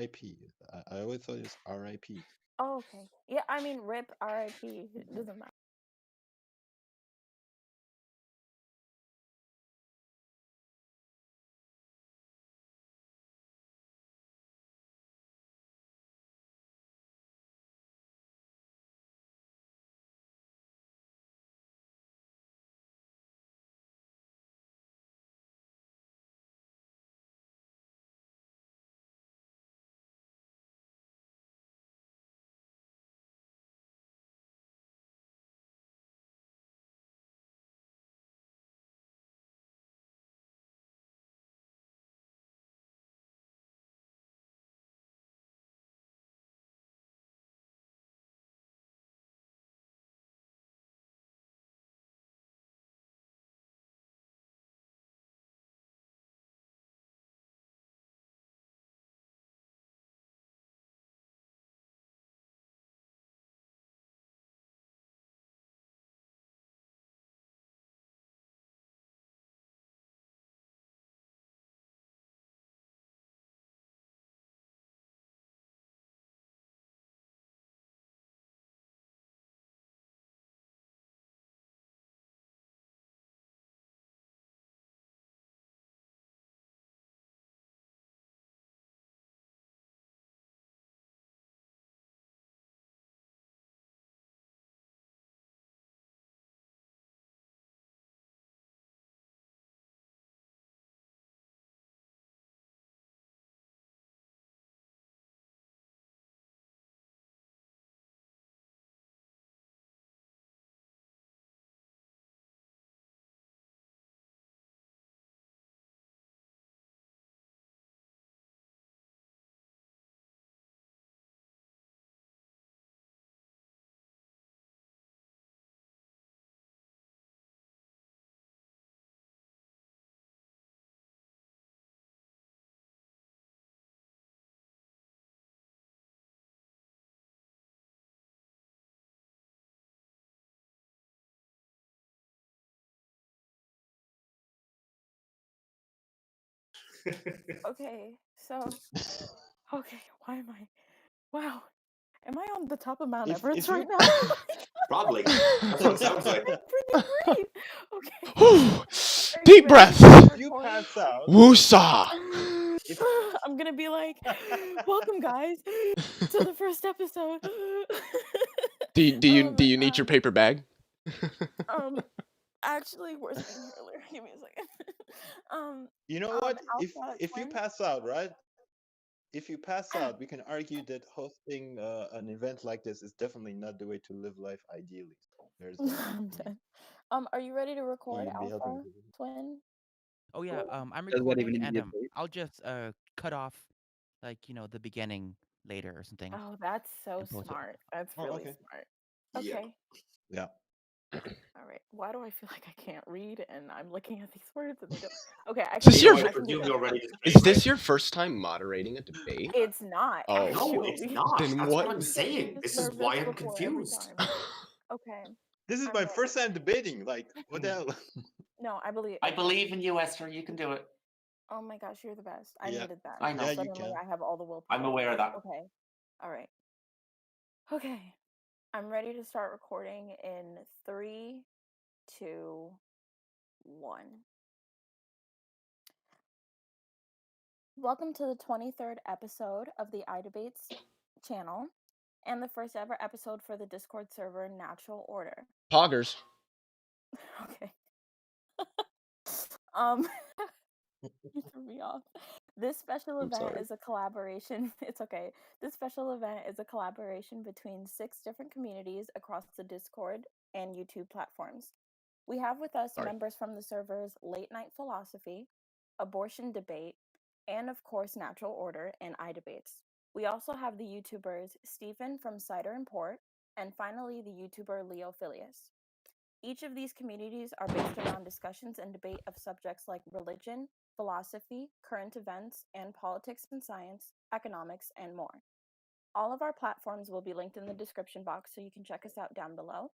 R.I.P. I always thought it's R.I.P. Oh, okay. Yeah, I mean, rip, R.I.P. It doesn't matter. Okay, so, okay, why am I? Wow, am I on the top of Mount Everest if you right now? Probably. That's what it sounds like. I'm pretty brave. Okay, Whew. are you Deep ready to breath. start if you recording? pass out, Woosah. if I'm gonna be like, welcome guys to the first episode. Oh Do my you need your god. paper bag? Actually, where's my inhaler? Give me a second. you know what, Alpha if you Twin. pass out, right? If you pass out, we can argue that hosting an event like this is definitely not the way to live life ideally. There's that. I'm dead. Are you ready to record, You'd be helping Alpha people. Twin? Oh yeah, I'm Does that even recording need to and be a tape? I'll just cut off like, the beginning later or something Oh, that's so and post it. smart. That's Oh, really okay. smart. Yeah. Okay. Yeah. All right. Why do I feel like I can't read and I'm looking at these words and they don't? Okay, I Is can this do your it. I I can do presume it. you're ready to Is debate, this right? your first time moderating a debate? It's not Oh. No, it's actually. not. Then That's what what? I'm saying. Just This is why nervous I'm before every confused. time. Okay. This is I'm my ready. first time debating. Like, what the hell? No, I believe. I Okay. believe in you, Esther. You can do it. Oh my gosh, you're the best. I Yeah. needed that. I Now know. Yeah, you suddenly can. I have all the willpower. I'm aware of that. Okay. All right. Okay. I'm ready to start recording in 3, 2, 1. Welcome to the 23rd episode of the iDebates channel and the first ever episode for the Discord server Natural Order. Poggers. Okay. um You threw me off. This special I'm event sorry. is a collaboration. It's okay. This special event is a collaboration between 6 different communities across the Discord and YouTube platforms. We have with us Sorry. members from the servers Late Night Philosophy, Abortion Debate, and of course Natural Order and iDebates. We also have the YouTubers Stephen from Cider and Port, and finally the YouTuber Leo Filius. Each of these communities are based around discussions and debate of subjects like religion, philosophy, current events, and politics and science, economics, and more. All of our platforms will be linked in the description box so you can check us out down below.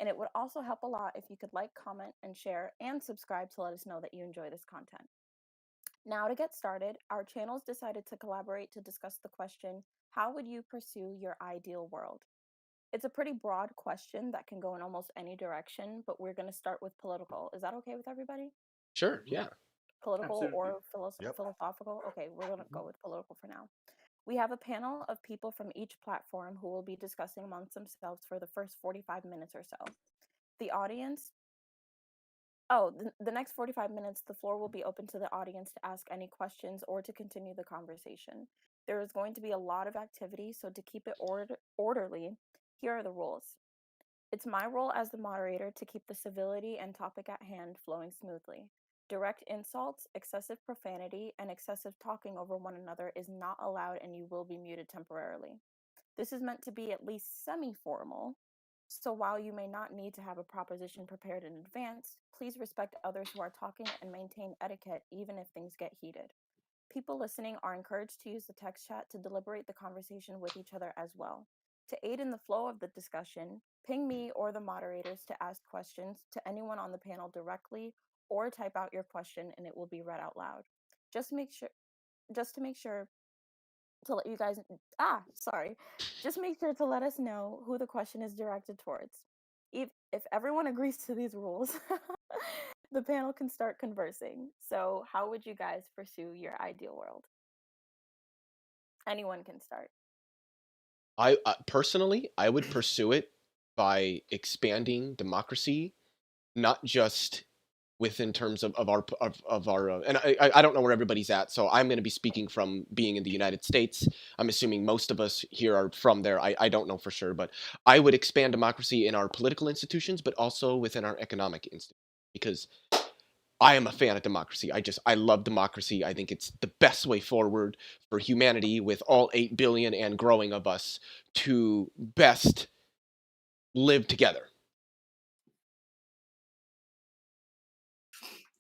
And it would also help a lot if you could like, comment, and share, and subscribe to let us know that you enjoy this content. Now, to get started, our channels decided to collaborate to discuss the question, how would you pursue your ideal world? It's a pretty broad question that can go in almost any direction, but we're going to start with political. Is that okay with everybody? Sure, yeah. Political Absolutely. or Yep. philosophical? Okay, we're going to go with political for now. We have a panel of people from each platform who will be discussing amongst themselves for the first 45 minutes or so. The audience, the next 45 minutes, the floor will be open to the audience to ask any questions or to continue the conversation. There is going to be a lot of activity, so to keep it orderly, here are the rules. It's my role as the moderator to keep the civility and topic at hand flowing smoothly. Direct insults, excessive profanity, and excessive talking over one another is not allowed, and you will be muted temporarily. This is meant to be at least semi-formal, so while you may not need to have a proposition prepared in advance, please respect others who are talking and maintain etiquette even if things get heated. People listening are encouraged to use the text chat to deliberate the conversation with each other as well. To aid in the flow of the discussion, ping me or the moderators to ask questions to anyone on the panel directly, or type out your question and it will be read out loud. Just to make sure to let you guys just make sure to let us know who the question is directed towards. If everyone agrees to these rules, the panel can start conversing. So, how would you guys pursue your ideal world? Anyone can start. I personally, I would pursue it by expanding democracy, not just within terms of our and I don't know where everybody's at, so I'm going to be speaking from being in the United States. I'm assuming most of us here are from there. I don't know for sure, but I would expand democracy in our political institutions, but also within our economic institutions, because I am a fan of democracy. I love democracy. I think it's the best way forward for humanity, with all 8 billion and growing of us, to best live together.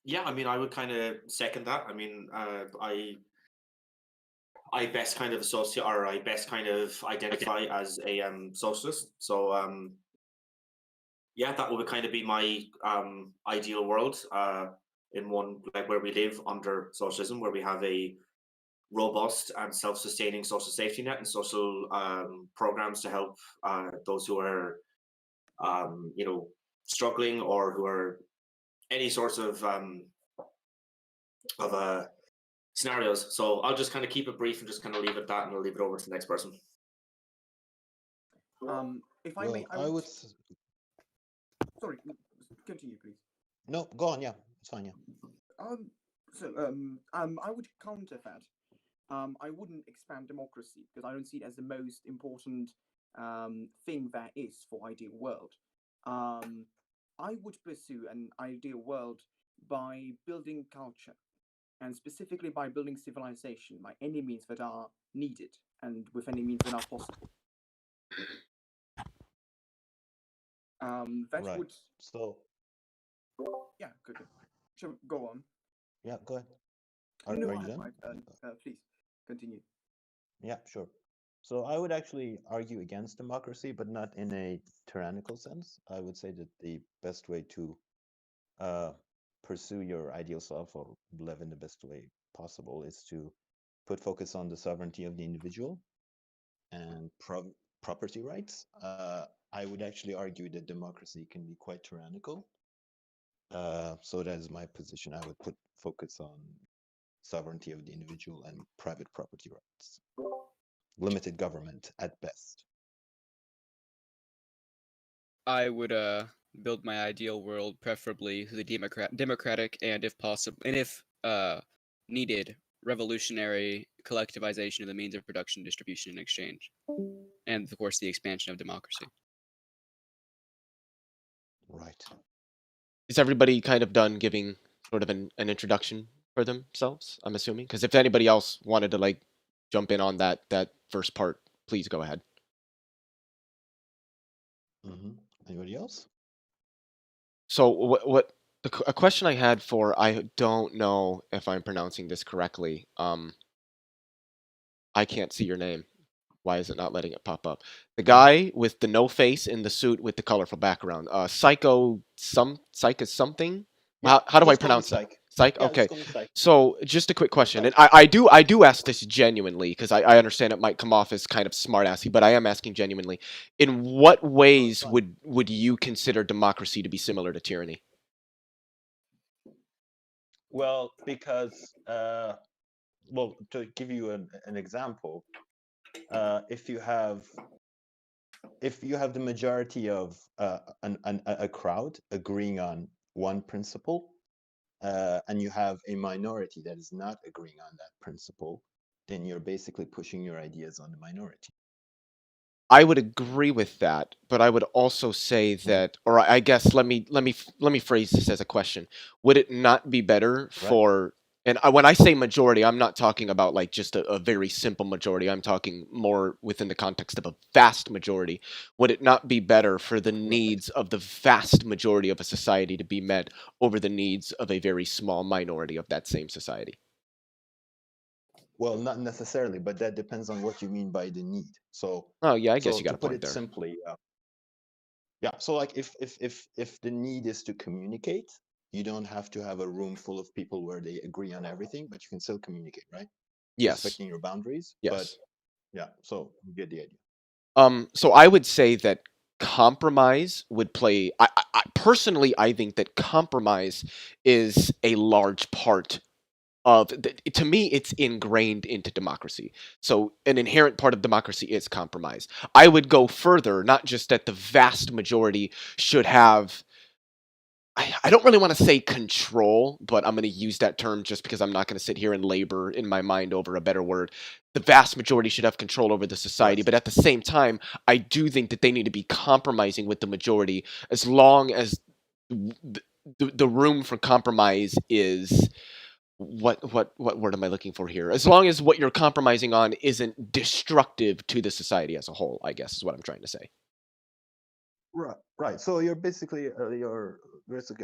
Yeah, I mean, I would kind of second that. I mean, I best kind of associate, or I best kind of identify as a socialist. So yeah, that would kind of be my ideal world, in one like where we live under socialism, where we have a robust and self-sustaining social safety net and social programs to help those who are struggling, or who are any sorts of scenarios. So I'll just kind of keep it brief and just kind of leave it at that, and I'll leave it over to the next person. If I may, Well, I would. Sorry, continue, please. No, go on. Yeah, it's fine. Yeah. I would counter that. I wouldn't expand democracy because I don't see it as the most important thing there is for ideal world. I would pursue an ideal world by building culture, and specifically by building civilization by any means that are needed and with any means that are possible. That Right. would. So Yeah, good. Sure, go on. yeah, go ahead. No, Are I you have done? my please continue. Yeah, sure. So I would actually argue against democracy, but not in a tyrannical sense. I would say that the best way to pursue your ideal self or live in the best way possible is to put focus on the sovereignty of the individual and property rights. I would actually argue that democracy can be quite tyrannical. So that is my position. I would put focus on sovereignty of the individual and private property rights. Limited government at best. I would build my ideal world preferably through the democratic and, if possible, and if needed, revolutionary collectivization of the means of production, distribution, and exchange, and of course the expansion of democracy. Right. Is everybody kind of done giving sort of an introduction for themselves, I'm assuming? Because if anybody else wanted to like jump in on that first part, please go ahead. Anybody else? So a question I had for, I don't know if I'm pronouncing this correctly. I can't see your name. Why is it not letting it pop up? The guy with the no face in the suit with the colorful background. Psycho something? Yeah, How do I just call me pronounce that? Psych. Psych. Yeah, let's Okay. go with psych. So just a quick question, Psych. and I do ask this genuinely because I understand it might come off as kind of smart-assy, but I am asking genuinely. In what No, it's ways fine. would you consider democracy to be similar to tyranny? Well, because well, to give you an example, if you have the majority of a crowd agreeing on one principle, and you have a minority that is not agreeing on that principle, then you're basically pushing your ideas on the minority. I would agree with that, but I would also say that, or I guess let me phrase this as a question: would it not be better Right? for? And when I say majority, I'm not talking about like just a very simple majority. I'm talking more within the context of a vast majority. Would it not be better for the Right. needs of the vast majority of a society to be met over the needs of a very small minority of that same society? Well, not necessarily, but that depends on what you mean by the need. So, Oh yeah, I guess so you got to a put point it there. simply, yeah. So, like, if the need is to communicate, you don't have to have a room full of people where they agree on everything, but you can still communicate, right? Yes, Respecting your boundaries. But yes. yeah, so you get the idea. So I would say that compromise would play. Personally, I think that compromise is a large part of. To me, it's ingrained into democracy. So an inherent part of democracy is compromise. I would go further, not just that the vast majority should have. I don't really want to say control, but I'm going to use that term just because I'm not going to sit here and labor in my mind over a better word. The vast majority should have control over the society, Right. but at the same time, I do think that they need to be compromising with the majority as long as the room for compromise is what word am I looking for here? As long as what you're compromising on isn't destructive to the society as a whole, I guess is what I'm trying to say. Right. Right. So you're basically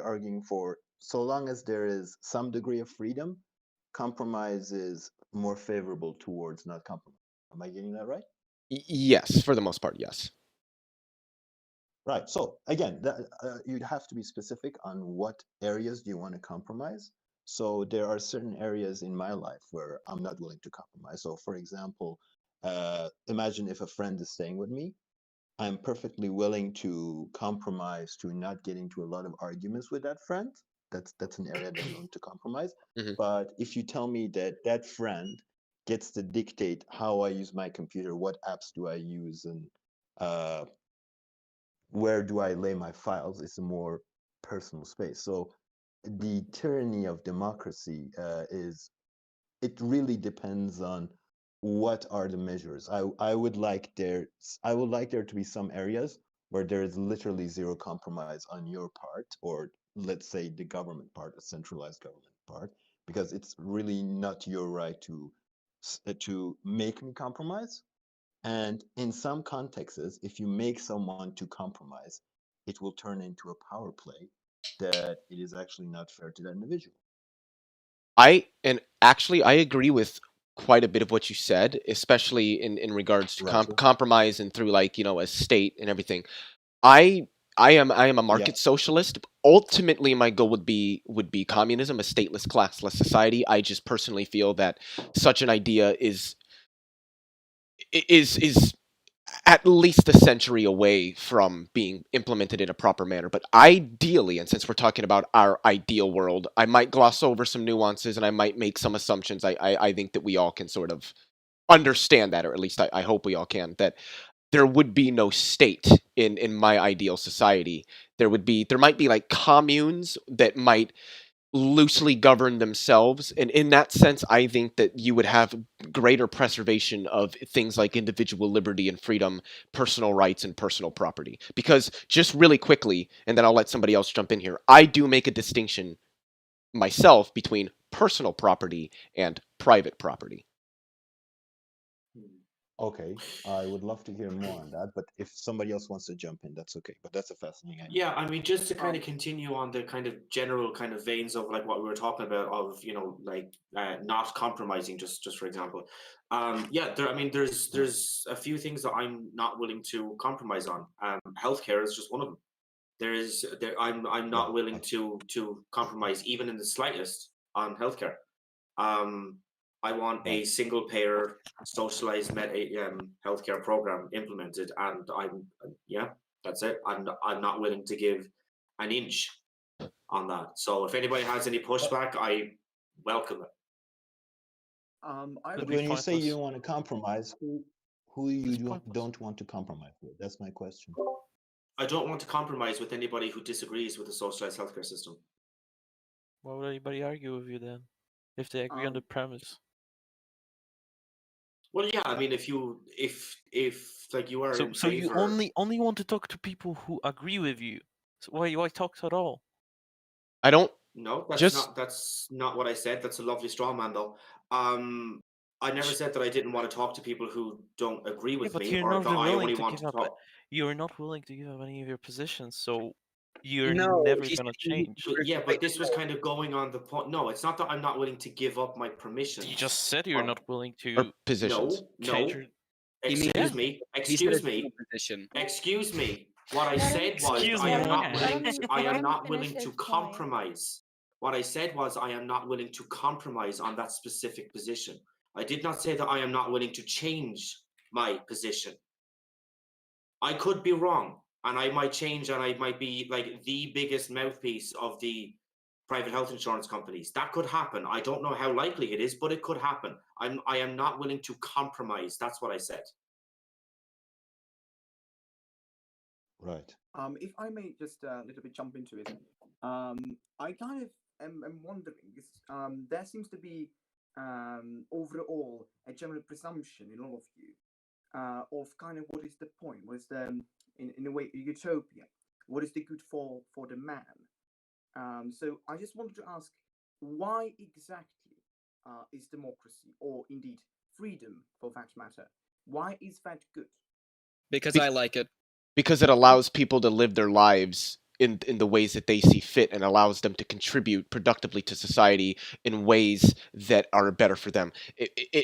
arguing for so long as there is some degree of freedom, compromise is more favorable towards not compromise. Am I getting that right? Yes, for the most part, yes. Right. So again, you'd have to be specific on what areas do you want to compromise. So there are certain areas in my life where I'm not willing to compromise. So for example, imagine if a friend is staying with me, I'm perfectly willing to compromise to not get into a lot of arguments with that friend. That's an area that I'm willing to compromise. Hmm. But if you tell me that that friend gets to dictate how I use my computer, what apps do I use, and uh, where do I lay my files, it's a more personal space. So the tyranny of democracy is it really depends on what are the measures. I would like there to be some areas where there is literally zero compromise on your part, or let's say the government part, a centralized government part, because it's really not your right to make me compromise. And in some contexts, if you make someone to compromise, it will turn into a power play that it is actually not fair to that individual. And actually I agree with quite a bit of what you said, especially in regards to Right. Sure. compromise and through like a state and everything. I I am a Yeah. market socialist. Ultimately, my goal would be communism, a stateless, classless society. I just personally feel that such an idea is at least a century away from being implemented in a proper manner. But ideally, and since we're talking about our ideal world, I might gloss over some nuances and I might make some assumptions. I think that we all can sort of understand that, or at least I hope we all can, that there would be no state in my ideal society. There might be like communes that might loosely govern themselves, and in that sense I think that you would have greater preservation of things like individual liberty and freedom, personal rights and personal property. Because just really quickly, and then I'll let somebody else jump in here, I do make a distinction myself between personal property and private property. Okay, I would love to hear more on that, but if somebody else wants to jump in, that's okay. But that's a fascinating idea. Yeah, I mean, just to kind Um, of continue on the kind of general kind of veins of like what we were talking about of like not compromising, just for example, yeah, I mean, Right. there's a few things that I'm not willing to compromise on. Healthcare is just one of them. I'm not Right. willing to compromise even in the slightest on healthcare. I want a single payer socialized healthcare program implemented, and that's it. I'm not willing to give an inch on that. So if anybody has any pushback, I welcome it. I It'd But be when you say you pointless. want to compromise, who It's you pointless. don't want to compromise with? That's my question. I don't want to compromise with anybody who disagrees with the socialized healthcare system. Why would anybody argue with you then, if they agree on the premise? Well, yeah, I mean, if like you are in So you favor, only want to talk to people who agree with you. So why talk at all? I don't no, just that's not what I said. That's a lovely straw man, though. I never said that I didn't want to talk to people who don't agree Yeah, with but me, you're or not that I willing only to want give to up. talk. You're not willing to give up any of your positions, so you're No, never he's gonna saying change. But yeah, like, but this was kind of going on the point. No, it's not that I'm not willing to give up my permissions. You just said you're or- not willing or to positions. change No. your. he means Excuse Yeah. me. he said a Excuse me. different position. Excuse me. What I Let him- said was Excuse I me, am let not him- what? willing let to. him- I let am him not finish willing to his point. compromise. What I said was I am not willing to compromise on that specific position. I did not say that I am not willing to change my position. I could be wrong, and I might change, and I might be like the biggest mouthpiece of the private health insurance companies. That could happen. I don't know how likely it is, but it could happen. I am not willing to compromise. That's what I said. Right. If I may just a little bit jump into it, I kind of am wondering. There seems to be overall a general presumption in all of you of kind of what is the point, what is the in a way utopia, what is the good for the man. So I just wanted to ask, why exactly is democracy, or indeed freedom for that matter, why is that good? Because Be- I like it. because it allows people to live their lives in the ways that they see fit and allows them to contribute productively to society in ways that are better for them.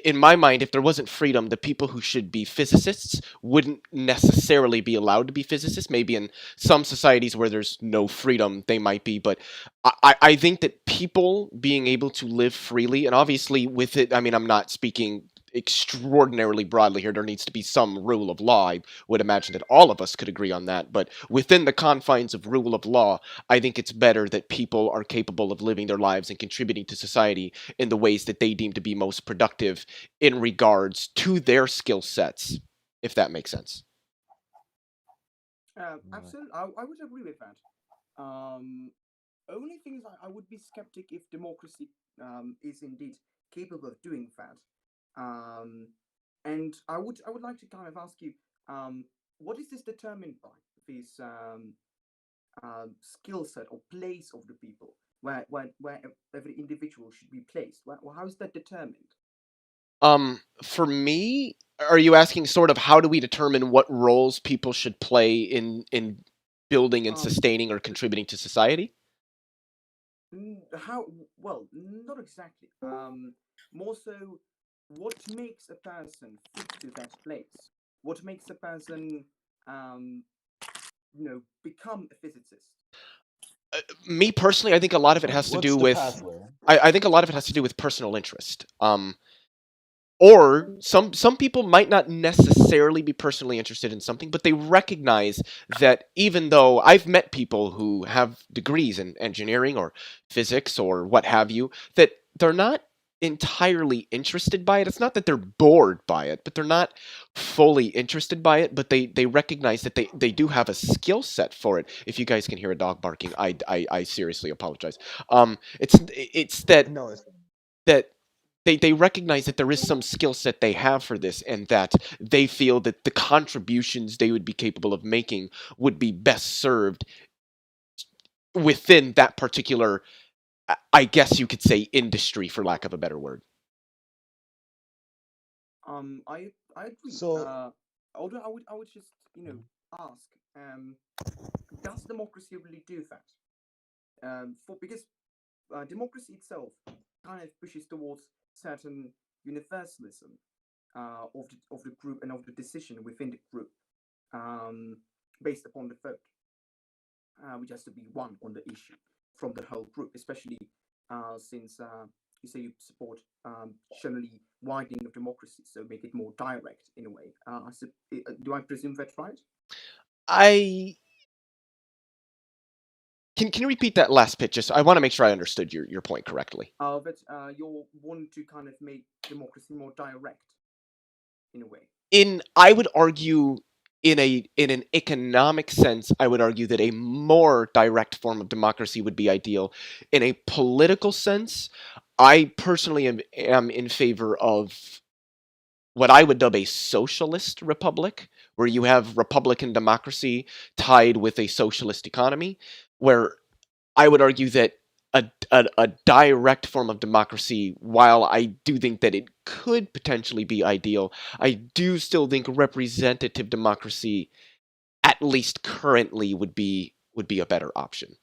In my mind, if there wasn't freedom, the people who should be physicists wouldn't necessarily be allowed to be physicists. Maybe in some societies where there's no freedom, they might be, but I think that people being able to live freely, and obviously with it, I mean, I'm not speaking extraordinarily broadly here. There needs to be some rule of law. I would imagine that all of us could agree on that. But within the confines of rule of law, I think it's better that people are capable of living their lives and contributing to society in the ways that they deem to be most productive in regards to their skill sets, if that makes sense. Right. Absolutely, I would agree with that. Only thing is, I would be skeptic if democracy is indeed capable of doing that. And I would like to kind of ask you, what is this determined by? This skill set or place of the people, where every individual should be placed. How is that determined? For me, are you asking sort of how do we determine what roles people should play in building and Um, sustaining or contributing to society? how well? Not exactly. More so, what makes a person fit to that place? What makes a person, um, become a physicist? Me personally, I think a lot of it has to What's do the with pathway? I think a lot of it has to do with personal interest. Or some people might not necessarily be personally interested in something, but they recognize that even though I've met people who have degrees in engineering or physics or what have you, that they're not entirely interested by it. It's not that they're bored by it, but they're not fully interested by it, but they recognize that they do have a skill set for it. If you guys can hear a dog barking, I seriously apologize. It's that No, it's that they recognize that there is some skill set they have for this and that they feel that the contributions they would be capable of making would be best served within that particular, I guess you could say, industry, for lack of a better word. I agree. so. Although I would just Mhm. ask, does democracy really do that? Because democracy itself kind of pushes towards certain universalism of the group and of the decision within the group, um, based upon the vote, which has to be one on the issue from the whole group, especially since you say you support generally widening of democracy, so make it more direct in a way. Do I presume that's right? I can you repeat that last bit? Just I want to make sure I understood your point correctly. That you want to kind of make democracy more direct in a way. I would argue in an economic sense, I would argue that a more direct form of democracy would be ideal. In a political sense, I personally am in favor of what I would dub a socialist republic, where you have republican democracy tied with a socialist economy, where I would argue that a direct form of democracy, while I do think that it could potentially be ideal, I do still think representative democracy, at least currently, would be a better option.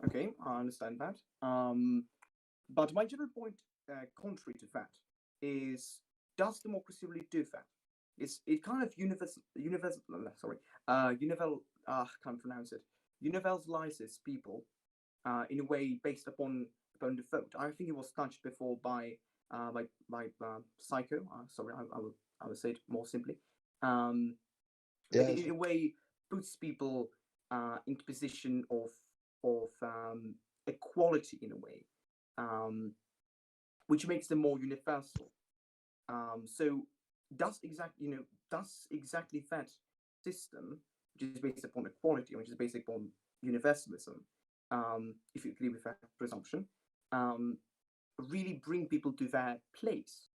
Okay, I understand that. But my general point, contrary to that, is does democracy really do that? It kind of can't pronounce it. Universalizes people in a way based upon the vote. I think it was touched before by Psycho. Sorry, I will say it more simply. That Yeah, in a way puts people into position of equality in a way, um, which makes them more universal. So does exactly that system, which is based upon equality, which is based upon universalism, if you agree with that presumption, um, really bring people to that place?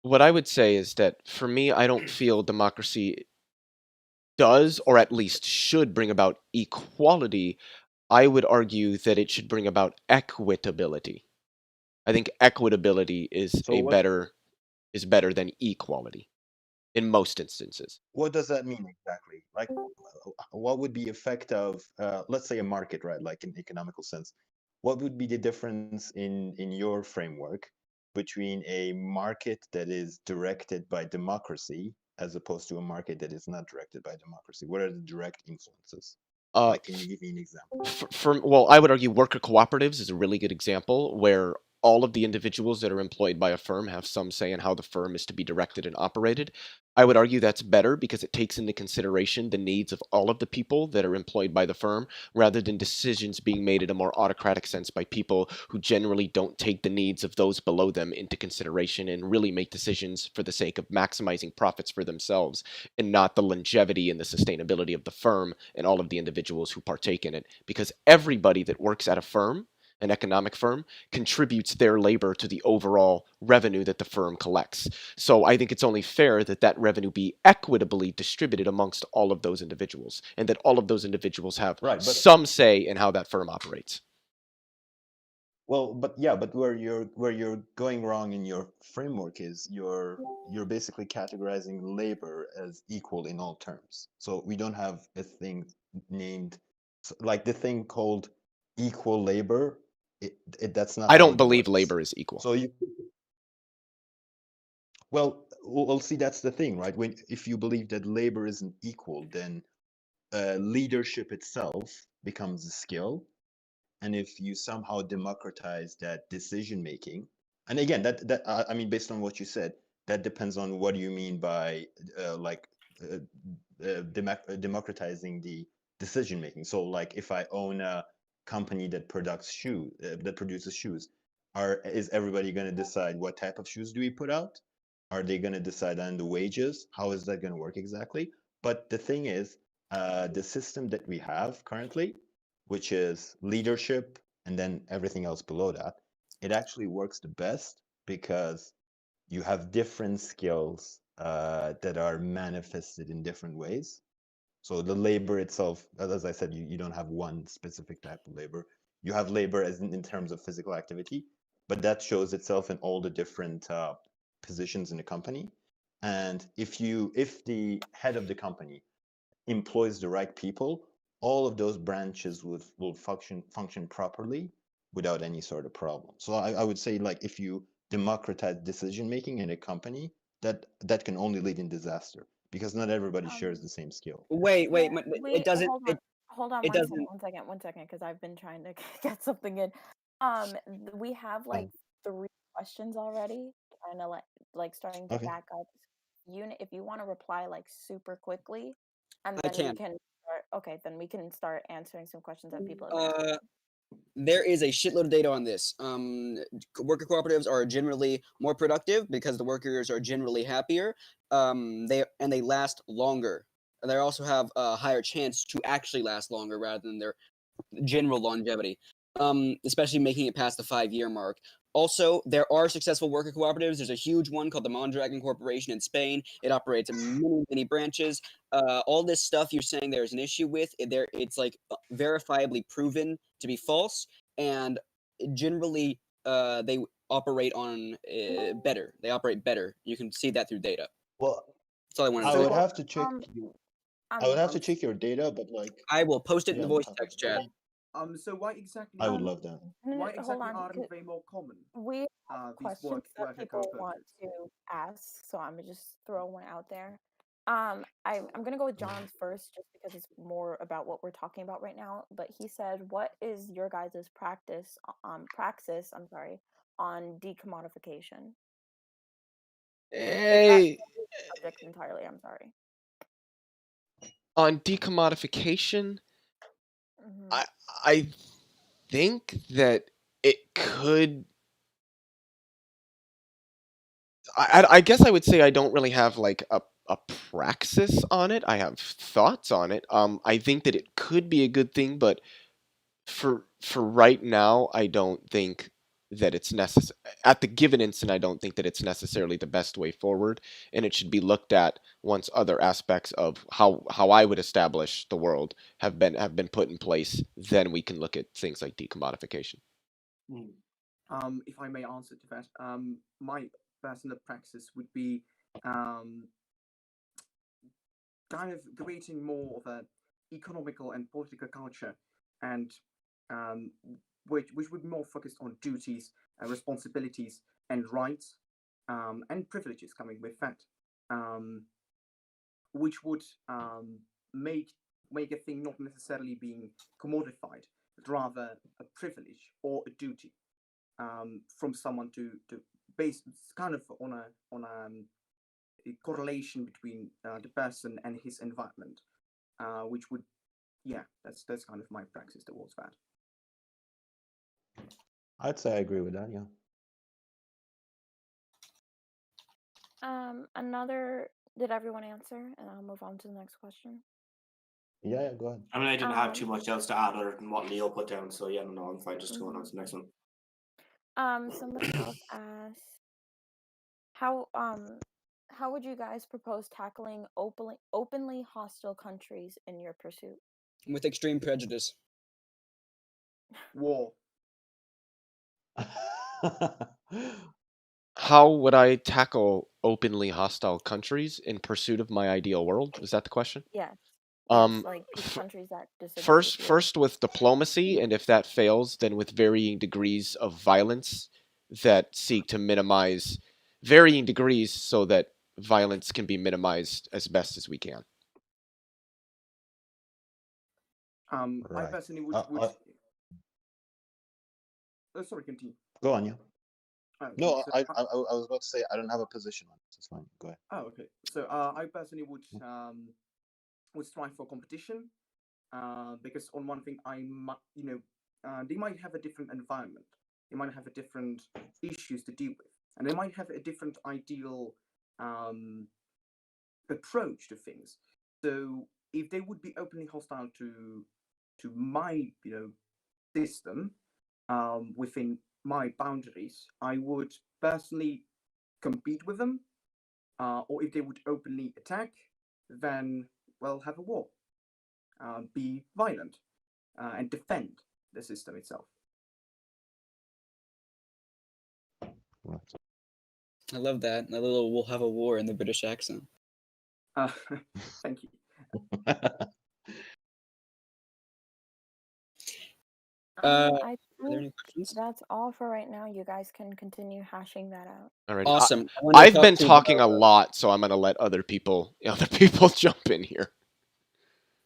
What I would say is that for me, I don't feel democracy does, or at least should, bring about equality. I would argue that it should bring about equitability. I think equitability so is better than equality in most instances. what does that mean exactly? Like, what would be effect of, let's say, a market, right? Like in economical sense, what would be the difference in your framework between a market that is directed by democracy as opposed to a market that is not directed by democracy? What are the direct influences? Uh, Like, can you give me an example? well, I would argue worker cooperatives is a really good example where all of the individuals that are employed by a firm have some say in how the firm is to be directed and operated. I would argue that's better because it takes into consideration the needs of all of the people that are employed by the firm rather than decisions being made in a more autocratic sense by people who generally don't take the needs of those below them into consideration and really make decisions for the sake of maximizing profits for themselves and not the longevity and the sustainability of the firm and all of the individuals who partake in it. Because everybody that works at a firm, an economic firm, contributes their labor to the overall revenue that the firm collects. So I think it's only fair that that revenue be equitably distributed amongst all of those individuals and that all of those individuals have Right, but some say in how that firm operates. well, but yeah, but where you're going wrong in your framework is you're basically categorizing labor as equal in all terms. So we don't have a thing named like the thing called equal labor. That's not I how don't it believe works. labor is equal. So you well see that's the thing, right? When if you believe that labor isn't equal, then leadership itself becomes a skill, and if you somehow democratize that decision making, and again I mean based on what you said, that depends on what you mean by like uh, democratizing the decision making. So like if I own a company that produces shoes, is everybody going to decide what type of shoes do we put out? Are they going to decide on the wages? How is that going to work exactly? But the thing is, the system that we have currently, which is leadership and then everything else below that, it actually works the best because you have different skills that are manifested in different ways. So the labor itself, as I said, you don't have one specific type of labor. You have labor as in terms of physical activity, but that shows itself in all the different positions in the company. And if the head of the company employs the right people, all of those branches will function properly without any sort of problem. So I would say like if you democratize decision making in a company, that can only lead in disaster because not everybody shares Um, the same skill. Wait, yeah, it we doesn't. hold on. It Hold on It doesn't. one second, because I've been trying to get something in. We have like 3 questions already, kind of like starting to Okay. back up. If you want to reply like super quickly, and I then we can. can start. Okay, then we can start answering some questions that people have been asking. There is a shitload of data on this. Worker cooperatives are generally more productive because the workers are generally happier. They last longer. They also have a higher chance to actually last longer rather than their general longevity. Especially making it past the 5-year mark. Also, there are successful worker cooperatives. There's a huge one called the Mondragon Corporation in Spain. It operates many branches. All this stuff you're saying there's an issue with, it's like verifiably proven to be false, and generally they operate on better. They operate better. You can see that through data. Well, That's all I wanted to I say. would have to check. I would have to Um, check your data, but like, I will post it in yeah, the voice talk text about chat. it. So why exactly? I would love that. Why hold exactly on, aren't they more common? we have These questions that worker people want cooperatives. to ask, so I'm gonna just throw one out there. I'm gonna go with John's first, just because it's more about what we're talking about right now. But he said, "What is your guys' praxis? I'm sorry, on decommodification." Hey, Subject entirely. I'm sorry. on decommodification, Mhm. I think that it could. I guess I would say I don't really have like a praxis on it. I have thoughts on it. I think that it could be a good thing, but for right now, I don't think that it's necessary. At the given instant, I don't think that it's necessarily the best way forward, and it should be looked at once other aspects of how I would establish the world have been put in place. Then we can look at things like decommodification. If I may answer to that, my personal praxis would be kind of creating more of a economical and political culture, and um, which would be more focused on duties and responsibilities and rights and privileges coming with that, which would make a thing not necessarily being commodified, but rather a privilege or a duty from someone to base kind of on a correlation between the person and his environment, which would, yeah, that's kind of my praxis towards that. I'd say I agree with that. Yeah. Another. Did everyone answer? And I'll move on to the next question. Yeah. Go ahead. I mean, I didn't have too much else to add other than what Leo put down, so yeah, no, I'm fine just going on to the next one. Somebody else asked, how would you guys propose tackling openly hostile countries in your pursuit? With extreme prejudice. War. How would I tackle openly hostile countries in pursuit of my ideal world? Is that the question? Yes. Um, Like these countries that disagree First, with you. first with diplomacy, and if that fails, then with varying degrees of violence that seek to minimize varying degrees so that violence can be minimized as best as we can. I Right. personally would. Oh, sorry, continue. Go on, yeah. Okay, No, so I was about to say I don't have a position on this. It's fine. Go ahead. Oh, okay. So I personally would strive for competition, because on one thing they might have a different environment, they might have a different issues to deal with, and they might have a different ideal approach to things. So if they would be openly hostile to my system within my boundaries, I would personally compete with them, or if they would openly attack, then well, have a war, be violent, and defend the system itself. Right. I love that. A little "we'll have a war" in the British accent. Thank you. I Are there think any questions? that's all for right now. You guys can continue hashing that out. Alrighty. Awesome. I wanna I've talk been to you talking about, a lot, so I'm gonna let other people jump in here.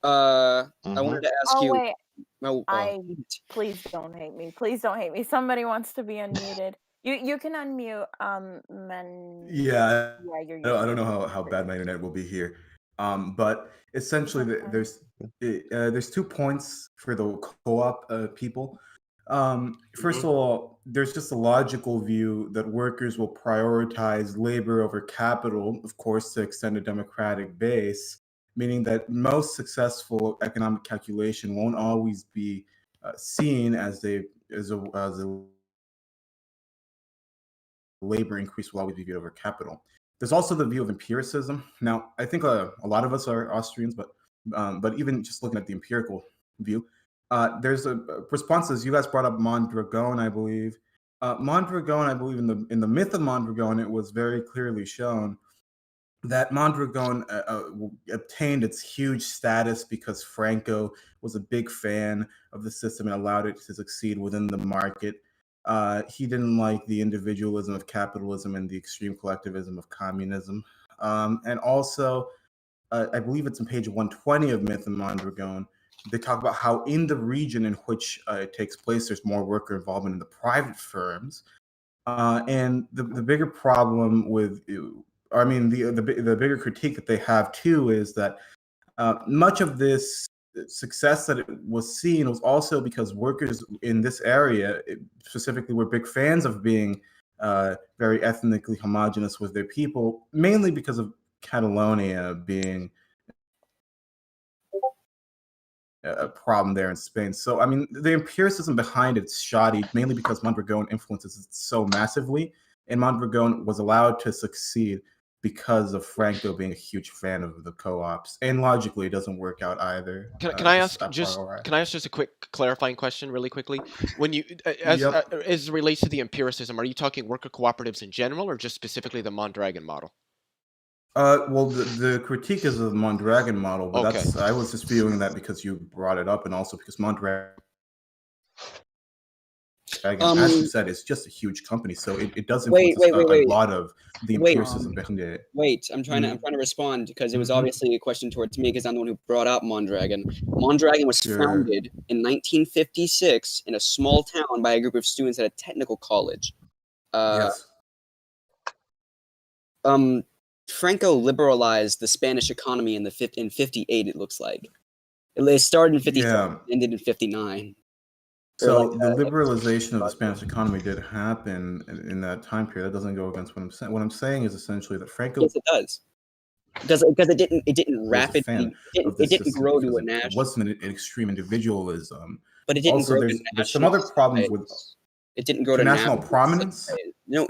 I Mhm. wanted to ask Oh you. wait, Oh, please don't hate me. Please don't hate me. Somebody wants to be unmuted. You can unmute. Yeah, Yeah, you're I don't know muted. how bad my internet will be here. But essentially, That's fine. there's 2 points for the co-op people. First Mhm. of all, there's just a logical view that workers will prioritize labor over capital, of course, to extend a democratic base, meaning that most successful economic calculation won't always be seen as a labor increase will always be viewed over capital. There's also the view of empiricism. Now, I think a lot of us are Austrians, but even just looking at the empirical view, there's a responses. You guys brought up Mondragon, I believe. Mondragon, I believe in the myth of Mondragon, it was very clearly shown that Mondragon obtained its huge status because Franco was a big fan of the system and allowed it to succeed within the market. He didn't like the individualism of capitalism and the extreme collectivism of communism. And also, I believe it's on page 120 of Myth and Mondragon, they talk about how in the region in which it takes place, there's more worker involvement in the private firms. And the bigger problem with, I mean, the bigger critique that they have too is that much of this success that it was seen was also because workers in this area specifically were big fans of being very ethnically homogenous with their people, mainly because of Catalonia being a problem there in Spain. So, I mean, the empiricism behind it's shoddy, mainly because Mondragon influences it so massively, and Mondragon was allowed to succeed because of Franco being a huge fan of the co-ops. And logically, it doesn't work out either. Can I ask just a quick clarifying question really quickly? When you as it relates to the empiricism, are you talking worker cooperatives in general or just specifically the Mondragon model? Well, the critique is of the Mondragon model, but Okay. I was just viewing that because you brought it up, and also because Mondragon, as you said, it's just a huge company, so it does influence a lot of the empiricism behind it. Wait, I'm trying to respond because it was obviously a question towards me because I'm the one who brought up Mondragon. Mondragon was founded in 1956 in a small town by a group of students at a technical college. Yes. Franco liberalized the Spanish economy in 58. It looks like it started in 57, ended in 59. So the liberalization of the Spanish economy did happen in that time period. That doesn't go against what I'm saying. What I'm saying is essentially that Franco. Yes, it does. Because it didn't rapidly it didn't grow to a national. It wasn't an extreme individualism. But it didn't also, grow to there's some other problems with. It didn't grow to national prominence. No,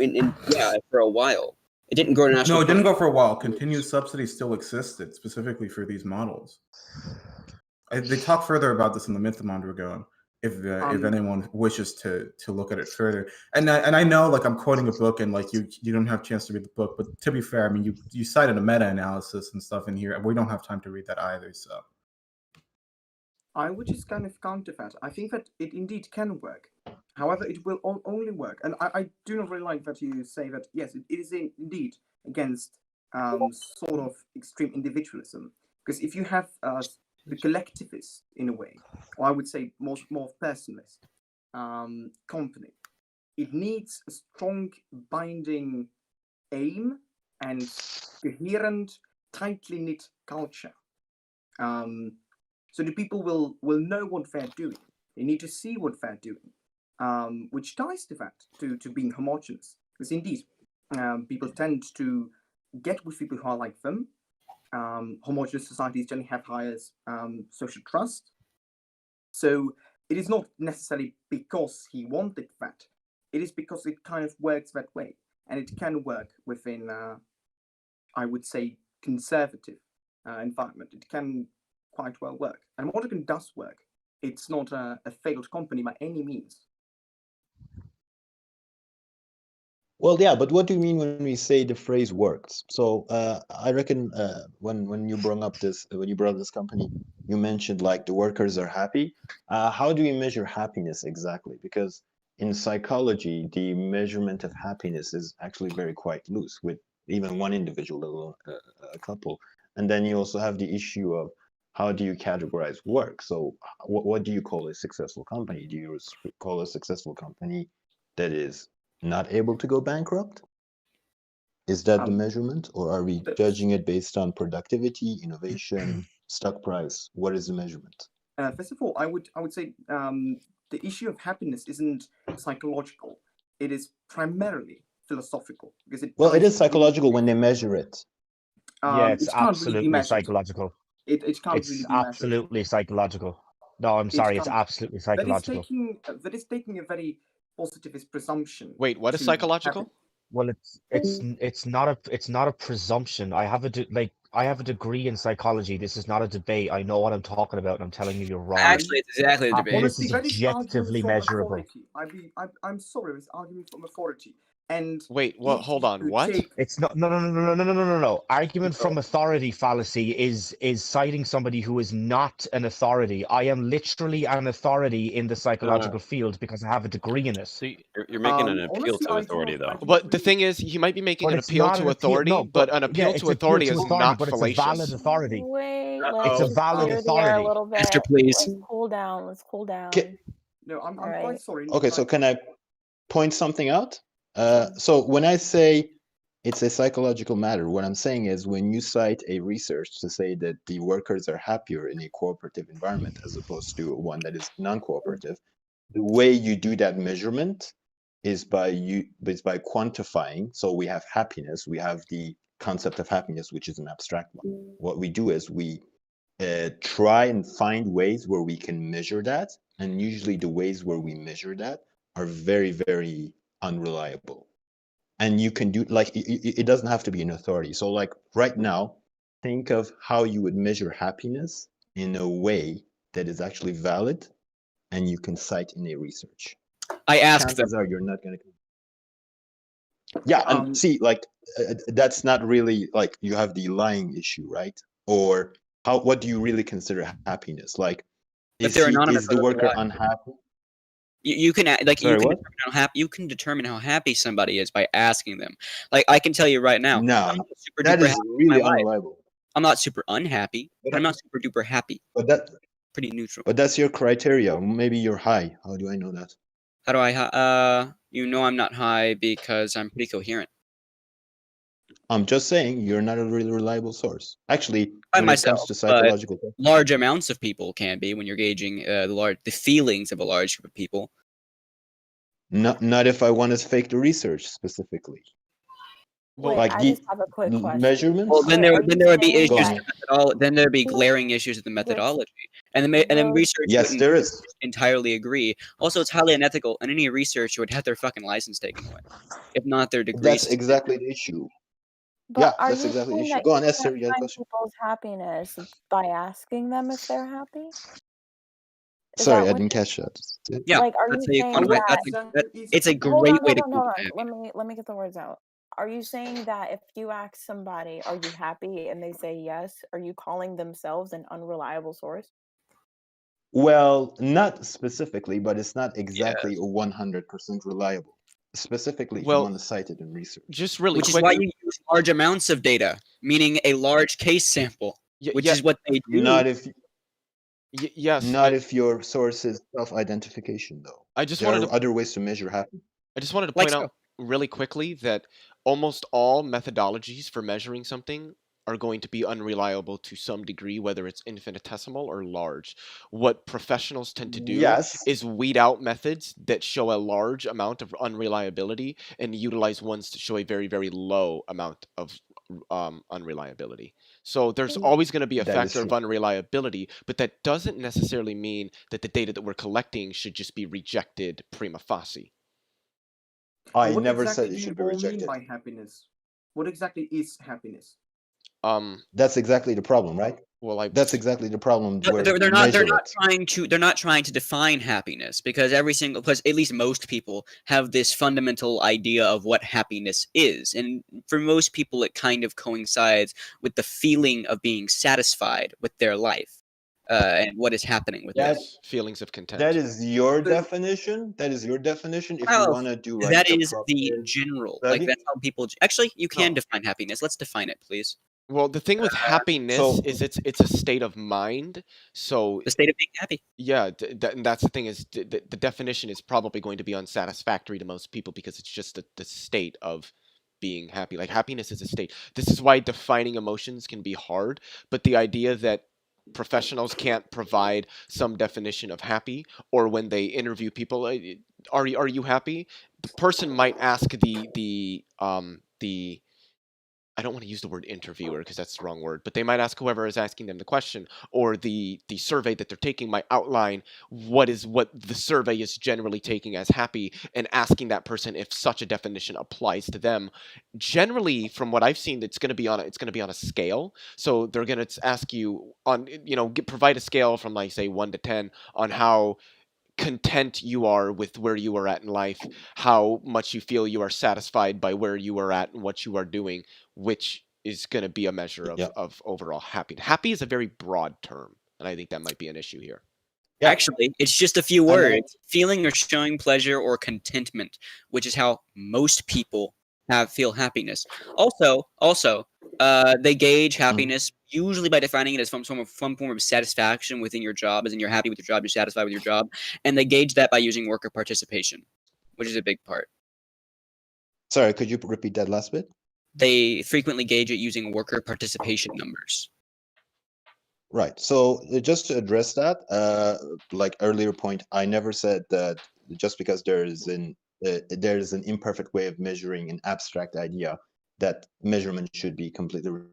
for a while. It didn't grow to national. No, it didn't go for a while. Continued subsidies still existed, specifically for these models. They talk further about this in the Myth of Mondragon, if anyone wishes to look at it further. And I know, like, I'm quoting a book, and like you don't have a chance to read the book. But to be fair, I mean, you cited a meta-analysis and stuff in here, and we don't have time to read that either. So I would just kind of counter that. I think that it indeed can work. However, it will only work. And I do not really like that you say that, yes, it is indeed against sort of extreme individualism. Because if you have the collectivist, in a way, or I would say more personalist company, it needs a strong binding aim and coherent, tightly knit culture. So the people will know what they're doing. They need to see what they're doing, which ties to that, to being homogenous. Because indeed, people tend to get with people who are like them. Homogenous societies generally have higher social trust. So it is not necessarily because he wanted that. It is because it kind of works that way. And it can work within, I would say, conservative environment. It can quite well work. And Mondragon does work. It's not a failed company by any means. Well, yeah, but what do you mean when we say the phrase works? So I reckon when you brought up this company, you mentioned like the workers are happy. How do we measure happiness exactly? Because in psychology, the measurement of happiness is actually very quite loose with even one individual, a couple. And then you also have the issue of how do you categorize work? So what do you call a successful company? Do you call a successful company that is not able to go bankrupt? Is that the measurement, or are we judging it based on productivity, innovation, stock price? What is the measurement? First of all, I would say the issue of happiness isn't psychological. It is primarily philosophical, because it Well, it ties is psychological when they measure it. Yeah, it's it can't really be absolutely measured. psychological. It can't It's really be measured. absolutely psychological. No, I'm It sorry, it's can't. absolutely psychological. That is taking a very positivist presumption. Wait, what is to psychological? happen. Well, it's not a presumption. I have a degree in psychology. This is not a debate. I know what I'm talking about, and I'm telling you you're wrong. Actually, it's exactly the debate. Happiness Honestly, is that is argument objectively from measurable. authority. I'm sorry, it's argument from authority. And Wait, well, if hold on. you What? take- It's not no. Argument from authority fallacy is citing somebody who is not an authority. I am literally an authority in the psychological field because I have a degree in it. So You're making an appeal honestly, to I authority, don't- I though. don't But the agree. thing is, he might be making But an it's appeal not to an appeal. authority, No, but an appeal it's to an authority appeal is to authority, not but it's a fallacious. valid authority. Wait, It's a let's valid clear the air a authority. little bit. Esther, please. Let's cool down. Let's cool down. No, I'm All right. quite sorry. Okay, so can I point something out? So when I say it's a psychological matter, what I'm saying is when you cite a research to say that the workers are happier in a cooperative environment as opposed to one that is non-cooperative, the way you do that measurement is by quantifying. So we have happiness, we have the concept of happiness, which is an abstract one. What we do is we try and find ways where we can measure that, and usually the ways where we measure that are very, very unreliable. And you can do, like, it doesn't have to be an authority. So like right now, think of how you would measure happiness in a way that is actually valid and you can cite in a research. I asked them. Chances are you're not going to. Yeah, and see, like, that's not really, like, you have the lying issue, right? Or what do you really consider happiness? Like, is the worker unhappy? You can like Sorry, you can what? determine how happy you can determine how happy somebody is by asking them. Like I can tell you right now, No, I'm not super that duper is happy with really my life. unreliable. I'm not super unhappy, but I'm not super duper happy. But that Pretty neutral. But that's your criteria. Maybe you're high. How do I know that? How do I you know I'm not high because I'm pretty coherent. I'm just saying you're not a really reliable source. Actually, By when myself, it comes to psychological, large amounts of people can be when you're gauging the feelings of a large group of people. not if I want to fake the research specifically. Wait, like I the just have a quick question. measurements. Well, then there would be issues. that- Then there'd be glaring issues with the methodology, and then research. Yes, wouldn't there is. entirely agree. Also, it's highly unethical, and any researcher would have their fucking license taken away, if not their degree. That's exactly the issue. But Yeah, are that's you exactly the saying issue. that Go on, you Esther. can't You have a find question? people's happiness by asking them if they're happy? Is Sorry, that I what didn't you- catch that. Yeah, Like, are that's you how you saying find that? it's a Hold great on, way to hold on, keep hold happy. on. Let me get the words out. Are you saying that if you ask somebody, "Are you happy?" and they say yes, are you calling themselves an unreliable source? Well, not specifically, but it's not exactly 100% reliable. Specifically, if you Well, want to cite it in research. Just really Which quick. is why you use large amounts of data, meaning a large case sample, which is what they do. Not if yes. Not if your source is self-identification, though. I just there wanted are other ways to measure happiness. I just wanted to Like point so. out really quickly that almost all methodologies for measuring something are going to be unreliable to some degree, whether it's infinitesimal or large. What professionals tend to do Yes. is weed out methods that show a large amount of unreliability and utilize ones to show a very, very low amount of unreliability. So there's always going to be a That is factor of true. unreliability, but that doesn't necessarily mean that the data that we're collecting should just be rejected prima facie. I What never exactly said it do should you be all rejected. mean by happiness? What exactly is happiness? That's exactly the problem, right? Well, that's exactly the problem. Where They're we not measure it. they're not trying to define happiness, because at least most people have this fundamental idea of what happiness is, and for most people it kind of coincides with the feeling of being satisfied with their life and what is happening with That- them. Feelings of content. That is your definition. That is your definition. If Well, you want to do like that the is the proper general, study. like that's how people actually you can No. define happiness. Let's define it, please. Well, the thing with happiness is it's a state of mind. So The state of being happy. yeah, and that's the thing is the definition is probably going to be unsatisfactory to most people because it's just the state of being happy. Like happiness is a state. This is why defining emotions can be hard, but the idea that professionals can't provide some definition of happy, or when they interview people, are you happy? The person might ask the I don't want to use the word interviewer because that's the wrong word, but they might ask whoever is asking them the question, or the survey that they're taking might outline what the survey is generally taking as happy, and asking that person if such a definition applies to them. Generally, from what I've seen, it's going to be on a scale. So they're going to ask you on provide a scale from like say 1 to 10 on how content you are with where you are at in life, how much you feel you are satisfied by where you are at and what you are doing, which is going to be a measure of overall happiness. Happy is a very broad term, and I think that might be an issue here. Yeah. Actually, it's just a few words: feeling or showing pleasure or contentment, which is how most people feel happiness. Also, they gauge happiness usually by defining it as some form of satisfaction within your job, as in you're happy with your job, you're satisfied with your job, and they gauge that by using worker participation, which is a big part. Sorry, could you repeat that last bit? They frequently gauge it using worker participation numbers. Right. So just to address that, like earlier point, I never said that just because there is an imperfect way of measuring an abstract idea, that measurement should be completely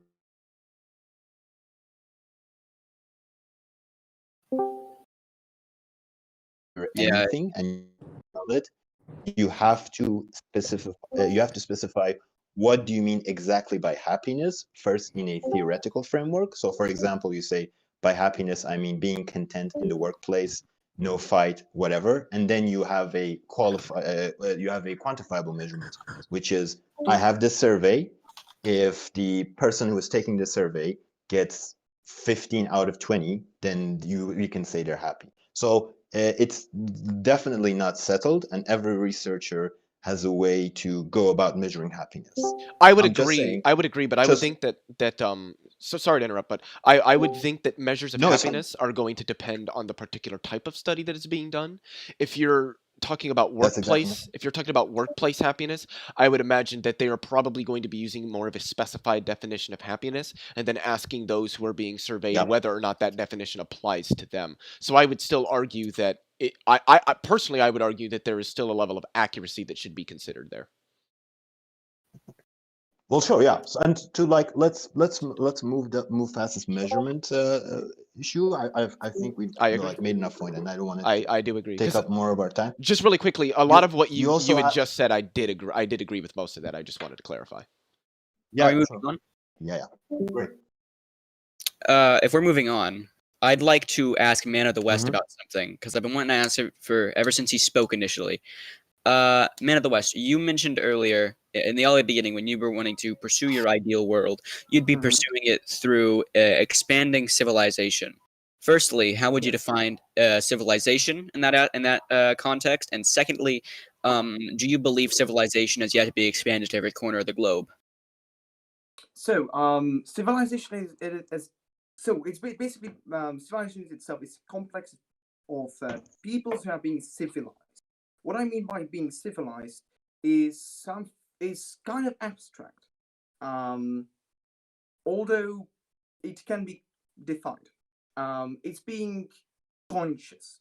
anything and it. You have to specify what do you mean exactly by happiness first in a theoretical framework. So for example, you say by happiness I mean being content in the workplace, no fight, whatever, and then you have a quantifiable measurement, which is I have this survey. If the person who is taking the survey gets 15 out of 20, then we can say they're happy. So it's definitely not settled, and every researcher has a way to go about measuring happiness. I would agree, but I would think that so sorry to interrupt, but I would think that measures of happiness are going to depend on the particular type of study that is being done. If you're talking about workplace, if you're talking about workplace happiness, I would imagine that they are probably going to be using more of a specified definition of happiness and then asking those who are being surveyed whether or not that definition applies to them. So I would still argue that I personally I would argue that there is still a level of accuracy that should be considered there. Well, sure, yeah. So, and to like let's move past this measurement issue. I think we've like made enough point, and I don't want to. I do agree. Take up more of our time. Just really quickly, a lot of what you had just said, I did agree with most of that. I just wanted to clarify. Yeah. Are we moving on? Yeah. Great. If we're moving on, I'd like to ask Man of the West about something, because I've been wanting to answer ever since he spoke initially. Man of the West, you mentioned earlier in the early beginning when you were wanting to pursue your ideal world, you'd be pursuing it through expanding civilization. Firstly, how would you define civilization in that context? And secondly, do you believe civilization has yet to be expanded to every corner of the globe? So, civilization is so it's basically civilization itself is a complex of peoples who are being civilized. What I mean by being civilized is kind of abstract, although it can be defined. It's being conscious.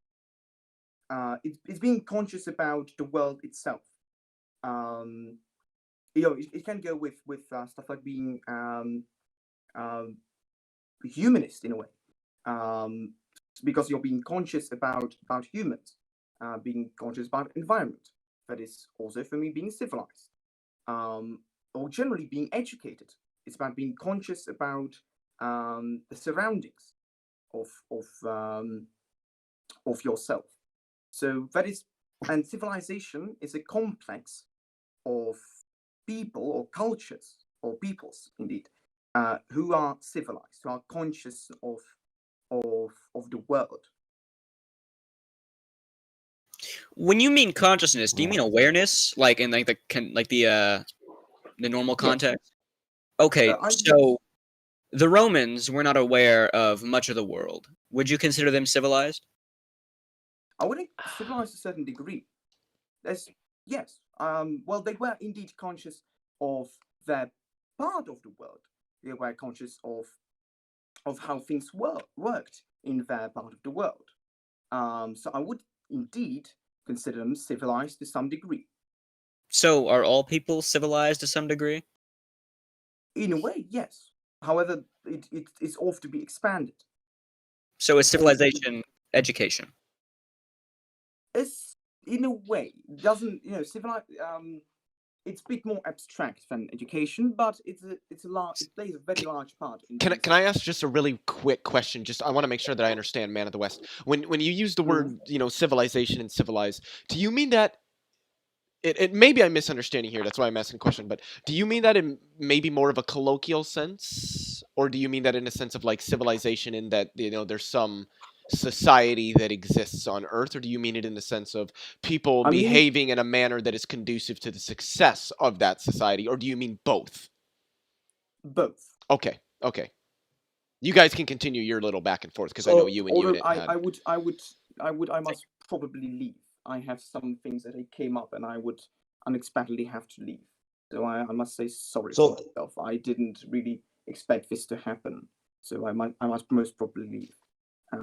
It's being conscious about the world itself. It can go with stuff like being humanist in a way, because you're being conscious about humans. Being conscious about environment. That is also for me being civilized, or generally being educated. It's about being conscious about the surroundings of yourself. So that is, and civilization is a complex of people or cultures or peoples indeed, who are civilized, who are conscious of the world. When you mean consciousness, do you mean awareness, like in the normal context? Okay, so The Romans were not aware of much of the world. Would you consider them civilized? I would civilized to a certain degree. Yes. Well, they were indeed conscious of their part of the world. They were conscious of how things worked in their part of the world. So I would indeed consider them civilized to some degree. So, are all people civilized to some degree? In a way, yes. However, it's off to be expanded. So, is civilization education? It's in a way doesn't it's a bit more abstract than education, but it plays a very large part in Can things. I ask just a really quick question? Just I want to make sure that I understand Man of the West. When you use the word, civilization and civilized, do you mean that it maybe I'm misunderstanding here, that's why I'm asking the question, but do you mean that in maybe more of a colloquial sense? Or do you mean that in a sense of like civilization in that, there's some society that exists on Earth? Or do you mean it in the sense of people I mean it- behaving in a manner that is conducive to the success of that society? Or do you mean both? Both. Okay. You guys can continue your little back and forth because I know you and although Unit had. I must probably leave. I have some things that came up, and I would unexpectedly have to leave. So I must say sorry for myself. I didn't really expect this to happen. So I must most probably leave.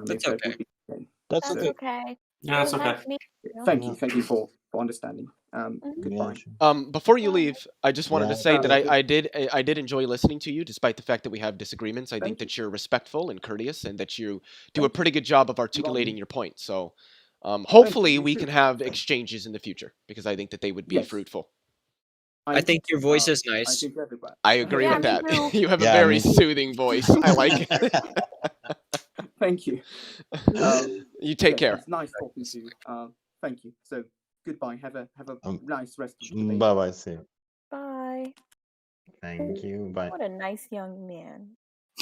That's if that okay. would be okay. That's That's okay. okay. Yeah, It that's was okay. nice meeting you. Thank you for understanding. Goodbye. Before you leave, I just wanted to say that Yeah. I did enjoy listening to you, despite the fact that we have disagreements. I think Thank that you're respectful and courteous, and that you do a pretty good job of articulating your point. So, hopefully, you we too. can have exchanges in the future because I think that they would be Yes. fruitful. I think your voice is I nice. think everybody. I agree Yeah, with me that. too. You have a Yeah, very me too. soothing voice. I like it. Thank you. You take Yes, care. It's nice talking to you. Thank you. So goodbye. Have a nice rest of the day. Bye bye. See you. Bye. Thank you. Bye. What a nice young man.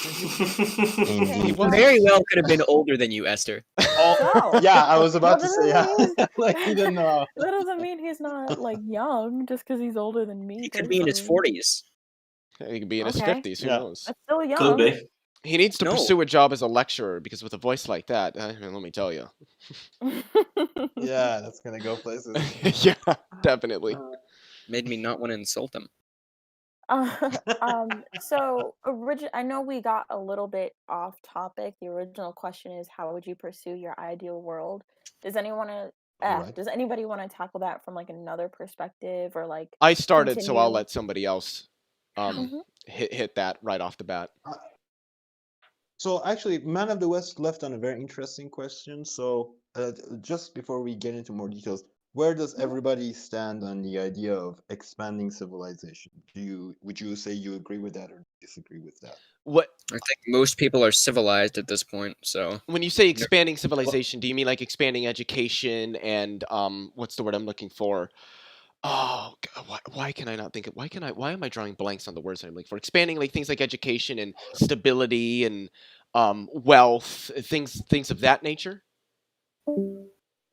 Indeed. He was Very well could have been older than you, Esther. So, Yeah, I was about Well, to say, that yeah. doesn't mean Like, he didn't know. that doesn't mean he's not like young just because he's older than me. He could be in his personally. 40s. He could be in his Okay. 50s. Who Yeah. knows? That's still Could young. be. He needs to No. pursue a job as a lecturer because with a voice like that, let me tell you. Yeah, that's gonna go places. Yeah, definitely. Made me not want to insult him. So I know we got a little bit off topic. The original question is, how would you pursue your ideal world? Does anybody want to tackle that from like another perspective, or like I started, so I'll continue? let somebody else Mhm. hit that right off the bat. So actually, Man of the West left on a very interesting question. So just before we get into more details, where does everybody stand on the idea of expanding civilization? Would you say you agree with that or disagree with that? What I think most people are civilized at this point, so when you say expanding civilization, do you mean like expanding education and what's the word I'm looking for? Oh, why can I not think of why am I drawing blanks on the words I'm looking for? Expanding like things like education and stability and wealth, things of that nature?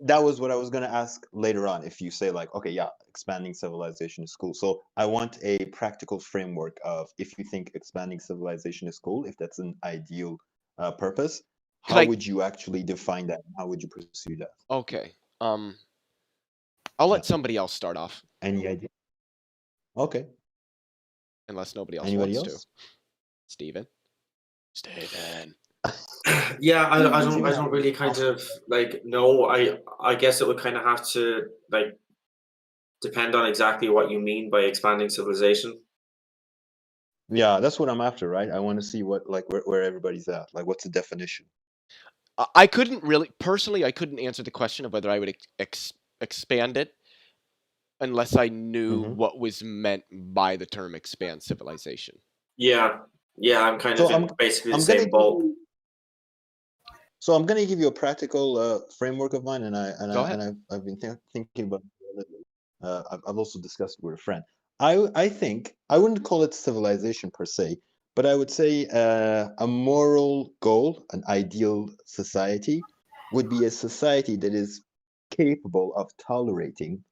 That was what I was going to ask later on. If you say like, okay, yeah, expanding civilization is cool. So I want a practical framework of if you think expanding civilization is cool, if that's an ideal purpose, how would you actually define that? How would you pursue that? Okay. I'll let somebody else start off. Any idea? Okay. Unless nobody else Anybody wants else? to. Steven. Yeah, I don't really kind of like know. I guess it would kind of have to like depend on exactly what you mean by expanding civilization. Yeah, that's what I'm after, right? I want to see what like where everybody's at. Like, what's the definition? I couldn't really personally. I couldn't answer the question of whether I would expand it unless I knew what was meant by the term expand civilization. Yeah, I'm kind of in basically the same boat. So I'm going to give you a practical framework of mine, and I've been thinking about it lately. I've also discussed it with a friend. I think I wouldn't call it civilization per se, but I would say a moral goal, an ideal society, would be a society that is capable of tolerating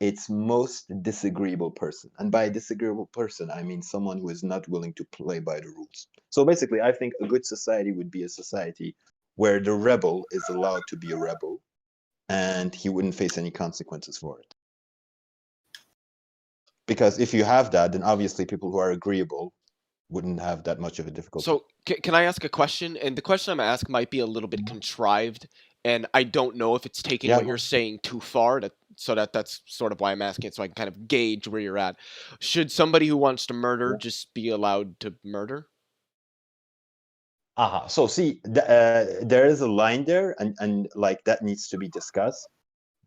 its most disagreeable person. And by disagreeable person, I mean someone who is not willing to play by the rules. So basically, I think a good society would be a society where the rebel is allowed to be a rebel and he wouldn't face any consequences for it. Because if you have that, then obviously people who are agreeable wouldn't have that much of a difficulty. So can I ask a question? And the question I'm gonna ask might be a little bit contrived, and I don't know if it's taking Yeah, what go you're on. saying too far. So that's sort of why I'm asking it, so I can kind of gauge where you're at. Should somebody who wants to murder just be allowed to murder? So see, there is a line there, and like that needs to be discussed.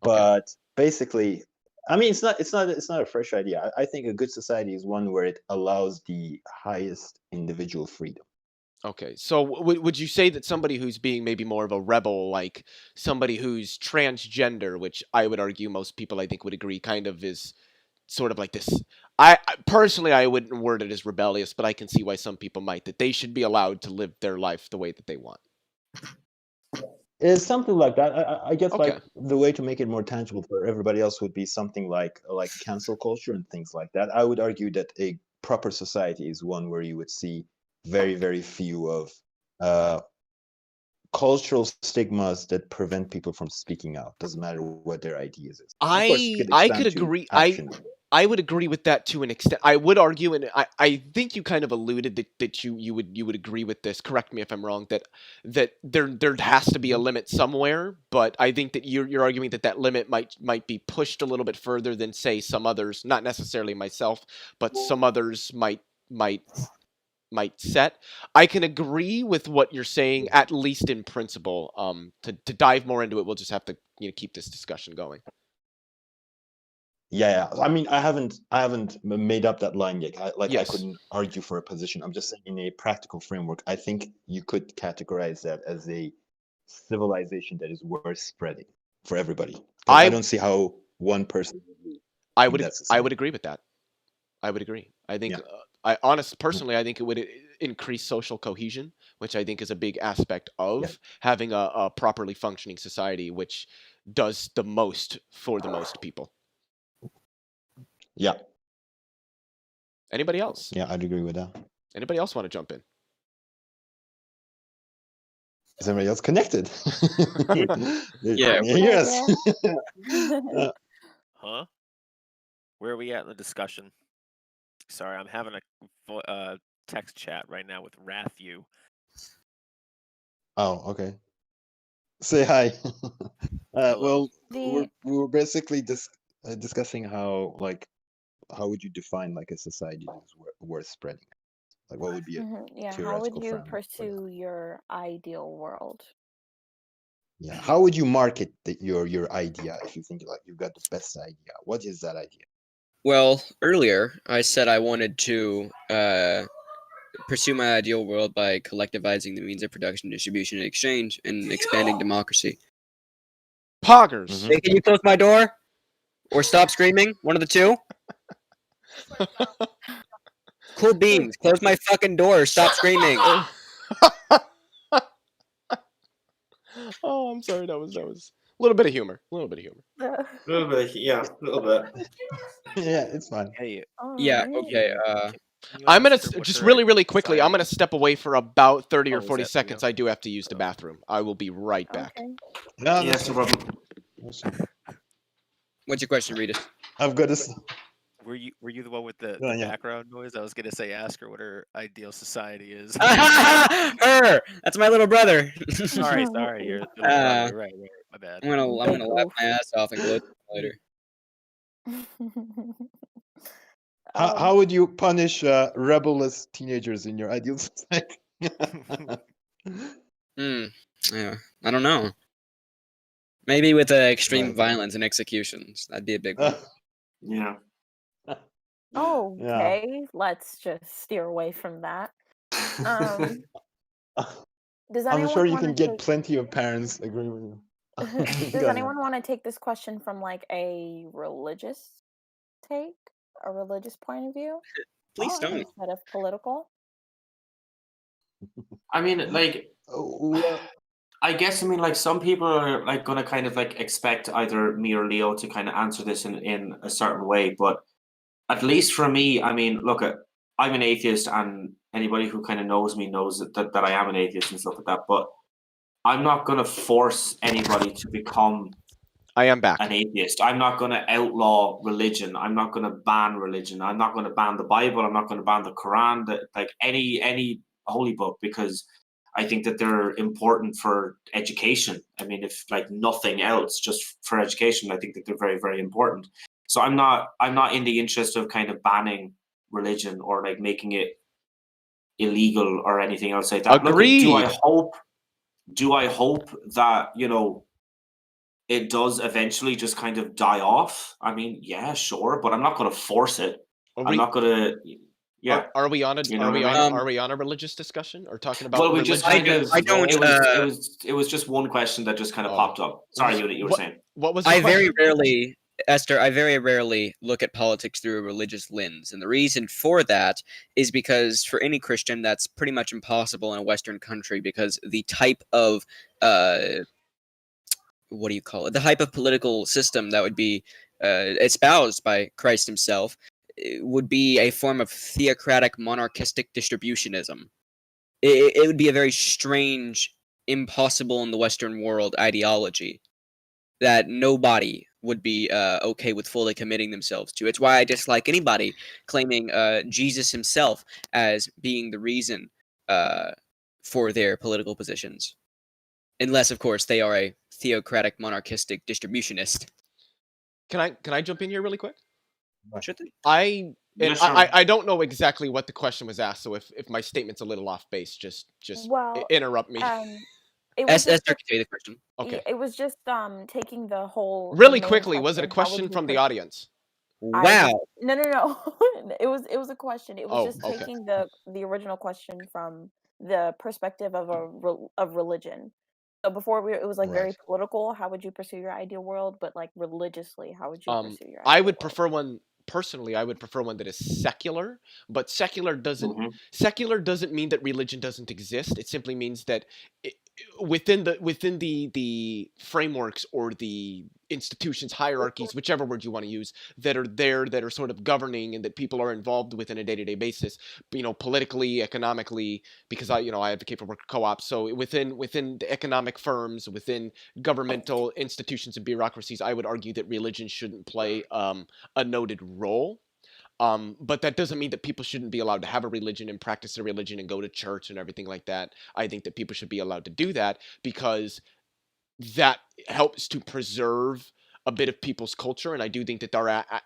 Okay. But basically, I mean, it's not a fresh idea. I think a good society is one where it allows the highest individual freedom. Okay, so would you say that somebody who's being maybe more of a rebel, like somebody who's transgender, which I would argue most people I think would agree kind of is sort of like this. Personally, I wouldn't word it as rebellious, but I can see why some people might, that they should be allowed to live their life the way that they want. It's something like that. I guess Okay. like the way to make it more tangible for everybody else would be something like cancel culture and things like that. I would argue that a proper society is one where you would see very, very few of cultural stigmas that prevent people from speaking out. Doesn't matter what their ideas is. Of course, it could I could expand to agree. action. I would agree with that to an extent. I would argue, and I think you kind of alluded that you would agree with this. Correct me if I'm wrong. That there has to be a limit somewhere, but I think that you're arguing that limit might be pushed a little bit further than say some others, not necessarily myself, but some others might set. I can agree with what you're saying, at least in principle. To dive more into it, we'll just have to keep this discussion going. Yeah. I mean, I haven't made up that line yet. I Yes. couldn't argue for a position. I'm just saying, in a practical framework, I think you could categorize that as a civilization that is worth spreading for everybody. I don't see how one person I in would that society. agree with that. I would agree. I think Yeah. personally, I think it would increase social cohesion, which I think is a big aspect of having a properly functioning society, which does the most for the most people. Yeah. Anybody else? Yeah, I'd agree with that. Anybody else want to jump in? Is everybody else connected? Yeah. Yes. Huh? Where are we at in the discussion? Sorry, I'm having a text chat right now with Rathew. Oh, okay. Say hi. Hello. Well, we were basically discussing how would you define like a society that is worth spreading? Like, what would be a Yeah, how theoretical would you framework for that? pursue your ideal world? Yeah, how would you market your idea if you think like you've got the best idea? What is that idea? Well, earlier I said I wanted to pursue my ideal world by collectivizing the means of production, distribution, and exchange, and expanding democracy. Poggers. Hey, can you close my door? Or stop screaming? One of the two? Cool beans. Close my fucking door or stop screaming. Oh, I'm sorry. That was a little bit of humor. A little bit of humor. A little bit, yeah, a little bit. Yeah, it's fine. Hey, Yeah, okay. I'm gonna just really quickly. I'm gonna step away for about 30 or is 40 that seconds. Leo? I do have to use the bathroom. I will be right back. Okay. No, Yes, no problem. What's your question, Rita? I've got this. Were you the one with the Yeah. background noise? I was gonna say, ask her what her ideal society is. Her! That's my little brother. Sorry, you're the little brother. Right, my bad. I'm gonna laugh my ass off and go later. How would you punish rebellious teenagers in your ideal society? Yeah, I don't know. Maybe with extreme violence and executions. That'd be a big one. Yeah. Okay, let's just steer away from that. Does I'm anyone sure you wanna can get take- plenty of parents agree with you. Does Go ahead. anyone want to take this question from like a religious take, a religious point of view, Please don't. instead of political? I mean, like, Well, I guess, I mean, like, some people are like gonna kind of like expect either me or Leo to kind of answer this in a certain way, but at least for me, I mean, look, I'm an atheist, and anybody who kind of knows me knows that I am an atheist and stuff like that. But I'm not gonna force anybody to become I am back. an atheist. I'm not going to outlaw religion. I'm not going to ban religion. I'm not going to ban the Bible. I'm not going to ban the Quran, like any holy book, because I think that they're important for education. I mean, if like nothing else, just for education, I think that they're very, very important. So I'm not in the interest of kind of banning religion or like making it illegal or anything else like that. Look, Agreed. do I hope that, you know, it does eventually just kind of die off? I mean, yeah, sure, but I'm not going to force it. I'm not going to. Yeah. Are we on a You know what I mean? are we on a religious discussion or talking about? Well, we just religion? kind of. I don't. It was just one question that just kind of Oh. popped up. Sorry, you were saying. What was the I question? very rarely, Esther, I very rarely look at politics through a religious lens. And the reason for that is because for any Christian, that's pretty much impossible in a Western country because the type of, what do you call it? The type of political system that would be espoused by Christ himself would be a form of theocratic monarchistic distributionism. It would be a very strange, impossible in the Western world ideology that nobody would be okay with fully committing themselves to. It's why I dislike anybody claiming Jesus himself as being the reason for their political positions. Unless, of course, they are a theocratic monarchistic distributionist. Can I jump in here really quick? Should they? Yeah, sure. I don't know exactly what the question was asked, so if my statement's a little off base, just Well, interrupt me. It was Esther just can tell you the question. Okay. It was just taking the whole Really the main quickly, was it a how would question you from the pers- audience? Wow. No. It was a question. It was Oh, just okay. taking the original question from the perspective of of religion. So before it was like very Right. political. How would you pursue your ideal world? But like religiously, how would you pursue your I ideal would world? prefer one personally. I would prefer one that is secular, but secular doesn't mean that religion doesn't exist. It simply means that within the frameworks or the institutions, hierarchies, whichever word you want to use, that are there, that are sort of governing and that people are involved with on a day-to-day basis, politically, economically, because I advocate for worker co-ops. So within the economic firms, within governmental institutions and bureaucracies, I would argue that religion shouldn't play a noted role. But that doesn't mean that people shouldn't be allowed to have a religion and practice a religion and go to church and everything like that. I think that people should be allowed to do that because that helps to preserve a bit of people's culture. And I do think that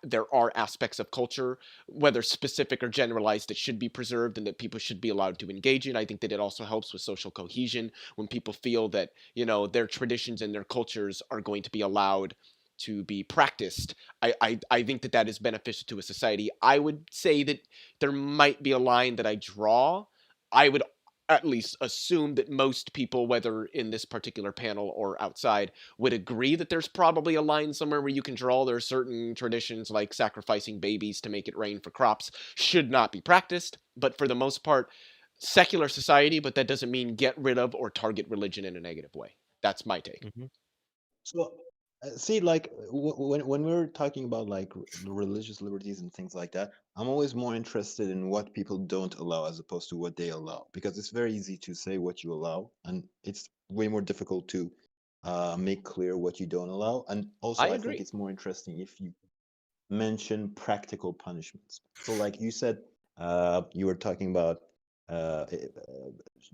there are aspects of culture, whether specific or generalized, that should be preserved and that people should be allowed to engage in. I think that it also helps with social cohesion when people feel that, their traditions and their cultures are going to be allowed to be practiced. I think that is beneficial to a society. I would say that there might be a line that I draw. I would at least assume that most people, whether in this particular panel or outside, would agree that there's probably a line somewhere where you can draw. There are certain traditions like sacrificing babies to make it rain for crops should not be practiced. But for the most part, secular society, but that doesn't mean get rid of or target religion in a negative way. That's my take. So, see, like when we're talking about like religious liberties and things like that, I'm always more interested in what people don't allow as opposed to what they allow, because it's very easy to say what you allow, and it's way more difficult to make clear what you don't allow. And also, I I think agree. it's more interesting if you mention practical punishments. So, like you said, you were talking about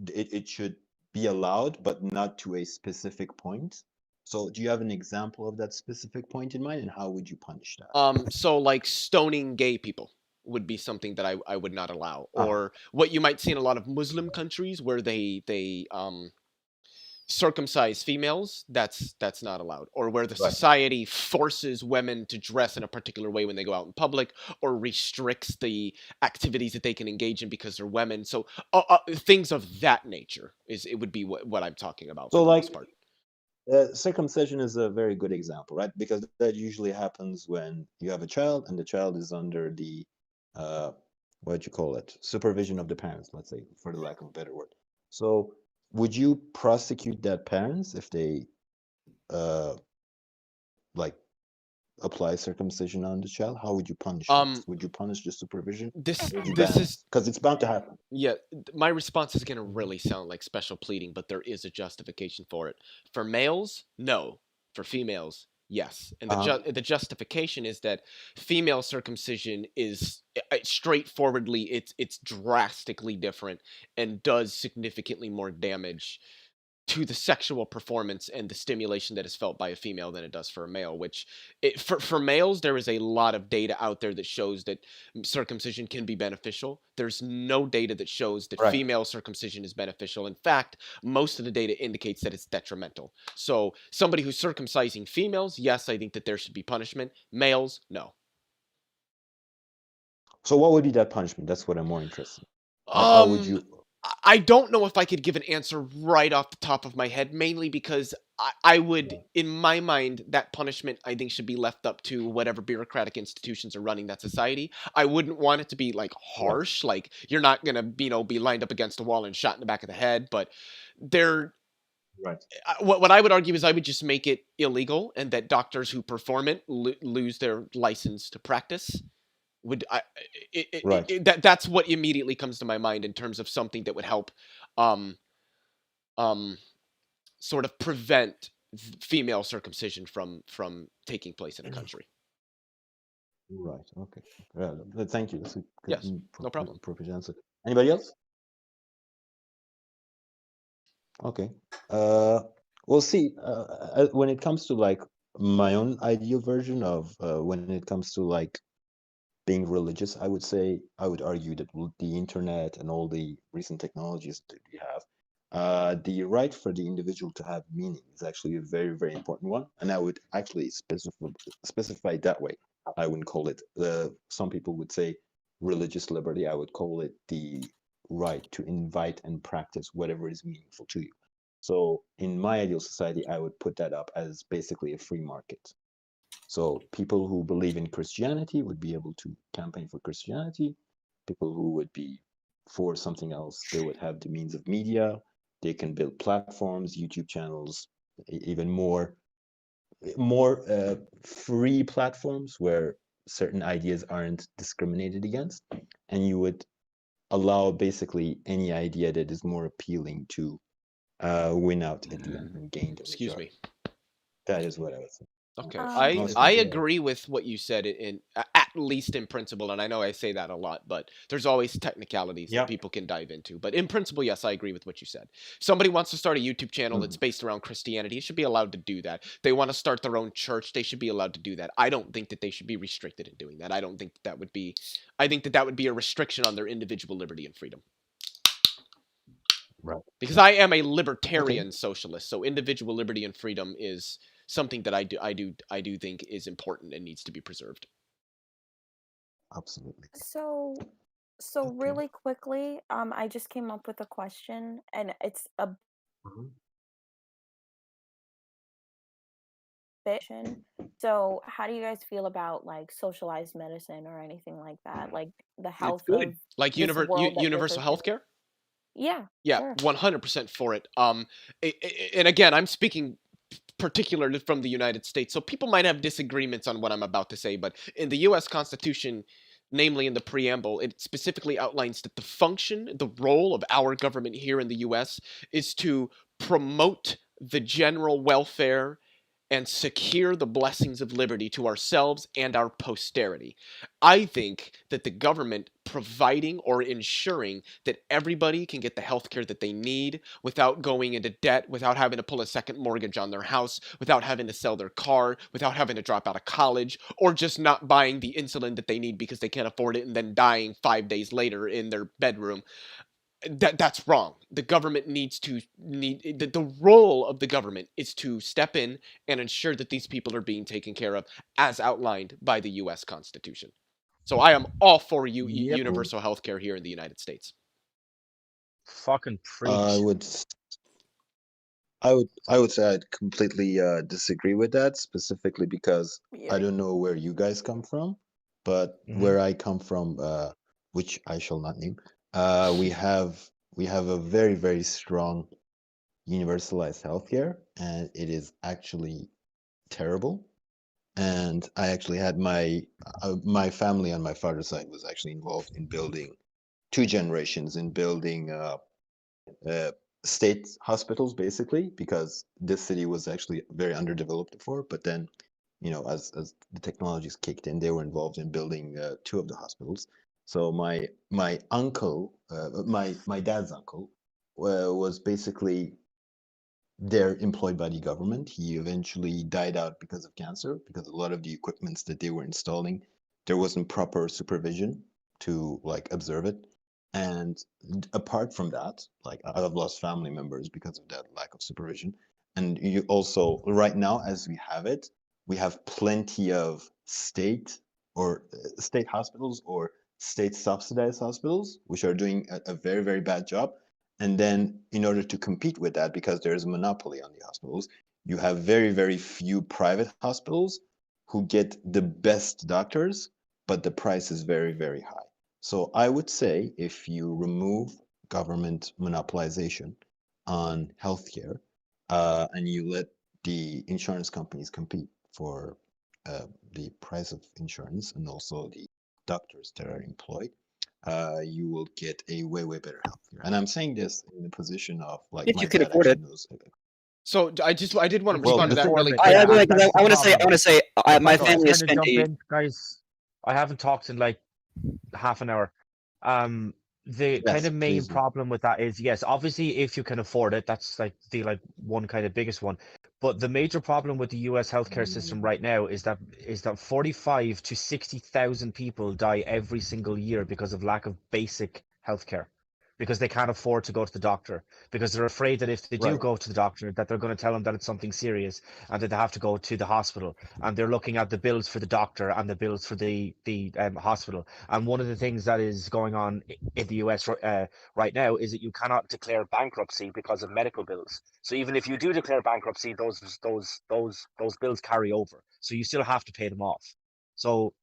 it should be allowed, but not to a specific point. So, do you have an example of that specific point in mind, and how would you punish that? So like stoning gay people would be something that I would not allow, or what you might see in a lot of Muslim countries where they circumcise females. That's not allowed, or where the society forces women to dress in a particular way when they go out in public, or restricts the activities that they can engage in because they're women. So things of that nature it would be what I'm talking about for So, the like, most part. circumcision is a very good example, right? Because that usually happens when you have a child and the child is under the what do you call it, supervision of the parents, let's say, for the lack of a better word. So would you prosecute their parents if they like apply circumcision on the child? How would you punish this? Would you punish the supervision? This Would you this ban is it? Because it's bound to happen. Yeah, my response is going to really sound like special pleading, but there is a justification for it. For males, no. For females, yes. And the justification is that female circumcision is straightforwardly it's drastically different and does significantly more damage to the sexual performance and the stimulation that is felt by a female than it does for a male, which for males, there is a lot of data out there that shows that circumcision can be beneficial. There's no data that shows that Right. female circumcision is beneficial. In fact, most of the data indicates that it's detrimental. So somebody who's circumcising females, yes, I think that there should be punishment. Males, no. So what would be that punishment? That's what I'm more interested in. How would you? I don't know if I could give an answer right off the top of my head, mainly because I would, in my mind, that punishment I think should be left up to whatever bureaucratic institutions are running that society. I wouldn't want it to be like harsh, like you're not gonna, be lined up against a wall and shot in the back of the head. But there, Right. what I would argue is I would just make it illegal, and that doctors who perform it lose their license to practice. Right. That's what immediately comes to my mind in terms of something that would help sort of prevent female circumcision from taking place in a country. Right. Okay. Thank you. That's a good, Yes, no problem. appropriate answer. Anybody else? Okay. We'll see. When it comes to like my own ideal version of when it comes to like being religious, I would argue that with the internet and all the recent technologies that we have, the right for the individual to have meaning is actually a very, very important one. And I would actually specify it that way. I wouldn't call it, some people would say religious liberty. I would call it the right to invite and practice whatever is meaningful to you. So in my ideal society, I would put that up as basically a free market. So people who believe in Christianity would be able to campaign for Christianity. People who would be for something else, they would have the means of media. They can build platforms, YouTube channels, even more free platforms where certain ideas aren't discriminated against. And you would allow basically any idea that is more appealing to win out at the end and gain the Excuse majority. me. That is what I would say. Okay, Most I people- agree with what you said in at least in principle, and I know I say that a lot, but there's always technicalities that Yep. people can dive into. But in principle, yes, I agree with what you said. If somebody wants to start a YouTube channel that's based around Christianity, it should be allowed to do that. They want to start their own church, they should be allowed to do that. I don't think that they should be restricted in doing that. I don't think that would be. I think that would be a restriction on their individual liberty and freedom. Right. Because I am a libertarian socialist, so individual liberty and freedom is something that I do think is important and needs to be preserved. Absolutely. So really quickly, I just came up with a question, and it's a bit. So how do you guys feel about like socialized medicine or anything like that? Like the health good. of Like this world that you're universal pursuing? healthcare? Yeah. Yeah, Sure. 100% for it. And again, I'm speaking particularly from the United States, so people might have disagreements on what I'm about to say, but in the U.S. Constitution, namely in the preamble, it specifically outlines that the role of our government here in the U.S. is to promote the general welfare and secure the blessings of liberty to ourselves and our posterity. I think that the government providing or ensuring that everybody can get the health care that they need without going into debt, without having to pull a second mortgage on their house, without having to sell their car, without having to drop out of college, or just not buying the insulin that they need because they can't afford it and then dying 5 days later in their bedroom. That's wrong. The government the role of the government is to step in and ensure that these people are being taken care of as outlined by the U.S. Constitution. So I am all for universal health care here in the United States. Fucking preach. I would say I'd completely disagree with that, specifically because I don't know where you guys come from, but where I come from, which I shall not name, we have a very, very strong universalized healthcare, and it is actually terrible. And I actually had my family on my father's side was actually involved in building 2 generations in building uh, state hospitals, basically, because this city was actually very underdeveloped before. But then, as the technologies kicked in, they were involved in building 2 of the hospitals. So my uncle, my dad's uncle, was basically they're employed by the government. He eventually died out because of cancer, because a lot of the equipments that they were installing, there wasn't proper supervision to like observe it. And apart from that, like I've lost family members because of that lack of supervision. And you also, right now, as we have it, we have plenty of state hospitals or state subsidized hospitals, which are doing a very, very bad job. And then in order to compete with that, because there's a monopoly on the hospitals, you have very, very few private hospitals who get the best doctors, but the price is very, very high. So I would say if you remove government monopolization on healthcare, and you let the insurance companies compete for the price of insurance and also the doctors that are employed, you will get a way, way better healthcare. And I'm saying this in the position of like If my you can dad afford actually it. knows. So I did want to If you Well, respond can to the that thing, afford really it, quick. I yeah, like, and that's the I want to say, problem. my If I family has kind of spent jump a. in, guys, I haven't talked in like half an hour. The kind yes, of main please do. problem with that is, yes, obviously, if you can afford it, that's like the one kind of biggest one. But the major problem with the U.S. healthcare system right now is that 45 to 60,000 people die every single year because of lack of basic healthcare, because they can't afford to go to the doctor, because they're afraid that if they do Right. go to the doctor, that they're going to tell them that it's something serious and that they have to go to the hospital, and they're looking at the bills for the doctor and the bills for the hospital. And one of the things that is going on in the US right now is that you cannot declare bankruptcy because of medical bills. So even if you do declare bankruptcy, those bills carry over. So you still have to pay them off. So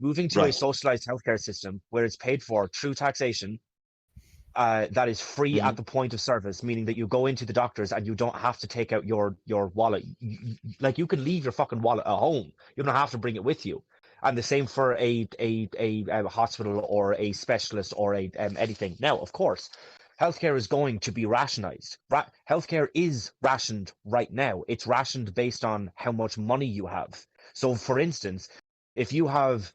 moving to a Right. socialized healthcare system where it's paid for through taxation, that is free Hmm. at the point of service, meaning that you go into the doctors and you don't have to take out your wallet. Like you can leave your fucking wallet at home. You don't have to bring it with you. And the same for a hospital or a specialist or a anything. Now, of course, healthcare is going to be rationized. Healthcare is rationed right now. It's rationed based on how much money you have. So, for instance, if you have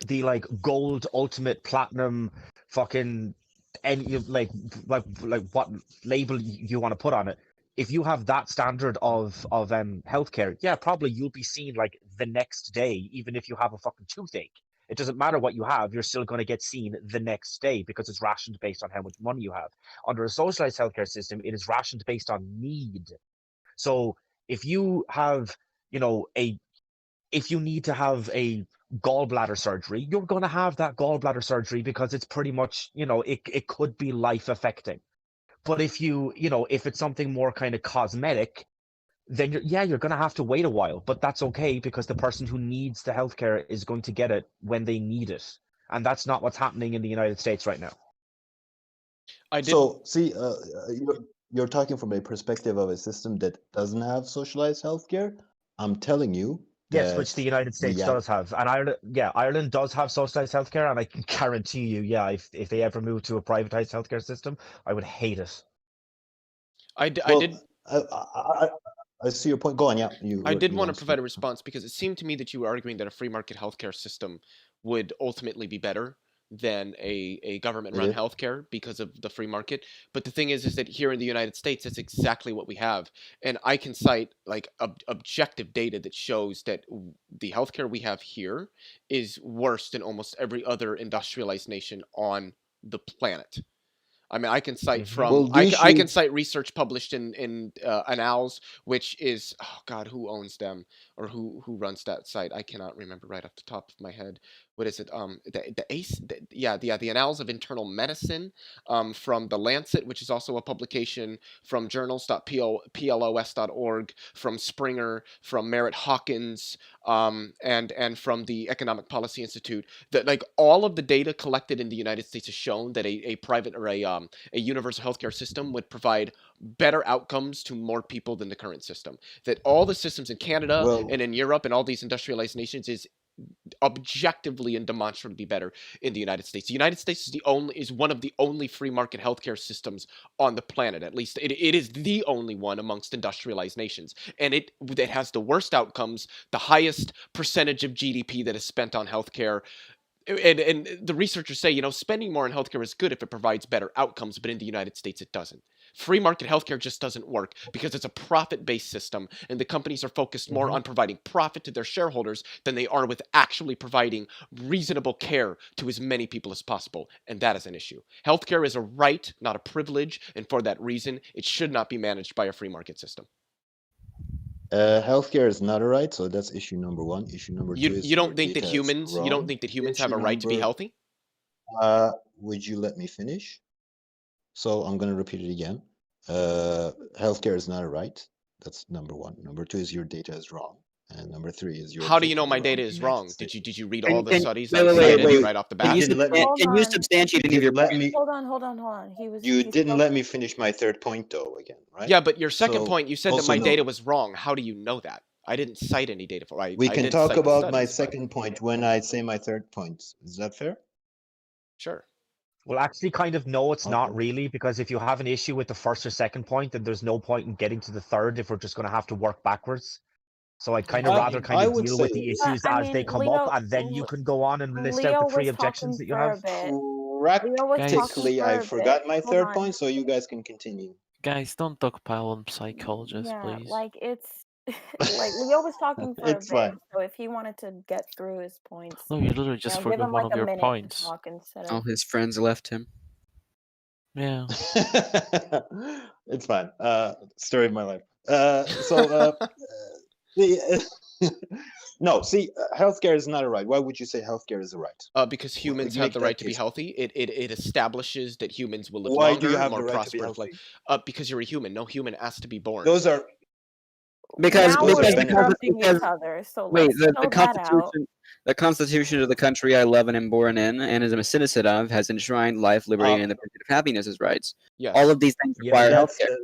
the like gold ultimate platinum fucking any like what label you want to put on it, if you have that standard of healthcare, yeah, probably you'll be seen like the next day. Even if you have a fucking toothache, it doesn't matter what you have, you're still going to get seen the next day because it's rationed based on how much money you have. Under a socialized healthcare system, it is rationed based on need. So if you have, you know, a if you need to have a gallbladder surgery, you're going to have that gallbladder surgery because it's pretty much, it could be life affecting. But if it's something more kind of cosmetic, then you're going to have to wait a while. But that's okay because the person who needs the healthcare is going to get it when they need it. And that's not what's happening in the United States right now. I did. So see, you're talking from a perspective of a system that doesn't have socialized healthcare. I'm telling you Yes, which that the United we States does have, and Ireland does have socialized healthcare, and I can guarantee you, yeah, if they ever move to a privatized healthcare system, I would hate it. I did. well, I see your point. Go on. Yeah, I did you want to want to provide speak. a response because it seemed to me that you were arguing that a free market healthcare system would ultimately be better than a government It run is. healthcare because of the free market. But the thing is that here in the United States, that's exactly what we have. And I can cite like objective data that shows that the healthcare we have here is worse than almost every other industrialized nation on the planet. I mean, I can cite Well, from the I issue. can cite research published in Annals, which is, oh God, who owns them or who runs that site? I cannot remember right off the top of my head. what is it? The Annals of Internal Medicine, from the Lancet, which is also a publication, from journals.plos.org, from Springer, from Merritt Hawkins, and from the Economic Policy Institute. That, like, all of the data collected in the United States has shown that a private or a universal healthcare system would provide better outcomes to more people than the current system. That all the systems in Canada Well, and in Europe and all these industrialized nations is objectively and demonstrably better in the United States. The United States is one of the only free market healthcare systems on the planet. At least it is the only one amongst industrialized nations, and it has the worst outcomes, the highest percentage of GDP that is spent on healthcare. And the researchers say, spending more on healthcare is good if it provides better outcomes, but in the United States it doesn't. Free market healthcare just doesn't work because it's a profit-based system, and the companies are focused more on providing profit to their shareholders than they are with actually providing reasonable care to as many people as possible, and that is an issue. Healthcare is a right, not a privilege, and for that reason, it should not be managed by a free market system. Healthcare is not a right, so that's issue number one. Issue number two is you don't your think that data is humans you don't wrong. think that humans have Issue a right to be number- healthy? Would you let me finish? So I'm going to repeat it again. Healthcare is not a right. That's number one. Number two is your data is wrong. And number three is your How do you know applicable my on data the is United wrong? States. Did you read Can- all the can- studies wait, I wait, cited wait. right off the Can bat? you, didn't let me- Hold can you on. substantiate You any of your didn't let points? me. Hold on. You He didn't spoke- let me finish my third point though. Again, right? Yeah, but your second So, point, you said that also my no- data was wrong. How do you know that? I didn't cite any data for it. We I can did talk cite the about my studies, but- second point when I say my third point. Is that fair? Sure. Well, actually, kind of, no, it's not Okay. really, because if you have an issue with the first or second point, then there's no point in getting to the third if we're just going to have to work backwards. So I'd kind of rather kind I of would deal with say- the issues I as they mean, come Leo- up, and then you can go on and list out Leo the three was objections talking that you for a have. bit. Leo was Guys- talking Practically, for I a bit. forgot my Hold third on. point, so you guys can continue. Guys, don't talk pile on psychologists, Yeah, please. like it's like Leo was talking for a It's bit, fine. so if he wanted to get through his points, No, you literally just give forgot him one like of a your minute points. to talk instead All of. his friends left him. Yeah. It's fine. Story of my life. No, see, healthcare is not a right. Why would you say healthcare is a right? Because humans Make have the that right to be case. healthy. It establishes that humans will live Why longer, do you have more the right to be prosperous healthy? life. Because you're a human. No human has to be born. Those are Because Now those we're are benefits. interrupting because- each other, so Wait, let's the chill that out. Constitution of the country I love and am born in, and am a citizen of, has enshrined life, liberty, and the pursuit of happiness as rights. Yes. All of these things Yeah, require That's healthcare.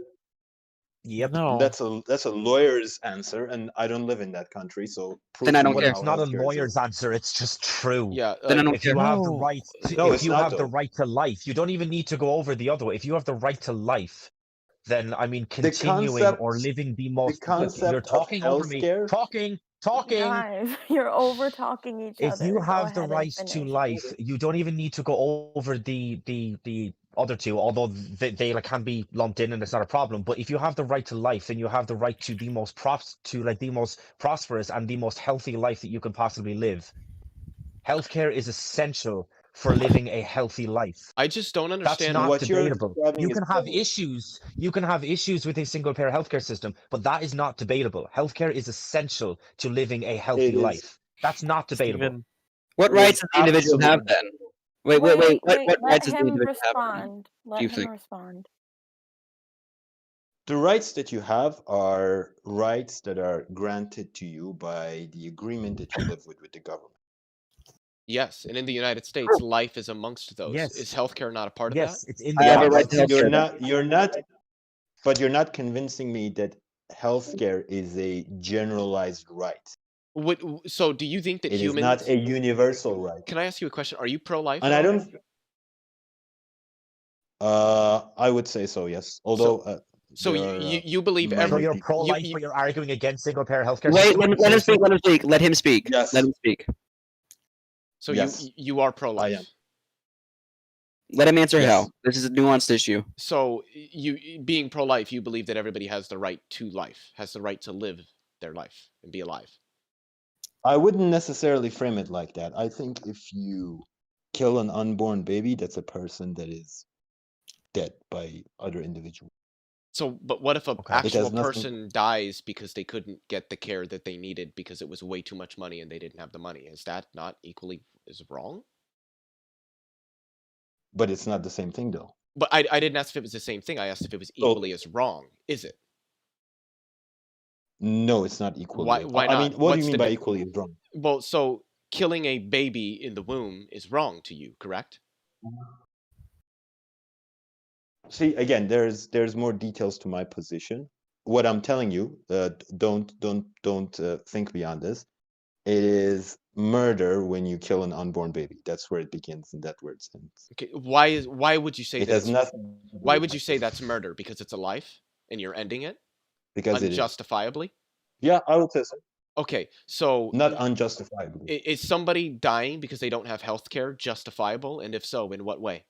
Yep. No. that's a lawyer's answer, and I don't live in that country, so prove Then I to don't me Well, care. it's how not a healthcare is lawyer's answer. It's just true. Yeah. Then I don't If you care. have the No. right, No, if it's you not, have the though. right to life, you don't even need to go over the other way. If you have the right to life, then I mean, continuing or concept- living the most. concept You're of talking over me. healthcare- Talking. Guys, you're over talking each If other. you Go have the ahead and right to finish. life, you don't even need to go over the other two, although they like can be lumped in and it's not a problem. But if you have the right to life, then you have the right to the most the most prosperous and the most healthy life that you can possibly live. Healthcare is essential for living a healthy life. I just don't That's understand. not What you're debatable. describing You is can have wrong. issues. You can have issues with a single payer healthcare system, but that is not debatable. Healthcare is essential to living a healthy It is. life. That's not debatable. Steven, What It rights is does the individual have absolutely then? Wait. What Let rights does the him individual have? respond. Let you him think? respond. The rights that you have are rights that are granted to you by the agreement that you live with the government. Yes, and in the United States, life is amongst those. Yes. Is healthcare not a part of Yes, that? it's in I the have a Yeah, right to but healthcare. you're not convincing me that healthcare is a generalized right. So do you think that It is humans... not a universal right. Can I ask you a question? Are you pro-life? And I don't. I would say so. Yes. Although. So there are, you believe minor So you're people- pro-life, but you're arguing against single payer healthcare. Wait, system? let him speak. Let him speak. Let him speak. Yes. Let him speak. So Yes. you are pro-life. I am. Let him answer Yes. how. This is a nuanced issue. So you being pro-life, you believe that everybody has the right to life, has the right to live their life and be alive. I wouldn't necessarily frame it like that. I think if you kill an unborn baby, that's a person that is dead by other individuals. So, but what if a Okay. It has actual nothing- person dies because they couldn't get the care that they needed because it was way too much money and they didn't have the money? Is that not equally? is wrong. But it's not the same thing, though. But I didn't ask if it was the same thing. I asked if it was equally as wrong. Is it? No, it's not equally. Why I mean, not? what do you What's mean the by diff- equally is wrong? Well, so killing a baby in the womb is wrong to you, correct? See, again, there's more details to my position. What I'm telling you, don't think beyond this. It is murder when you kill an unborn baby. That's where it begins, and that's where it ends. Okay, why would you say It that has it's nothing to do why with would my you say that's position. murder? Because it's a life and you're ending it Because it is. unjustifiably? Yeah, I would say so. Okay, so Not unjustifiably. is somebody dying because they don't have health care justifiable? And if so, in what way?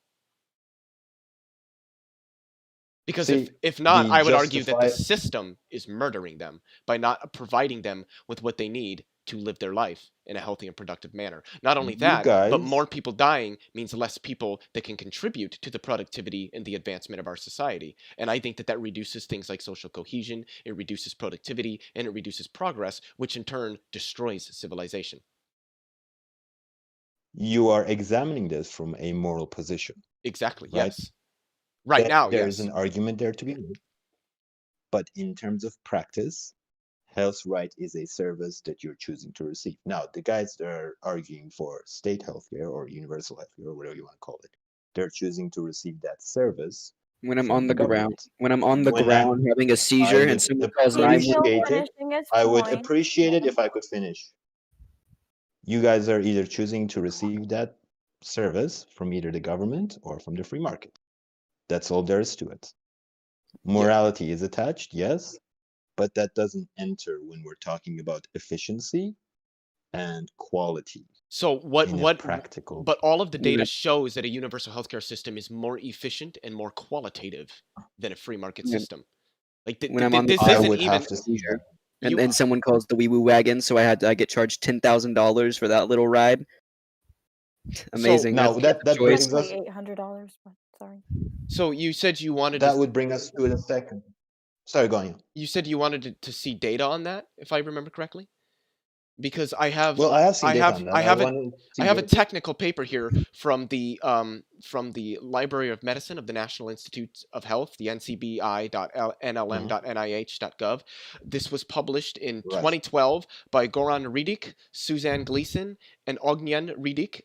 Because See, if not, the I would argue that the justify system is murdering them by not providing them with what they need to live their life in a healthy and productive manner. Not only you that, but more guys. people dying means less people that can contribute to the productivity and the advancement of our society. And I think that that reduces things like social cohesion, it reduces productivity, and it reduces progress, which in turn destroys civilization. You are examining this from a moral position, Exactly, right? yes. Right now, There is yes. an argument there to be made. But in terms of practice, health right is a service that you're choosing to receive. Now, the guys that are arguing for state healthcare or universal healthcare or whatever you want to call it, they're choosing to receive that service When I'm from on the the ground, government. when I'm on the When I, ground having a I seizure and would someone calls He's still 911, appreciate it. finishing his I would point. appreciate it if I could finish. You guys are either choosing to receive that service from either the government or from the free market. That's all there is to it. Morality is attached, yes, but that doesn't enter when we're talking about efficiency and quality So in a practical. but all of the data Right. shows that a universal healthcare system is more efficient and more qualitative than a free market Yeah. system. Like when I'm on the this I isn't would even have to see that. and you then someone calls the wee woo wagon, so I get charged $10,000 for that little ride. Amazing. Now That's that choice. brings us. Actually, $800. But sorry. so you said you wanted That to would bring us to the second. Sorry, go on. you said you wanted to see data on that, if I remember correctly? Because I have Well, I have seen I data have on that. I I have a want to see I have a your. technical paper here from the Library of Medicine of the National Institutes of Health, the ncbi.nlm.nih.gov. This was published in Right. 2012 by Goran Ridic, Suzanne Gleason, and Ognjen Ridic.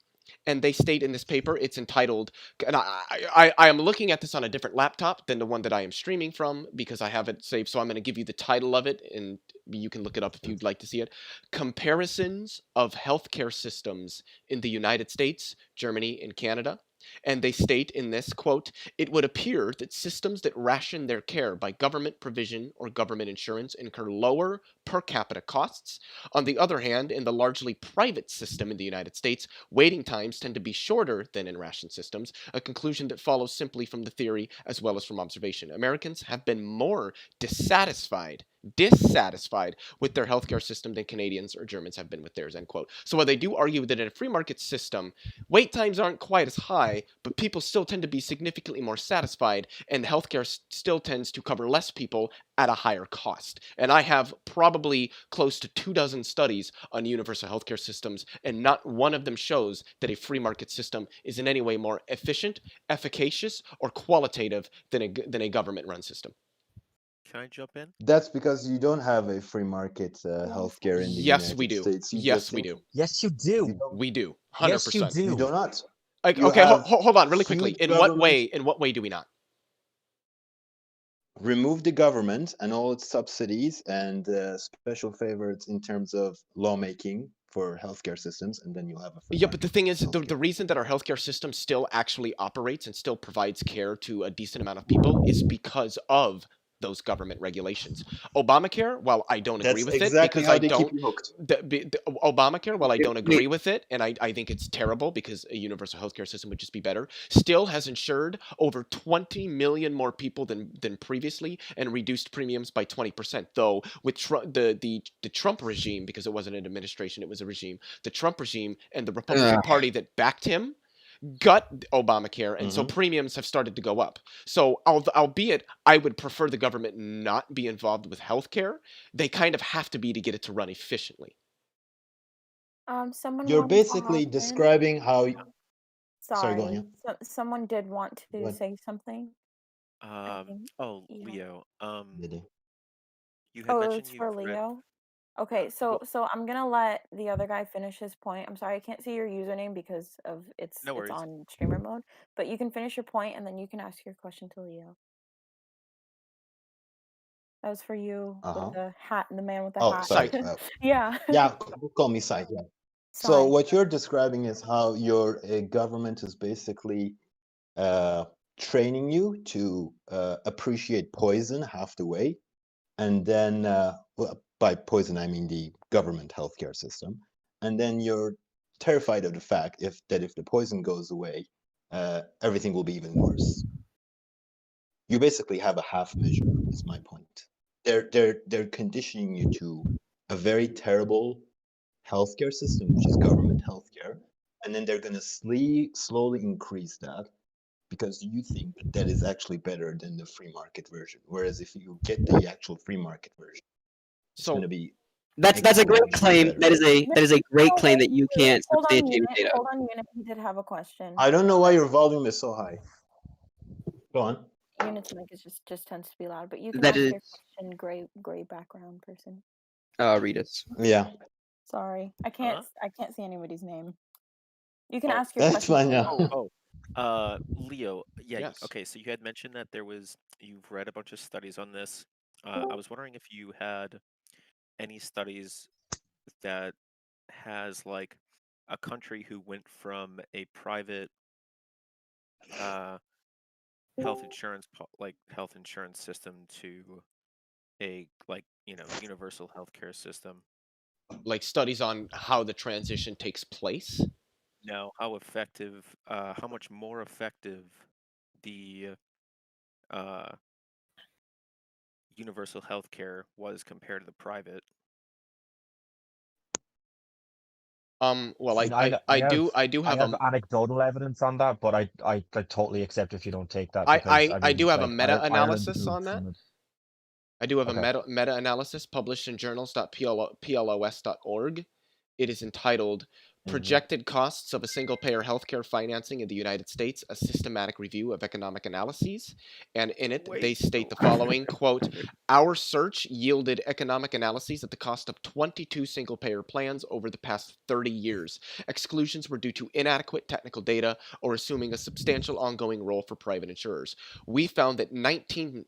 And they state in this paper, it's entitled, and I am looking at this on a different laptop than the one that I am streaming from because I have it saved. So I'm going to give you the title of it, and you can look it up if you'd like to see it. Comparisons of Healthcare Systems in the United States, Germany, and Canada. And they state in this quote, it would appear that systems that ration their care by government provision or government insurance incur lower per capita costs. On the other hand, in the largely private system in the United States, waiting times tend to be shorter than in ration systems, a conclusion that follows simply from the theory as well as from observation. Americans have been more dissatisfied with their healthcare system than Canadians or Germans have been with theirs, end quote. So while they do argue that in a free market system, wait times aren't quite as high, but people still tend to be significantly more satisfied, and healthcare still tends to cover less people at a higher cost. And I have probably close to 24 studies on universal healthcare systems, and not one of them shows that a free market system is in any way more efficient, efficacious, or qualitative than a government-run system. Can I jump in? That's because you don't have a free market healthcare in the Yes, United we do. States. You Yes, just we do. Yes, you do. We do. Yes, you 100%. You do do. not. Like, You okay, have hold on, really quickly. huge In government. what way do we not? Remove the government and all its subsidies and special favors in terms of lawmaking for healthcare systems, and then you'll have a free Yeah, but the market thing is, the healthcare. reason that our healthcare system still actually operates and still provides care to a decent amount of people is because of those government regulations. Obamacare, while I don't agree That's with it exactly because how I they keep don't, you hooked. Obamacare, while I don't agree Wait, with it, and I think it's terrible because a universal healthcare system would just be better, still has insured over 20 million more people than previously and reduced premiums by 20%. Though with the Trump regime, because it wasn't an administration, it was a regime, the Trump regime and the Republican Party that backed him gut Obamacare, and so premiums have started to go up. So, albeit I would prefer the government not be involved with healthcare, they kind of have to be to get it to run efficiently. Someone You're wanted to basically hop in. describing how. Sorry, go on. Sorry, Yeah. someone did want to Go ahead. say something. I think. Oh, Yeah. Leo. Did he? You had Oh, mentioned it's for you've read. Leo. Okay, Well, so I'm gonna let the other guy finish his point. I'm sorry, I can't see your username because of it's no worries. on streamer mode. But you can finish your point and then you can ask your question to Leo. That was for you with the hat, the man with the Oh, hat. sorry. Yeah. Yeah, call me Sai. Yeah. So Sai. what you're describing is how your government is basically training you to appreciate poison half the way, and then well, by poison I mean the government healthcare system, and then you're terrified of the fact if the poison goes away, everything will be even worse. You basically have a half measure, is my point. They're conditioning you to a very terrible healthcare system, which is government healthcare, and then they're going to slowly increase that because you think that is actually better than the free market version. Whereas if you get the actual free market version, it's going to be that's a great claim. better. That is a great claim that you can't Hold on, substantiate with unit. data. Hold on, unit. He did have a question. I don't know why your volume is so high. Go on. Unit's mic is just tends to be loud, but you can That ask is your question, gray background person. Ritas. Yeah. Sorry, I can't see anybody's name. You can Oh, ask your that's question. fine. Yeah. Leo. Yeah. Yes. Okay. So you had mentioned that you've read a bunch of studies on this. I was wondering if you had any studies that has like a country who went from a private health insurance system to a universal healthcare system. Like studies on how the transition takes place. Now, how effective, how much more effective the universal healthcare was compared to the private. I Well, mean, I do have anecdotal evidence on that, but I totally accept if you don't take that because I do have a like, meta-analysis Ireland on that. from it. I do have Okay. a meta-analysis published in journals.plos.org. It is entitled Projected Costs of a Single-Payer Healthcare Financing in the United States, a Systematic Review of Economic Analyses. And in it, they state the following, quote, our search yielded economic analyses at the cost of 22 single-payer plans over the past 30 years. Exclusions were due to inadequate technical data or assuming a substantial ongoing role for private insurers. We found that 19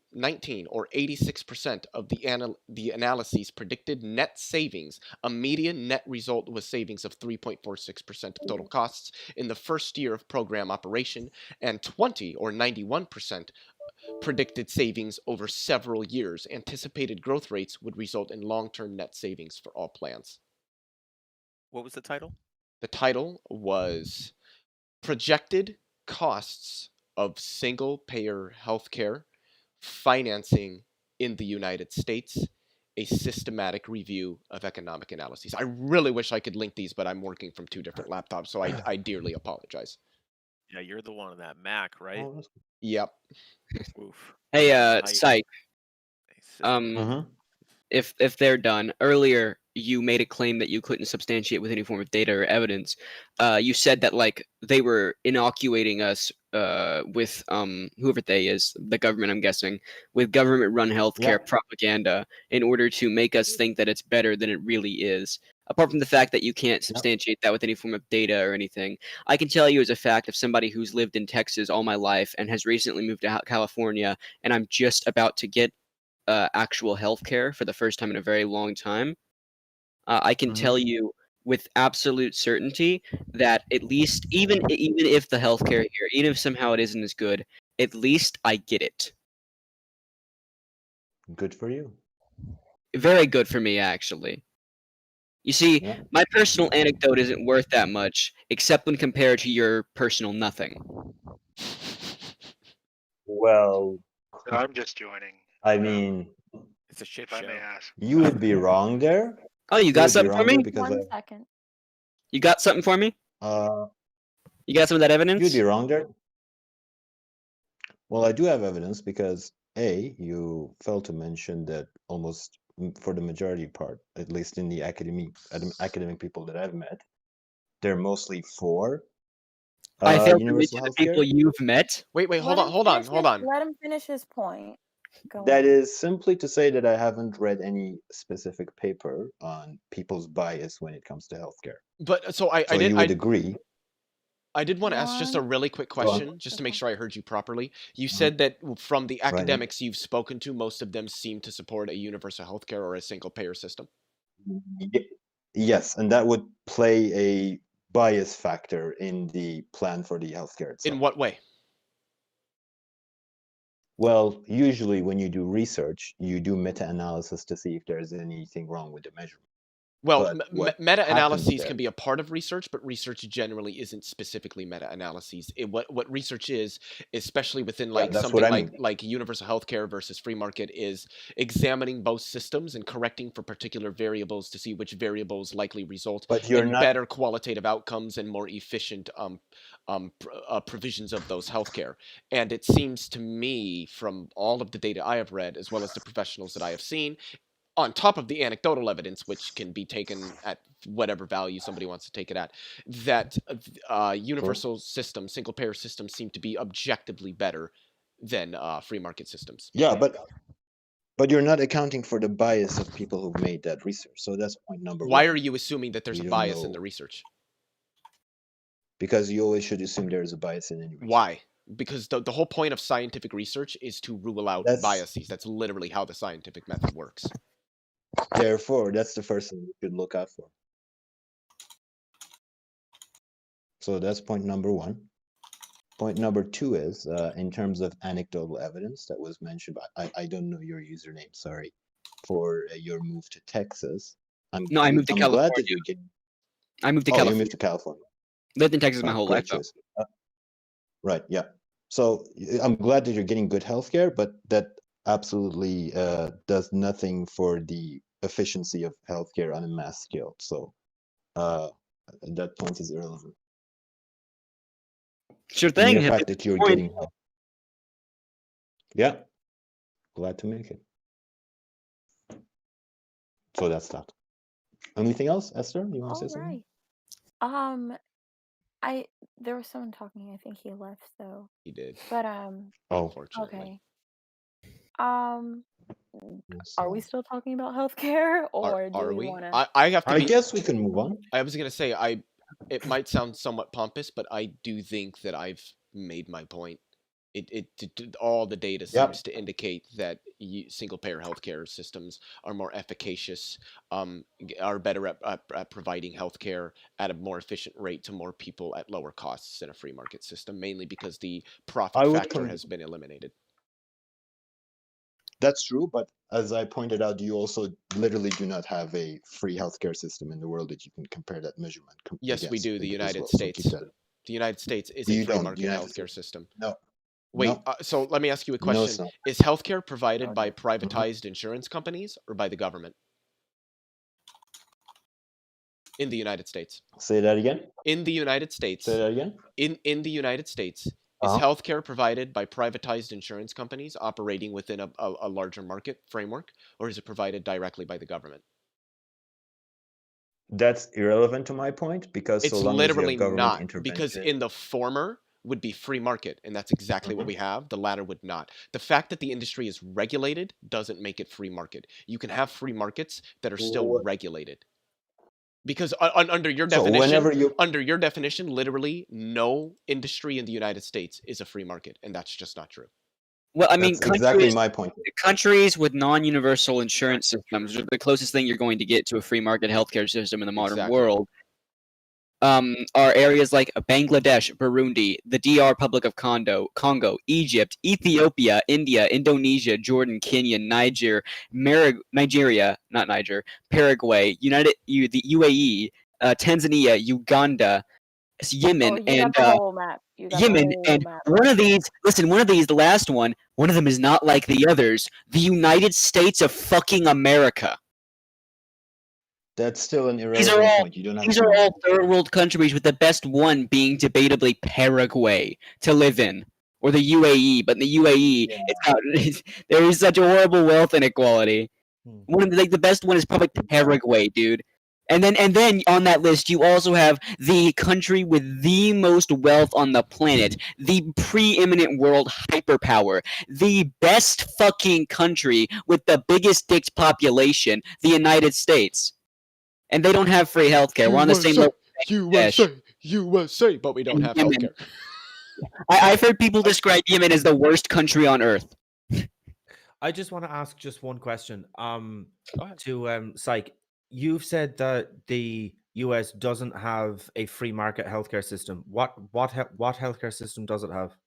or 86% of the analyses predicted net savings. A median net result was savings of 3.46% of total costs in the first year of program operation, and 20 or 91% predicted savings over several years. Anticipated growth rates would result in long-term net savings for all plans. What was the title? The title was Projected Costs of Single-Payer Healthcare Financing in the United States, a Systematic Review of Economic Analyses. I really wish I could link these, but I'm working from two different laptops, so I dearly apologize. Yeah, you're the one on that Mac, right? Yep. Oof. Hey, Psych. Mm-hmm. If they're done, earlier you made a claim that you couldn't substantiate with any form of data or evidence. You said that like they were inoculating us with whoever they is, the government, I'm guessing, with government-run healthcare propaganda in order to make us think that it's better than it really is. Apart from the fact that you can't substantiate that with any form of data or anything, I can tell you as a fact of somebody who's lived in Texas all my life and has recently moved to California, and I'm just about to get actual health care for the first time in a very long time. I can tell you with absolute certainty that at least even if the healthcare here, even if somehow it isn't as good, at least I get it. Good for you. Very good for me, actually. You see, my personal anecdote isn't worth that much, except when compared to your personal nothing. Well, I'm just joining. I mean, it's a shit if I may ask. You would be wrong there. Oh, you got something for me? Because 1 second. You got something for me? You got some of that evidence? You'd be wrong there. Well, I do have evidence because A, you failed to mention that almost for the majority part, at least in the academic people that I've met, they're mostly for I failed to universal mention the people healthcare. you've met. Wait, hold on, hold on. Let him finish his point. Go That on. is simply to say that I haven't read any specific paper on people's bias when it comes to healthcare. But so you would agree. I did want to ask just a really quick question, just to make sure I heard you properly. You said that from the academics you've spoken to, most of them seem to support a universal healthcare or a single payer system. Yes, and that would play a bias factor in the plan for the healthcare itself. In what way? Well, usually when you do research, you do meta-analysis to see if there's anything wrong with the measurement. Well, meta-analyses there- can be a part of research, but research generally isn't specifically meta-analyses. What research is, especially within like that's something what I mean. like universal healthcare versus free market, is examining both systems and correcting for particular variables to see which variables likely result But you're in not- better qualitative outcomes and more efficient provisions of those healthcare. And it seems to me, from all of the data I have read, as well as the professionals that I have seen, on top of the anecdotal evidence, which can be taken at whatever value somebody wants to take it at, that universal systems, single payer systems, seem to be objectively better than free market systems. Yeah, but you're not accounting for the bias of people who've made that research. So that's point number one. Why are you assuming that there's You a don't bias in know. the research? Because you always should assume there is a bias in any research. Why? Because the whole point of scientific research is to rule out biases. That's literally how the scientific method works. Therefore, that's the first thing you should look out for. So that's point number one. Point number two is, in terms of anecdotal evidence that was mentioned by, I don't know your username, sorry, for your move to Texas. I moved to I'm California. glad that you're getting... I moved to You California. moved to California. Lived in Texas my whole Great life, though. choice. Right, yeah. So I'm glad that you're getting good healthcare, but that absolutely does nothing for the efficiency of healthcare on a mass scale. So that point is irrelevant. Sure The thing. mere fact that you're getting help. Yeah, glad to make it. So that's that. Anything else, Esther? You want to say something? There was someone talking. I think he left though. He did. But unfortunately. Okay. Are we still talking about healthcare, or do we want to? I have to. I guess we can move on. I was gonna say it might sound somewhat pompous, but I do think that I've made my point. All the data seems to indicate that single payer healthcare systems are more efficacious, are better at providing healthcare at a more efficient rate to more people at lower costs than a free market system, mainly because the profit factor has been eliminated. That's true, but as I pointed out, you also literally do not have a free healthcare system in the world that you can compare that measurement. Yes, we do. The United States. The United States is a free market healthcare system. No. Wait, no. So let me ask you a No, question. Is healthcare provided by privatized insurance companies or by the government? In the United States. Say that again? In the United States. Say that again? In the United States, is healthcare provided by privatized insurance companies operating within a larger market framework, or is it provided directly by the government? That's irrelevant to my point, because it's so long literally as you have government not, intervention... because in the former would be free market, and that's exactly what we have. The latter would not. The fact that the industry is regulated doesn't make it free market. You can have free markets that are still regulated. Because under your definition, under your definition, literally no industry in the United States is a free market, and that's just not true. Well, I mean, that's exactly my point. Countries with non-universal insurance systems are the closest thing you're going to get to a free market healthcare system in the modern world. Are areas like Bangladesh, Burundi, the DR Republic of Congo, Egypt, Ethiopia, India, Indonesia, Jordan, Kenya, Nigeria, not Niger, Paraguay, the UAE, Tanzania, Uganda, Yemen, and Yemen, and one of these, the last one of them is not like the others. The United States of fucking America. That's still an irrelevant point. You don't have these are all third world countries, with the best one being debatably Paraguay to live in, or the UAE. But in the UAE, there is such a horrible wealth inequality. One of the best one is probably Paraguay, dude. And then on that list you also have the country with the most wealth on the planet, the preeminent world hyperpower, the best fucking country with the biggest dicked population, the United States. And they don't have free healthcare. We're on the same level. USA, but we don't have healthcare. I've heard people describe Yemen as the worst country on earth. I just want to ask just one question. Go ahead. To Psych, you've said that the US doesn't have a free market healthcare system. What healthcare system does it have?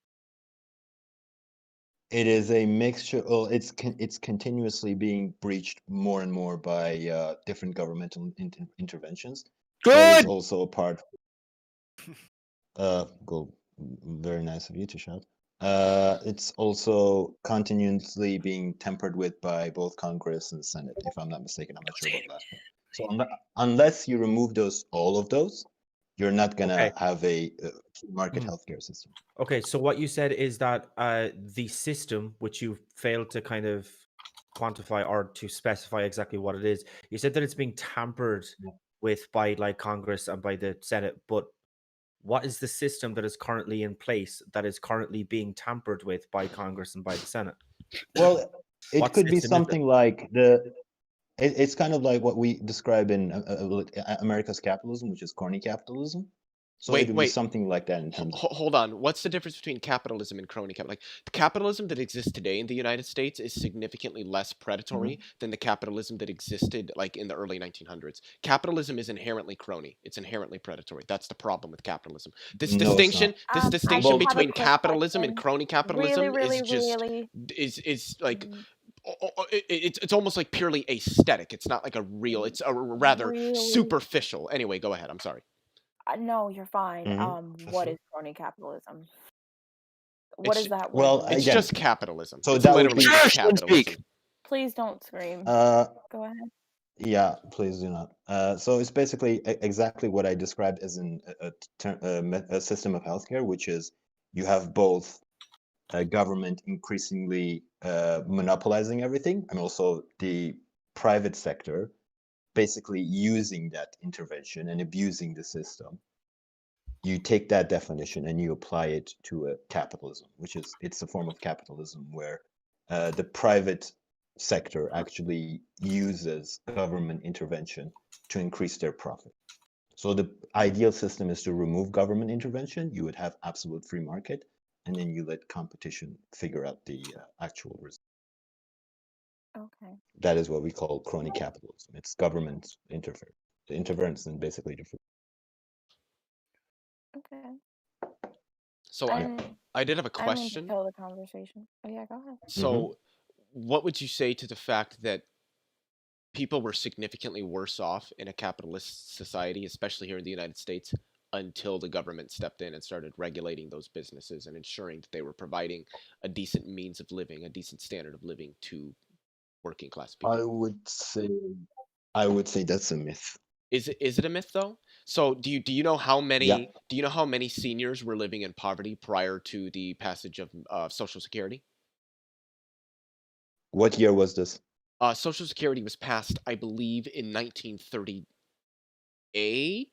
It is a mixture. Well, it's continuously being breached more and more by different governmental interventions. That is Good. also a part. Go. Very nice of you to shout. It's also continuously being tempered with by both Congress and Senate, if I'm not mistaken. I'm not sure about the last one. So unless you remove all of those, you're not gonna have a market healthcare system. Okay, so what you said is that the system, which you failed to kind of quantify or to specify exactly what it is, you said that it's being tampered with by like Congress and by the Senate, but what is the system that is currently in place that is currently being tampered with by Congress and by the Senate? Well, it What could be system is it? something like it's kind of like what we describe in America's capitalism, which is crony capitalism. So it would be something like that in terms of... Hold on. What's the difference between capitalism and crony capitalism? Like, the capitalism that exists today in the United States is significantly less predatory than the capitalism that existed like in the early 1900s. Capitalism is inherently crony. It's inherently predatory. That's the problem with capitalism. This distinction between capitalism and crony capitalism is like it's almost like purely aesthetic. It's not like a real. It's a rather superficial. Anyway, go ahead. I'm sorry. No, you're fine. What is crony capitalism? What is that word? Well, it's again, just capitalism. So it's that literally would be... just capitalism. Please don't scream. Go ahead. Yeah, please do not. So it's basically exactly what I described as a system of healthcare, which is you have both government increasingly monopolizing everything, and also the private sector basically using that intervention and abusing the system. You take that definition and you apply it to a capitalism, which is it's a form of capitalism where the private sector actually uses government intervention to increase their profit. So the ideal system is to remove government intervention. You would have absolute free market, and then you let competition figure out the actual result. Okay. That is what we call crony capitalism. It's government interference and basically the free. Okay. So I did have a question. I mean to kill the conversation. Oh yeah, go ahead. So what would you say to the fact that people were significantly worse off in a capitalist society, especially here in the United States, until the government stepped in and started regulating those businesses and ensuring that they were providing a decent means of living, a decent standard of living to working class people? I would say that's a myth. Is it a myth though? So do you know how many seniors were living in poverty prior to the passage of Social Security? What year was this? Social Security was passed, I believe, in 1938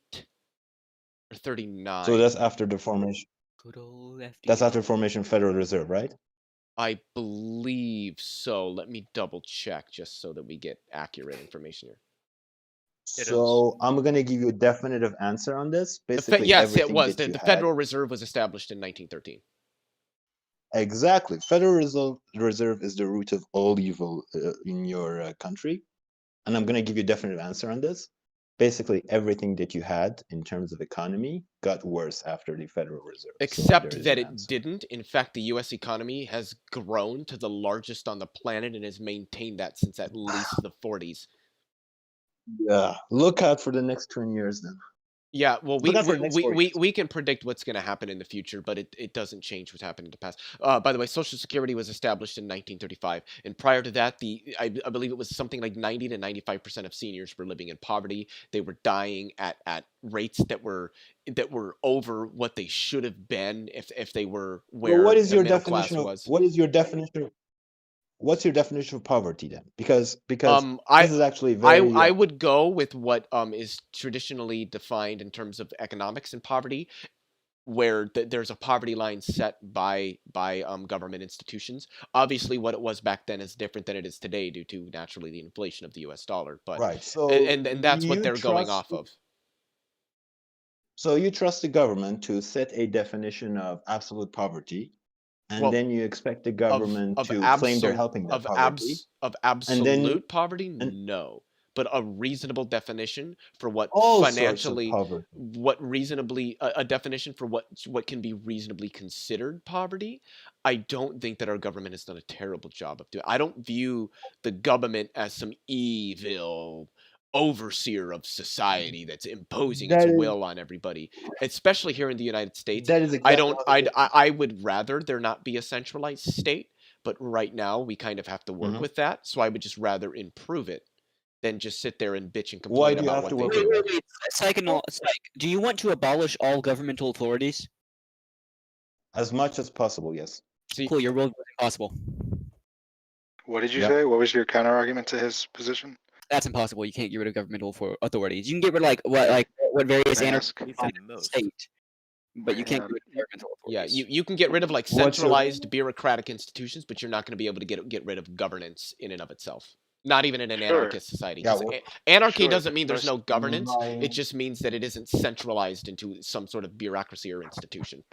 or 39. So that's after the formation. Good old FDR. That's after formation of Federal Reserve, right? I believe so. Let me double check just so that we get accurate information here. So I'm going to give you a definitive answer on this. Basically, yes, it was. The Federal Reserve was established in 1913. Exactly. Federal Reserve is the root of all evil in your country. And I'm going to give you a definitive answer on this. Basically, everything that you had in terms of economy got worse after the Federal Reserve. Except that it didn't. In fact, the U.S. economy has grown to the largest on the planet and has maintained that since at least the 40s. Yeah, look out for the next 20 years then. Yeah, well, we can predict what's going to happen in the future, but it doesn't change what's happened in the past. By the way, Social Security was established in 1935, and prior to that, I believe it was something like 90 to 95% of seniors were living in poverty. They were dying at rates that were over what they should have been if they were where what is the your middle definition class was. What is your definition? what's your definition of poverty then? Because I this is actually very I would go with what is traditionally defined in terms of economics and poverty, where there's a poverty line set by government institutions. Obviously, what it was back then is different than it is today due to naturally the inflation of the U.S. dollar. But right. So and that's what you they're going trust off of. so you trust the government to set a definition of absolute poverty, and Well, then you expect the government of to claim they're helping that poverty, and then absolute poverty, and no, but a reasonable definition for what all sorts of financially, poverty. what reasonably a definition for what can be reasonably considered poverty. I don't think that our government has done a terrible job of doing. I don't view the government as some evil overseer of society that's imposing its That is will on everybody, especially here in the United States. that is I exactly don't. how they get. I would rather there not be a centralized state, but right now we kind of have to work Mhm. with that. So I would just rather improve it than just sit there and bitch and Why complain do you about have what to they work do. with that? Psych, do you want to abolish all governmental authorities? As much as possible, yes. See, Cool, your world was impossible. What did you Yep. say? What was your counter argument to his position? That's impossible. You can't get rid of governmental authorities. You can get rid of what various May I anarchists ask? He on said the most. state, but you can't Um, get rid of governmental yeah, authorities. you can get rid of like What's your centralized bureaucratic institutions, but you're not going to be able to get rid of governance in and of itself. Not even in an Sure. anarchist society. Yeah. Because anarchy Sure. doesn't mean there's Most no governance. My It just means that it isn't centralized into some sort of bureaucracy or institution.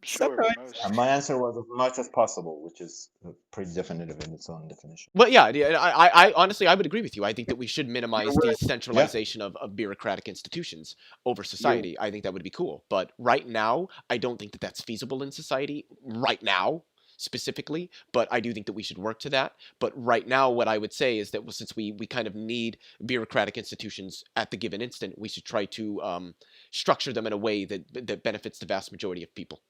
sure, but most my answer was as much as possible, which is pretty definitive in its own definition. But yeah, I honestly I would agree with you. I think that we should minimize the Yeah. centralization of bureaucratic institutions over society. I think that would be cool. But right now, I don't think that that's feasible in society right now specifically. But I do think that we should work to that. But right now, what I would say is that since we kind of need bureaucratic institutions at the given instant, we should try to structure them in a way that benefits the vast majority of people.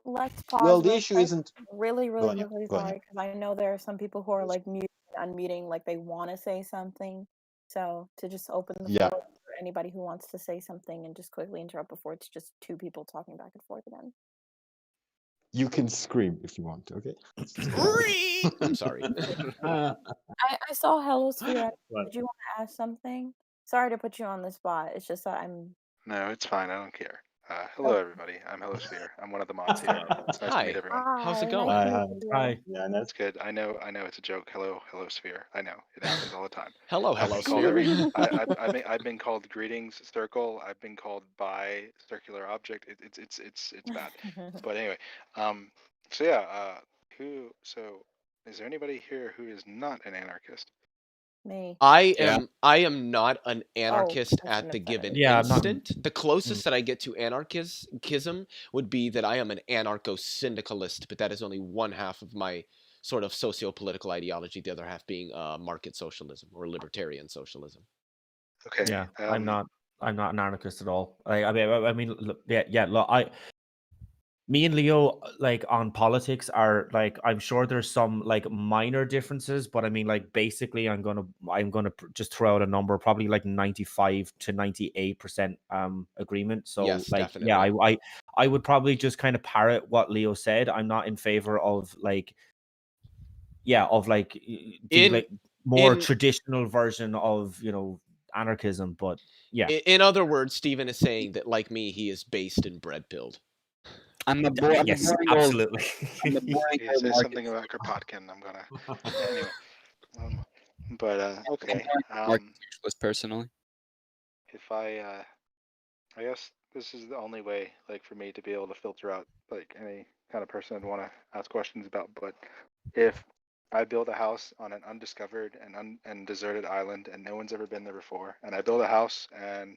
Let's pause. Well, the real issue quick. isn't. Really, Go really, on, yeah. really Go on, sorry because I know there are some people who are like muting and unmuting, like they want to say something. So to just open the Yeah. floor for anybody who wants to say something and just quickly interrupt before it's just two people talking back and forth again. You can scream if you want to, okay? I'm sorry. I saw Hello Sphere. Right. Did you want to ask something? Sorry to put you on the spot. It's just that I'm. No, it's fine. I don't care. Hello, everybody. I'm Hello Sphere. I'm one of the mods here. It's nice to meet Hi. everyone. How's it Hi, going? nice Hi, to hi. meet you. Hi. Yeah, That's good. I know it's a joke. Hello, Sphere. I know it happens all the time. Hello, I've hello, been called sphere. I've been called greetings circle. I've been called bi circular object. It's bad. But anyway, so yeah, so is there anybody here who is not an anarchist? Me. I Yeah. am not an Oh, anarchist I shouldn't at have the said given it. Yeah, I'm not. instant. The closest that I get to anarchism would be that I am an anarcho-syndicalist, but that is only one half of my sort of socio-political ideology, the other half being market socialism or libertarian socialism. Okay. Yeah, I'm not an anarchist at all. I mean, look, yeah. Look, me and Leo, like on politics, are like I'm sure there's some like minor differences, but I mean, like basically, I'm gonna just throw out a number, probably like 95 to 98% agreement. So Yes, like, yeah, definitely. I would probably just kind of parrot what Leo said. I'm not in favor of like, yeah, of like the In like more in traditional version of anarchism, but yeah. in other words, Stephen is saying that like me, he is based and bread-pilled. I'm the Yes, boring old. absolutely. I'm the boring You old say Marcus. something about Kropotkin. I'm gonna anyway. But okay. Marcus socialist personally. If I guess this is the only way, like, for me to be able to filter out like any kind of person I'd want to ask questions about. But if I build a house on an undiscovered and deserted island, and no one's ever been there before, and I build a house and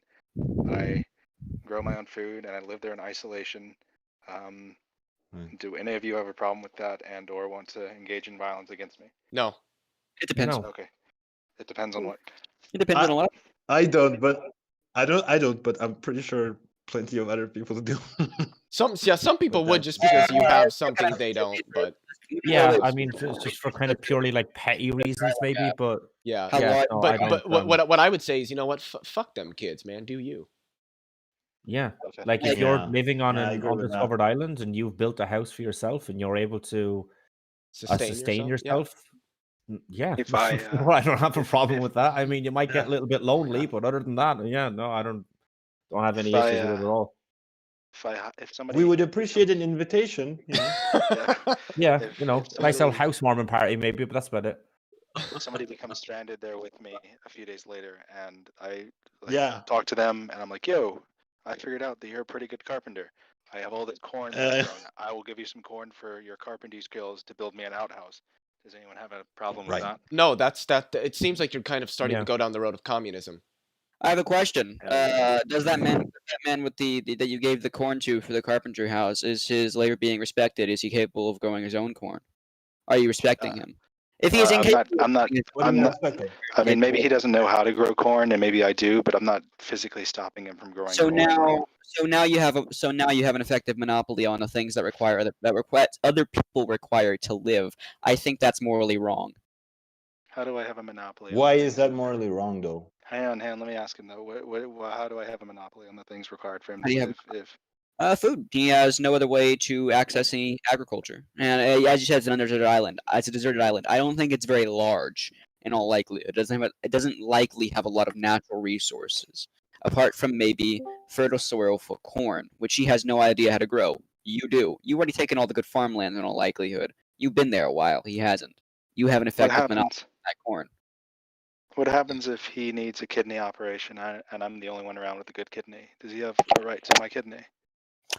I grow my own food and I live there in isolation, do any of you have a problem with that and/or want to engage in violence against me? No. It depends. No. Okay. It depends on what. It depends on a lot. I don't, but I'm pretty sure plenty of other people do. Some people But would just because you have something they don't, but Yeah, I mean, just for kind of purely like petty reasons, maybe. But yeah, yeah, no, I but don't. what I would say is, you know what? Fuck them kids, man. Do you? Yeah, Okay. like if you're Yeah. living on Yeah, I an agree with that. undiscovered island and you've built a house for yourself and you're able to sustain yourself. Yeah, If I, I don't have a if- problem if- with that. I mean, you might get a yeah. little bit lonely, but other than that, yeah, no, I don't have any If I, issues with it at all. if somebody, We would appreciate an invitation, you know. Yeah, if, you know, if nice little somebody, housewarming party maybe, but that's about it. if somebody becomes stranded there with me a few days later, and I Yeah. talk to them, and I'm like, "Yo, I figured out that you're a pretty good carpenter. I have all this corn that I've grown. I will give you some corn for your carpentry skills to build me an outhouse." Does anyone have a problem with that? No, that's that. It seems like you're kind of starting Yeah. to go down the road of communism. I have a question. Yeah. Does that man with the that you gave the corn to for the carpentry house, is his labor being respected? Is he capable of growing his own corn? Are you respecting him? If he is incapable, I'm not. What do you expect? I mean, maybe he doesn't know how to grow corn, and maybe I do, but I'm not physically stopping him from growing So corn. right? now you have an effective monopoly on the things that other people require to live. I think that's morally wrong. How do I have a monopoly? Why is that morally wrong, though? Hang on. Let me ask him though. How do I have a monopoly on the things required for him How to do you have live? food? He has no other way to access any agriculture, and as you said, it's an deserted island. It's a deserted island. I don't think it's very large. In all likelihood, it doesn't likely have a lot of natural resources, apart from maybe fertile soil for corn, which he has no idea how to grow. You do. You've already taken all the good farmland in all likelihood. You've been there a while. He hasn't. You have an What effective monopoly happens? on that corn. What happens if he needs a kidney operation and I'm the only one around with a good kidney? Does he have a right to my kidney?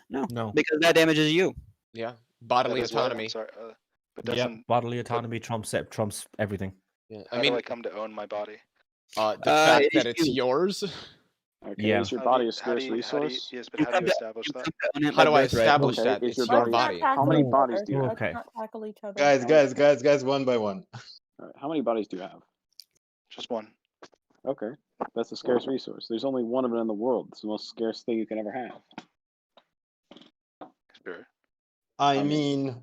No, because that damages you. Yeah, bodily That is what? I'm autonomy. sorry, but Yeah, doesn't. bodily autonomy trumps everything. Yeah, How do I come to own my body? the fact it is that it's you. yours. Okay, Yeah. is your How do body you- a how do scarce you- how do you- resource? Yes, but You how do come you to establish that? own it How by do I birthright. establish Okay, that is it's your your body- body? How many bodies do you have? Let's Okay. not tackle each other. Guys, one by one. All right, how many bodies do you have? Just one. Okay, that's a scarce resource. There's only one of it in the world. It's the most scarce thing you can ever have. Sure. I mean,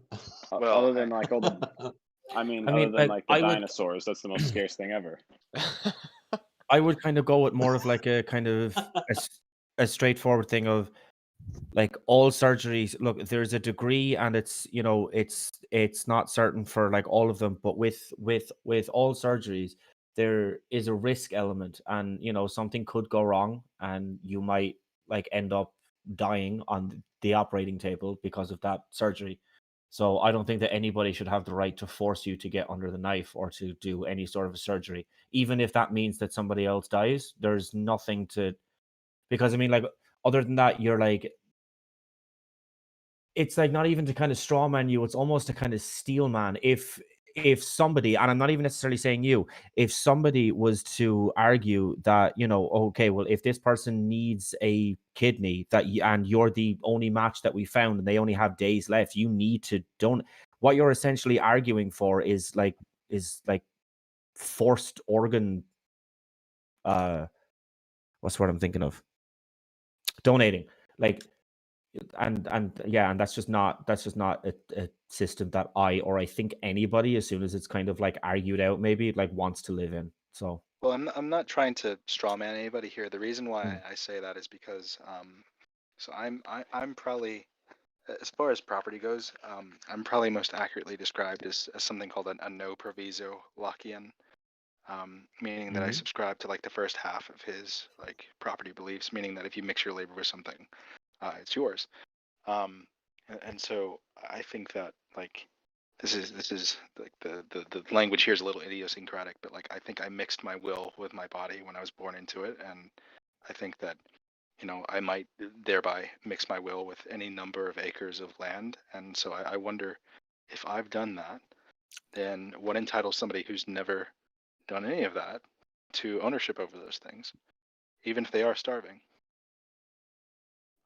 other than like all the, other than like the dinosaurs, that's the most scarce thing ever. I would kind of go with more of like a kind of a straightforward thing of like all surgeries. Look, there's a degree, and it's it's not certain for like all of them, but with all surgeries, there is a risk element, and something could go wrong, and you might like end up dying on the operating table because of that surgery. So I don't think that anybody should have the right to force you to get under the knife or to do any sort of a surgery, even if that means that somebody else dies. There's nothing to, because I mean, like, other than that, you're like, it's like not even to kind of straw man you, it's almost to kind of steel man. If somebody, and I'm not even necessarily saying you, if somebody was to argue that, okay, well, if this person needs a kidney and you're the only match that we found and they only have days left, you need to don't. What you're essentially arguing for is like forced organ. What's what I'm thinking of? Donating, like. And that's just not a system that I think anybody, as soon as it's kind of like argued out, maybe like wants to live in. So Well, I'm not trying to straw man anybody here. The reason why I say that is because so I'm probably, as far as property goes, I'm probably most accurately described as something called a no proviso Lockean, meaning that I subscribe to like the first half of his like property beliefs, meaning that if you mix your labor with something, it's yours. And so I think that like this is like the language here is a little idiosyncratic, but like I think I mixed my will with my body when I was born into it, and I think that I might thereby mix my will with any number of acres of land, and so I wonder if I've done that, then what entitles somebody who's never done any of that to ownership over those things, even if they are starving.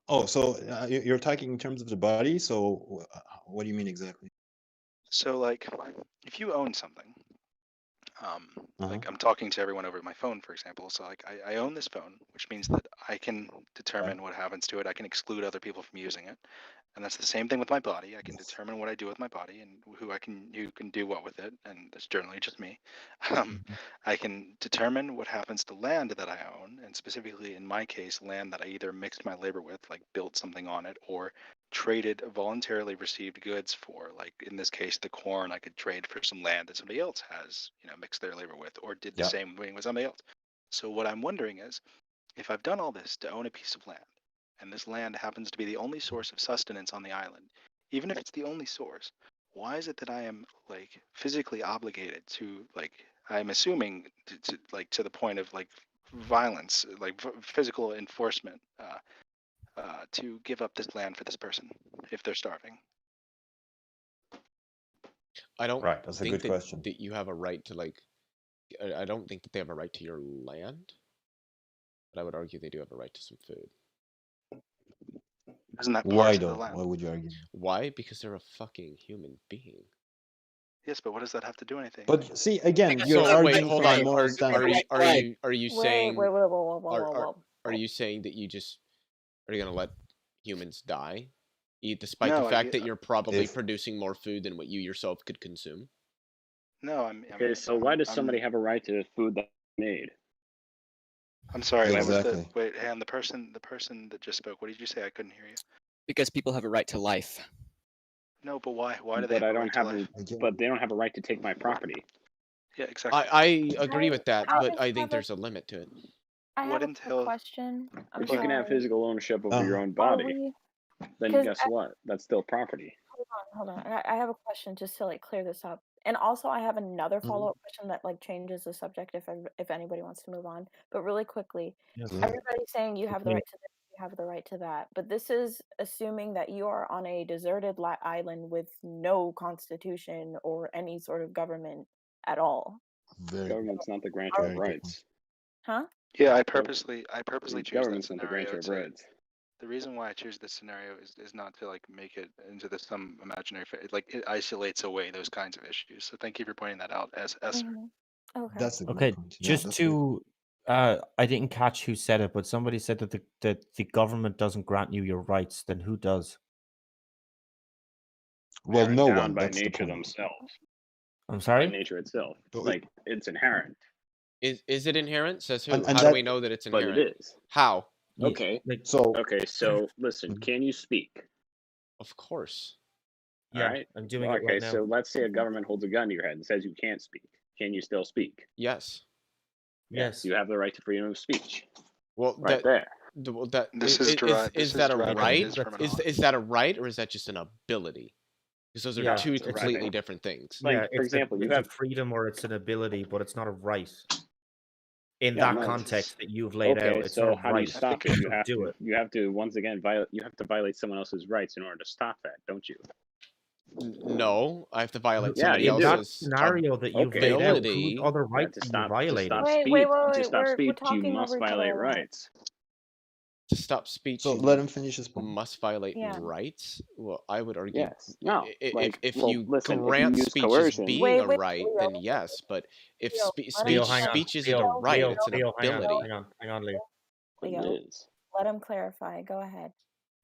Oh, so you're talking in terms of the body. So what do you mean exactly? So like, if you own something, like I'm talking to everyone over my phone, for example. So like, I own this phone, which means that I can determine what happens to it. I can exclude other people from using it, And that's the same thing with my body. I can determine what I do with my body and who can do what with it, and that's generally just me. I can determine what happens to land that I own, and specifically in my case, land that I either mixed my labor with, like built something on it, or traded voluntarily received goods for. Like in this case, the corn I could trade for some land that somebody else has, mixed their labor with, or did the same thing with somebody else. So what I'm wondering is, if I've done all this to own a piece of land, and this land happens to be the only source of sustenance on the island, even if it's the only source, why is it that I am like physically obligated to, like, I'm assuming to the point of like violence, like physical enforcement, to give up this land for this person if they're starving? I don't Right, that's a think good question. that you have a right to like. I don't think that they have a right to your land, but I would argue they do have a right to some food. Isn't that Why part of the though? land? Why would you argue? Why? Because they're a fucking human being. Yes, but what does that have to do anything? But see, again, Because you're So wait, arguing hold from a on. moral Are standpoint. you Wait, saying wait, whoa, whoa, whoa, whoa, whoa. are you saying that you just are you gonna let humans die, despite No, the fact that you're probably If producing more food than what you yourself could consume? No, Okay, so why does somebody have a right to food that made? I'm sorry. What was the exactly. wait? And the person that just spoke. What did you say? I couldn't hear you. Because people have a right to life. No, but why? Why do they But have I a don't right to have life? but they don't have a right to take my property. Yeah, exactly. I agree with that, I but just I have think a- there's a limit to it. I What have a quick entails? question. I'm If you can have sorry. physical ownership over your own Are body, we? then 'Cause guess what? That's still property. hold on. I have a question just to like clear this up. And also I have another Mhm. follow-up question that like changes the subject if anybody wants to move on. But really quickly, Yes. everybody's saying you have the Okay. right to this, you have the right to that. But this is assuming that you are on a deserted island with no constitution or any sort of government at all. Very, Government's not the grantor of very good point. rights. Huh? Yeah, I purposely choose that Government's not the scenario grantor of to. rights. The reason why I choose this scenario is not to like make it into some imaginary like it isolates away those kinds of issues. So thank you for pointing that out. As Okay. That's a good Okay, point. Yeah, just that's great. to I didn't catch who said it, but somebody said that the government doesn't grant you your rights. Then who does? Well, They're no endowed one. by That's the nature point. themselves. I'm By sorry? nature itself. But Like it's inherent. Is it inherent? Says who? and How do we know that it's But inherent? it is. How? Yeah, Okay. like so Okay, so listen, Mhm. can you speak? Of course. All yeah, right. I'm doing Well, it okay, right now. so let's say a government holds a gun to your head and says you can't speak. Can you still speak? Yes. Yes. You have the right to freedom of speech. Well, Right there. well, that This is derived. This is is that a derived from right? his That's- terminology. Is that a right or is that just an ability? Because those are Yeah, two it's a right. completely different things. Like, yeah, for example, you it's have a freedom or it's an ability, but it's not a right. In Yeah, that no, it's- context that you've laid out, okay, it's so not a how do you right. stop You it? can't do it. You have to once again violate someone else's rights in order to stop that, don't you? No, I have to violate Yeah, somebody you In do. that else's scenario that you've Okay. laid out, whose ability. other Yeah, rights to are you stop violating? Wait, speech, we're you talking must over each violate other. rights. To stop speech, so you let him finish his point. must violate Yeah. rights. Well, I would argue Yes. No. Like, if well, you listen, if you grant use speech as coercion, being a Wait, right, Leo. then yes. But if Leo, let him Leo, speech hang on. speech isn't a Leo, right, Leo, it's an Leo, hang on, ability. hang on, Leo. it Leo, is. let him clarify. Go ahead.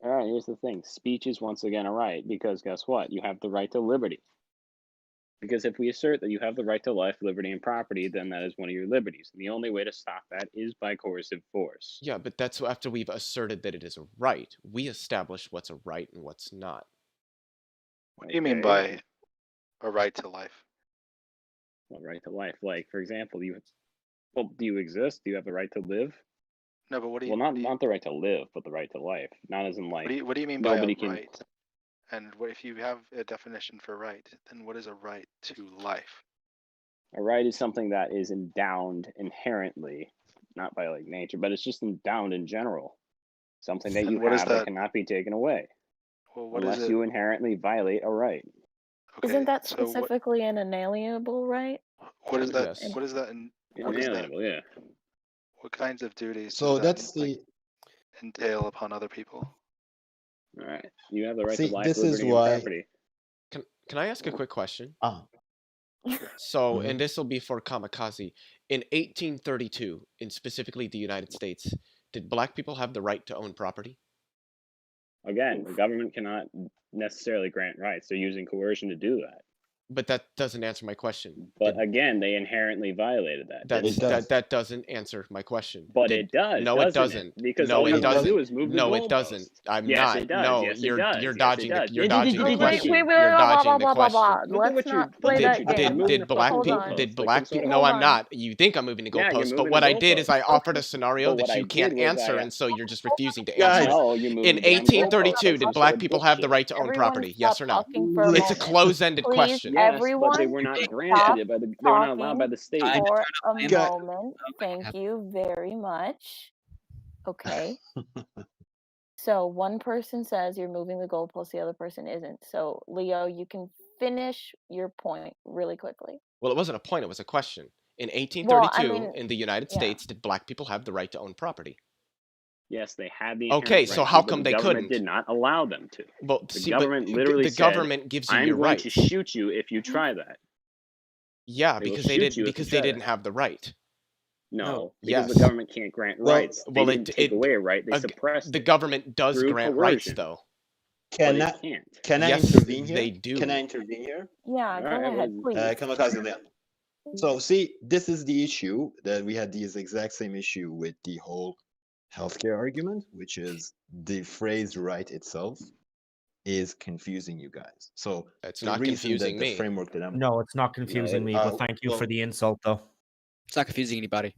All right, here's the thing. Speech is once again a right because guess what? You have the right to liberty. Because if we assert that you have the right to life, liberty, and property, then that is one of your liberties. And the only way to stop that is by coercive force. Yeah, but that's after we've asserted that it is a right. We establish what's a right and what's not. What do you mean by a right to life? A right to life. Like, for example, do you exist? Do you have the right to live? No, but what do you? Well, not the right to live, but the right to life. Not as in like. What do you mean by a nobody can. right? And what if you have a definition for right? Then what is a right to life? A right is something that is endowed inherently, not by like nature, but it's just endowed in general. Something that And you what is have that that? cannot be taken away. Well, what unless is it? you inherently violate a right. Okay, Isn't that so specifically an inalienable right? what is that? Yes. What is that? Inalienable, yeah. What kinds of duties So does that that's the entail upon other people? All right, you have the right See, to life, this is liberty, and why- property. Can I ask a quick question? Mhm. So, and this will be for Kamikaze. In 1832, in specifically the United States, did black people have the right to own property? Again, the government cannot necessarily grant rights. They're using coercion to do that. But that doesn't answer my question. But again, they inherently violated that. That doesn't answer my question. But it does. No, it doesn't. Because no, all it you have to doesn't. do is move the no, goalpost. it doesn't. I'm yes, not. It does. No, yes, you're it does. you're yes, dodging it does. the you're dodging the question. Wait, You're dodging the question. Look at Let's what you're. not play that game. Did black Hold people? on. Did Like black some sort people? of- No, Hold I'm on. not. You think I'm moving the Yeah, you're goalposts, but moving what the I did is I goalposts. offered a scenario But what that I you can't did was answer, I- and so you're just refusing to Guys. answer. No, you moved In the damn 1832, goalposts. did You black said people have the bullshit. right to own Everyone property? Yes or no? stop talking for a It's a moment. closed-ended Please, question. Yes, everyone, but they were not stop granted it by the. They were not allowed by the state. for a Guy- moment. Thank you very much. Okay. So one person says you're moving the goalpost, the other person isn't. So Leo, you can finish your point really quickly. Well, it wasn't a point; it was a question. In 1832, Well, I mean, in the United yeah. States, did black people have the right to own property? Yes, they had the Okay, inherent so right how to, but come the they government couldn't? did not allow them to. Well, The see, government but literally the said, government gives you I'm your going rights. to shoot you if you try that. Yeah, They will because they shoot didn't you if you because they try didn't that. have the right. No, because Yes. the government can't grant Well- rights. They didn't take away a right. They suppressed The it government does through grant rights, coercion. though. Can But I, it can't. can I Yes, intervene here? they do. Can I intervene here? Yeah, All go right, ahead, well, please. Kamikaze Leon. So see, this is the issue that we had this exact same issue with the whole healthcare argument, which is the phrase right itself is confusing you guys. So It's the not reason confusing that the me. framework that I'm No, it's not confusing me, but thank you for the insult, though. It's not confusing anybody.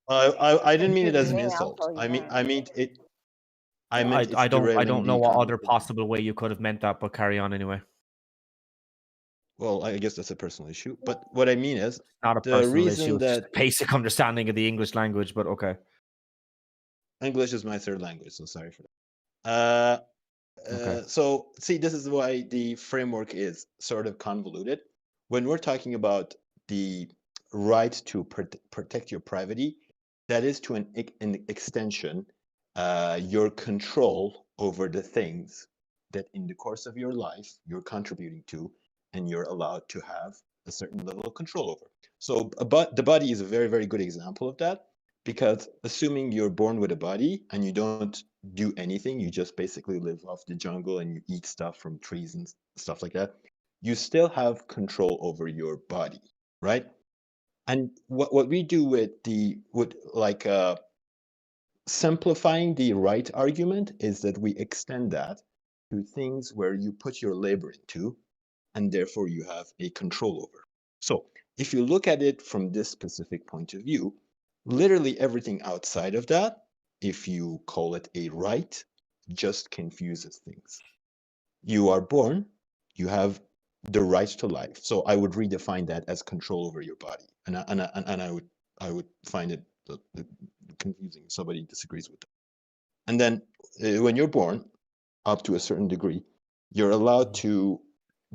I didn't mean it as an Confusing me, I'll insult. tell you I that. mean it. I meant it's I derailing don't know the what other conversation. possible way you could have meant that, but carry on anyway. Well, I guess that's a personal issue. But what I mean is Not a the personal reason issue, it's just that basic understanding of the English language, but okay. English is my third language, so sorry for that. Okay. So see, this is why the framework is sort of convoluted. When we're talking about the right to protect your privacy, that is to an extension your control over the things that in the course of your life you're contributing to and you're allowed to have a certain level of control over. So the body is a very, very good example of that, because assuming you're born with a body and you don't do anything, you just basically live off the jungle and you eat stuff from trees and stuff like that, you still have control over your body, right? And what we do with simplifying the right argument is that we extend that to things where you put your labor into and therefore you have a control over. So if you look at it from this specific point of view, literally everything outside of that, if you call it a right, just confuses things. You are born, you have the right to life. So I would redefine that as control over your body, and I would find it confusing if somebody disagrees with that. And then when you're born, up to a certain degree, you're allowed to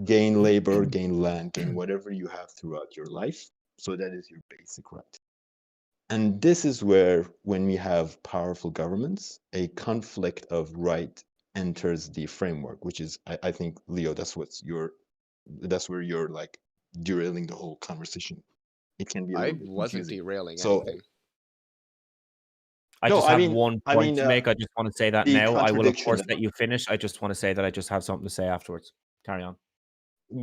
gain labor, gain land, gain whatever you have throughout your life. So that is your basic right. And this is where, when we have powerful governments, a conflict of right enters the framework, which is, I think, Leo, that's where you're like derailing the whole conversation. It can be a little I bit wasn't confusing. derailing So, anything. I No, just I have mean- one I point mean, to make. I just want to say that the now. I will, of contradiction course, that- let you finish. I just want to say that I just have something to say afterwards. Carry on.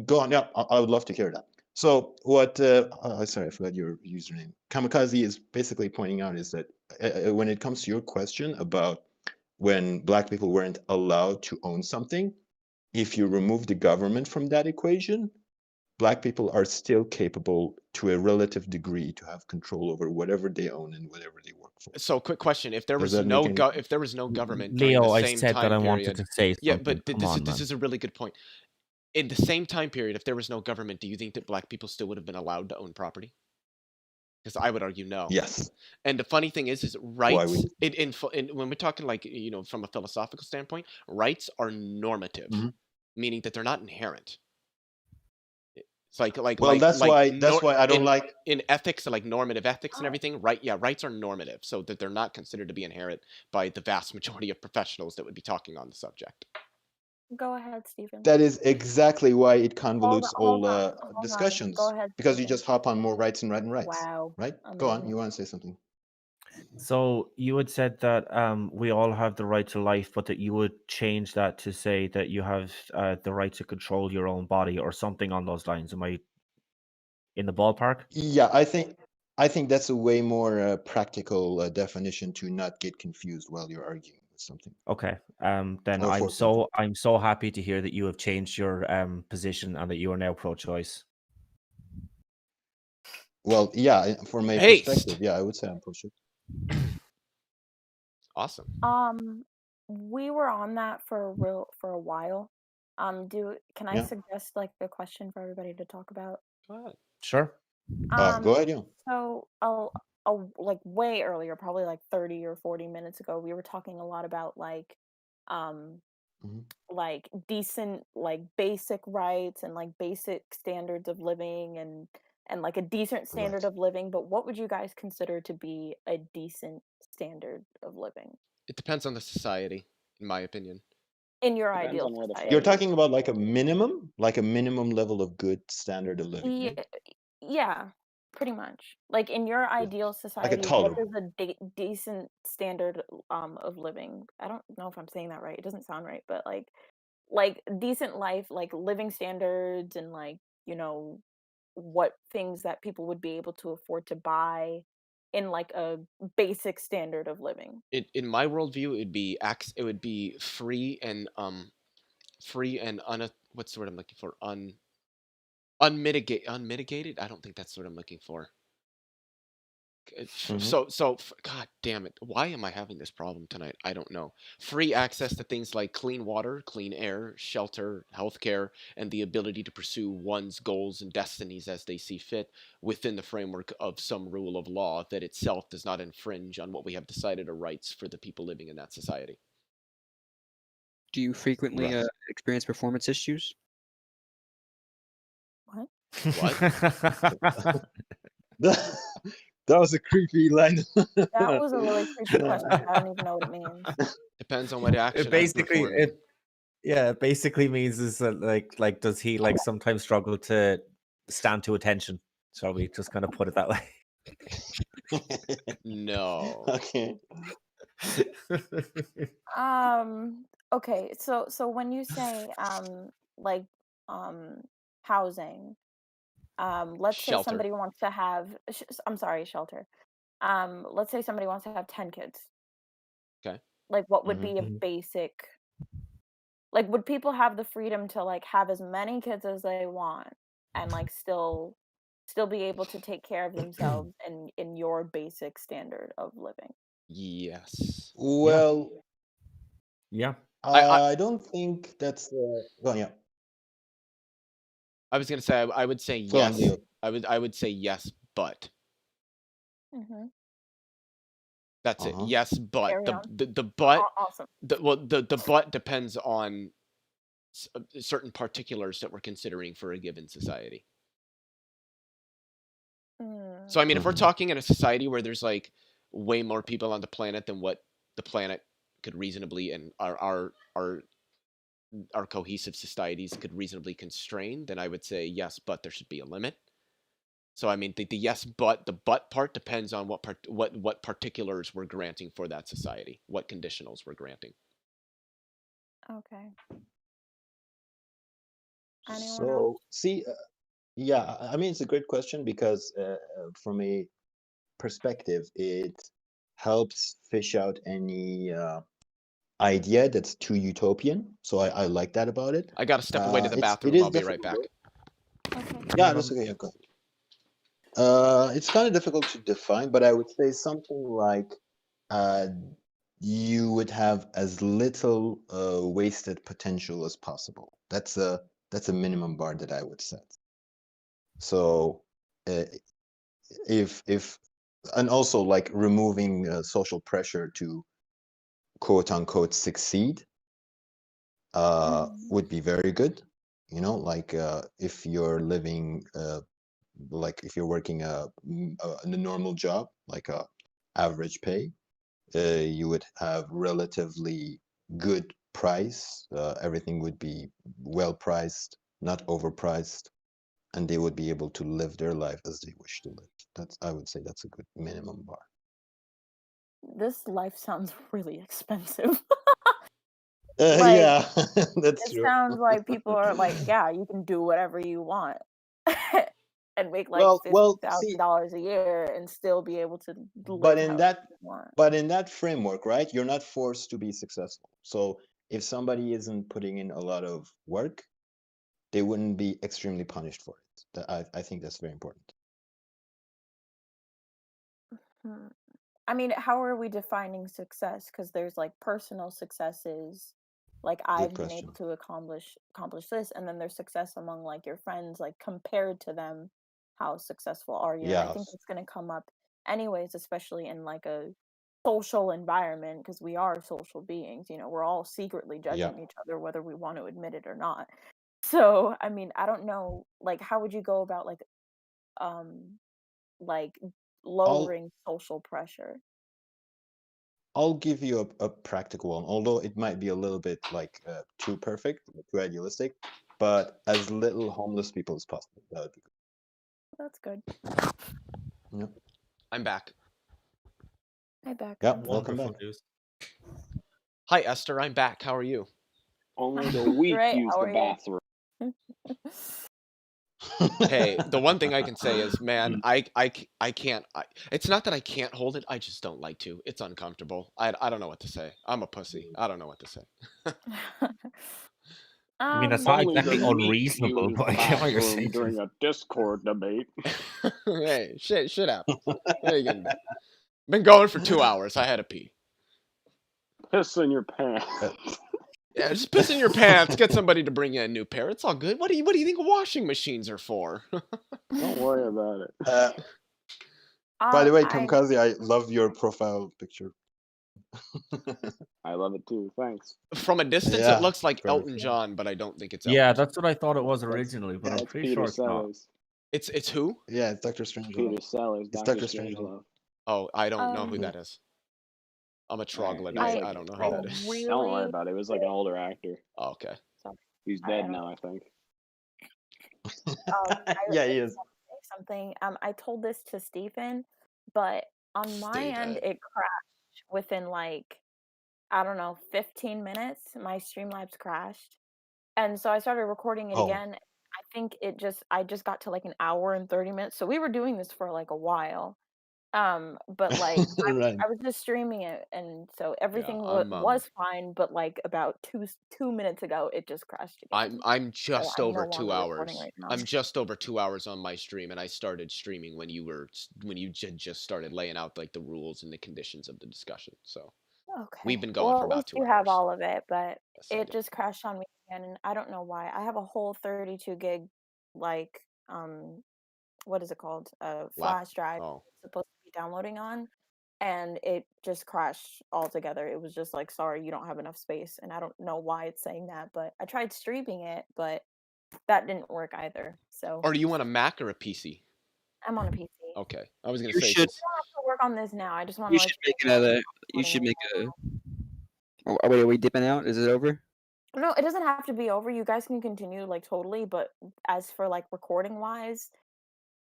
Go on. Yeah, I would love to hear that. So what? Sorry, I forgot your username. Kamikaze is basically pointing out is that when it comes to your question about when Black people weren't allowed to own something, if you remove the government from that equation, Black people are still capable, to a relative degree, to have control over whatever they own and whatever they work for. So, quick question: if there Does was that no make any- if there was no government during Leo, the I same said time that I period, wanted to say yeah, something. but Come this on, is this man. is a really good point. In the same time period, if there was no government, do you think that Black people still would have been allowed to own property? Because I would argue no. Yes. And the funny thing is Why rights. would When we're talking from a philosophical standpoint, rights are normative, Mhm. meaning that they're not inherent. It's like Well, that's why I don't in, like in ethics, like normative ethics and everything. Right? Yeah, rights are normative, so that they're not considered to be inherent by the vast majority of professionals that would be talking on the subject. Go ahead, Stephen. That is exactly why it convolutes hold all on, hold on. discussions. Go ahead, because you Stephen. just hop on more rights and rights. Wow. Right? Go on. Amazing. You want to say something? So you had said that we all have the right to life, but that you would change that to say that you have the right to control your own body or something on those lines. Am I in the ballpark? Yeah, I think that's a way more practical definition to not get confused while you're arguing with something Okay. Then or for something. I'm so happy to hear that you have changed your position and that you are now pro-choice. Well, yeah, from my Based. perspective, yeah, I would say I'm pro-choice. Awesome. We were on that for a while. Can I Yeah. suggest like a question for everybody to talk about? Go ahead. Sure. Go ahead, yeah. So like way earlier, probably like 30 or 40 minutes ago, we were talking a lot about um Mhm. like decent like basic rights and like basic standards of living and like a decent standard Right. of living, but what would you guys consider to be a decent standard of living It depends on the society, in my opinion. in your Depends ideal on where the society? You're fight is. talking about like a minimum level of good standard of living, Yeah, right? yeah, pretty much. Like in your ideal Like a society, what tolerable. is a decent standard of living? I don't know if I'm saying that right. It doesn't sound right, but like decent life, like living standards and like, you know, what things that people would be able to afford to buy in like a basic standard of living. In my worldview, it would be free and what's the word I'm looking for? Unmitigated. I don't think that's what I'm looking for. Mhm. God damn it. Why am I having this problem tonight? I don't know. Free access to things like clean water, clean air, shelter, healthcare, and the ability to pursue one's goals and destinies as they see fit within the framework of some rule of law that itself does not infringe on what we have decided are rights for the people living in that society. Do you frequently Right. experience performance issues? What? What? That was a creepy line. That was a really creepy question. I don't even know what it means. Depends on what action I'm Basically, performing. it basically means is that like does he like sometimes struggle to stand to attention? Shall we just kind of put it that way? No. Okay. Okay, so when you say like um housing, let's say Shelter. somebody wants to have I'm sorry, shelter. Let's say somebody wants to have 10 kids. Okay. Like what would Mhm. be a basic, like would people have the freedom to like have as many kids as they want and like still be able to take care of themselves in your basic standard of living? Yes. Yeah. Well, Yeah. I don't think that's go on, yeah. I was gonna say I would say Go on, yes. Leo. I would say yes, but Mhm. that's it. Uh-huh. Yes, but Carry on. the but Awesome. the but depends on certain particulars that we're considering for a given society. So I mean, if we're Mhm. talking in a society where there's like way more people on the planet than what the planet could reasonably and our cohesive societies could reasonably constrain, then I would say yes, but there should be a limit. So I mean, the yes, but the but part depends on what particulars we're granting for that society, what conditionals we're granting. Okay. Anyone else? So, see, yeah, I mean, it's a great question because from a perspective, it helps fish out any idea that's too utopian. So I like that about it. I gotta step away to the It bathroom. is I'll be right difficult. back. Okay. Yeah, that's okay. Yeah, go ahead. It's kind of difficult to define, but I would say something like uh, you would have as little wasted potential as possible. That's a minimum bar that I would set. So uh, if and also like removing social pressure to quote unquote succeed Mhm. would be very good. You know, like if you're living like if you're working a normal job, like a average pay, you would have relatively good price. Everything would be well priced, not overpriced, and they would be able to live their life as they wish to live. That's I would say that's a good minimum bar. this life sounds really expensive. Like, Yeah, that's it true. sounds like people are like, yeah, you can do whatever you want and make like Well, see, $50,000 a year and still be able to but live in however that you want. but in that framework, right? You're not forced to be successful. So if somebody isn't putting in a lot of work, they wouldn't be extremely punished for it. I think that's very important. Hmm. I mean, how are we defining success? Because there's like personal successes, like I've been able to accomplish this, and then there's success among like your friends, like compared to them, how successful are you? And I think Yes. it's gonna come up anyways, especially in like a social environment, because we are social beings, you know, we're all secretly Yeah. judging each other whether we want to admit it or not. So, I mean, I don't know, like how would you go about like lowering social pressure? I'll give you a practical one, although it might be a little bit like too perfect, too idealistic, but as little homeless people as possible. That would be good. That's good. Yep. I'm back. Hi, back. Yep. Welcome Wonderful back. news. Hi, Esther. I'm back. How are you? Only the weak Great. use How the are you? bathroom. Hey, the one thing I can say is, man, I can't. It's not that I can't hold it. I just don't like to. It's uncomfortable. I don't know what to say. I'm a pussy. I don't know what to say. I mean, that's not Only the exactly weak unreasonable, use but the I get what you're bathroom saying. during a Discord debate. Hey, shit happens. What are you gonna do? Been going for 2 hours. I had to pee. Piss in your pants. Yeah, just piss in your pants. Get somebody to bring you a new pair. It's all good. What do you think washing machines are for? Don't worry about it. By the way, I Kamikaze, I love your profile picture. I love it too. Thanks. From a distance, Yeah, it looks like very Elton John, but I don't think it's Yeah, Elton. that's what I thought it was originally, but I'm That's pretty Peter sure it's not. Sellers. It's who? Yeah, it's Dr. Strangelove. Peter Sellers. It's Dr. Dr. Strangelove. Strangelove. Oh, I don't know who Um, that is. I'm a Alright, troglodyte. he's I like don't know who I that is. really Don't worry about it. It was like an older actor. Oh, okay. sorry. He's I dead don't. now, I think. I Yeah, just he is. want to say something. I told this to Stephen, but on my Stay end, dead. it crashed within like I don't know 15 minutes. My Streamlabs crashed, and so I started recording it Oh, again. I just got to like an hour and 30 minutes. So we were doing this for like a while. But like right. I was just streaming it, and so Yeah, everything I'm was fine. But like about 2 minutes ago, it just crashed again. I'm So just I'm over no 2 longer recording hours. right now. I'm just over 2 hours on my stream, and I started streaming when you just started laying out like the rules and the conditions of the discussion. So we've Okay. been going Well, for at about least 2 you have hours. all of it, but Yes, I it do. just crashed on me again, and I don't know why. I have a whole 32 gig, like, what is it called? Lap. Flash drive Oh, it's supposed to be downloading on, and it just crashed altogether. It was just like, sorry, you don't have enough space, and I don't know why it's saying that, but I tried streaming it, but that didn't work either. So are you on a Mac or a PC? I'm on a PC. Okay, I was gonna You say should. because I don't have to work on this now. I just want to You like should make finish another. You recording should it. make a. Oh, wait, are we dipping out? Is it over? No, it doesn't have to be over. You guys can continue like totally, but as for like recording wise,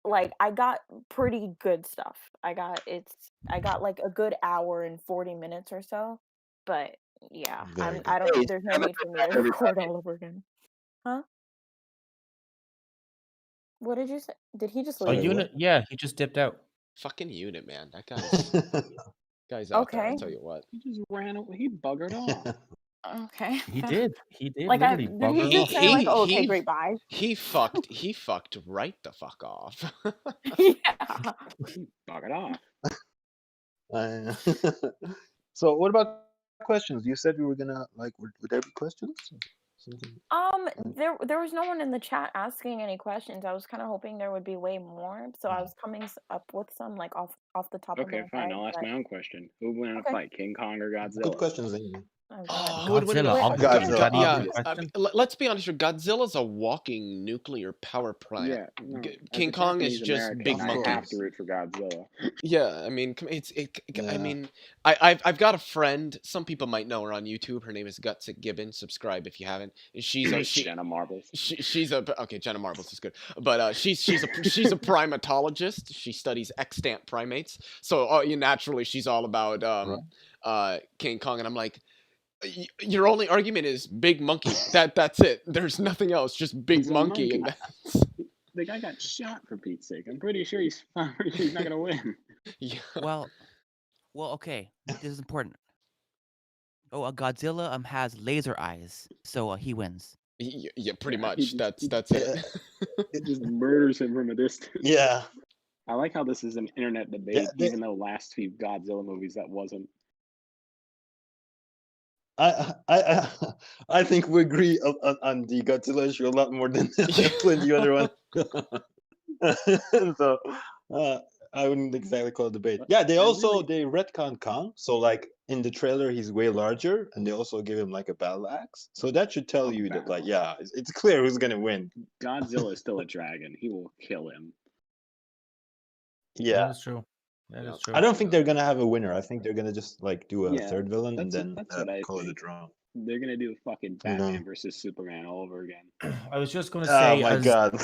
like I got pretty good stuff. I got like a good hour and 40 minutes or so. But yeah, Very good. I don't Hey, there's no have a need for good me night, to record everybody. all over again. Huh? What did you say? Did he just A Sorry, leave? what? unit, yeah, he just dipped out. fucking unit, man. That guy's out there. I Okay. tell you what. He just ran away. He buggered off. Okay. He did. He did Like literally did he bugger He just off. say like, he oh, okay, he great, bye? he fucked right the fuck off. Yeah. He buggered off. Uh, so, what about questions? You said we were gonna like. Would there be questions? Something. There was no one in the chat asking any questions. I was kind of hoping there would be way more, so I was coming up with some like off the top of my Okay, fine. head. I'll ask But my own question. Who would win in a okay, fight, King Kong or Good Godzilla? questions, anyway. Oh god. Who would win in Godzilla, a Wait, fight? obviously. wait, Is that even a Yeah, question? let's be honest here. Godzilla's a walking nuclear power plant. Yeah, no. As King a Kong is Japanese just American, big I have monkeys. to root for Godzilla. Yeah, I mean, I Yeah. mean, I've got a friend. Some people might know her on YouTube. Her name is Gutsick Gibbon. Subscribe if you haven't. She's a Jenna Marbles. she's a okay. Jenna Marbles is good, but she's a primatologist. She studies extant primates. So naturally, she's all about King Kong, and I'm like, your only argument is big monkey. That's it. There's nothing else. Just big He's a monkey, and monkey. that's The guy got shot, for Pete's sake. I'm pretty sure he's not gonna win. yeah. Well, okay. This is important. Oh, Godzilla has laser eyes, so he wins. Yeah, pretty Yeah, much. That's it. It just murders him from a distance. Yeah. I like how this is an internet debate, even though last few Godzilla movies that wasn't. I think we agree on the Godzilla issue a lot more than plenty other one. So I wouldn't exactly call it debate. Yeah, they retcon Kong. So like in the trailer, he's way larger, and they also give him like a battle axe. So that should tell you that like it's clear who's gonna win. Godzilla is still a dragon. He will kill him. Yeah, That's true. That is true. I don't think they're gonna have a winner. I think they're gonna just like do a Yeah, third villain and that's then what I call it a think. draw. They're gonna do fucking You know. Batman versus Superman all over again. I was just gonna Oh say, my God.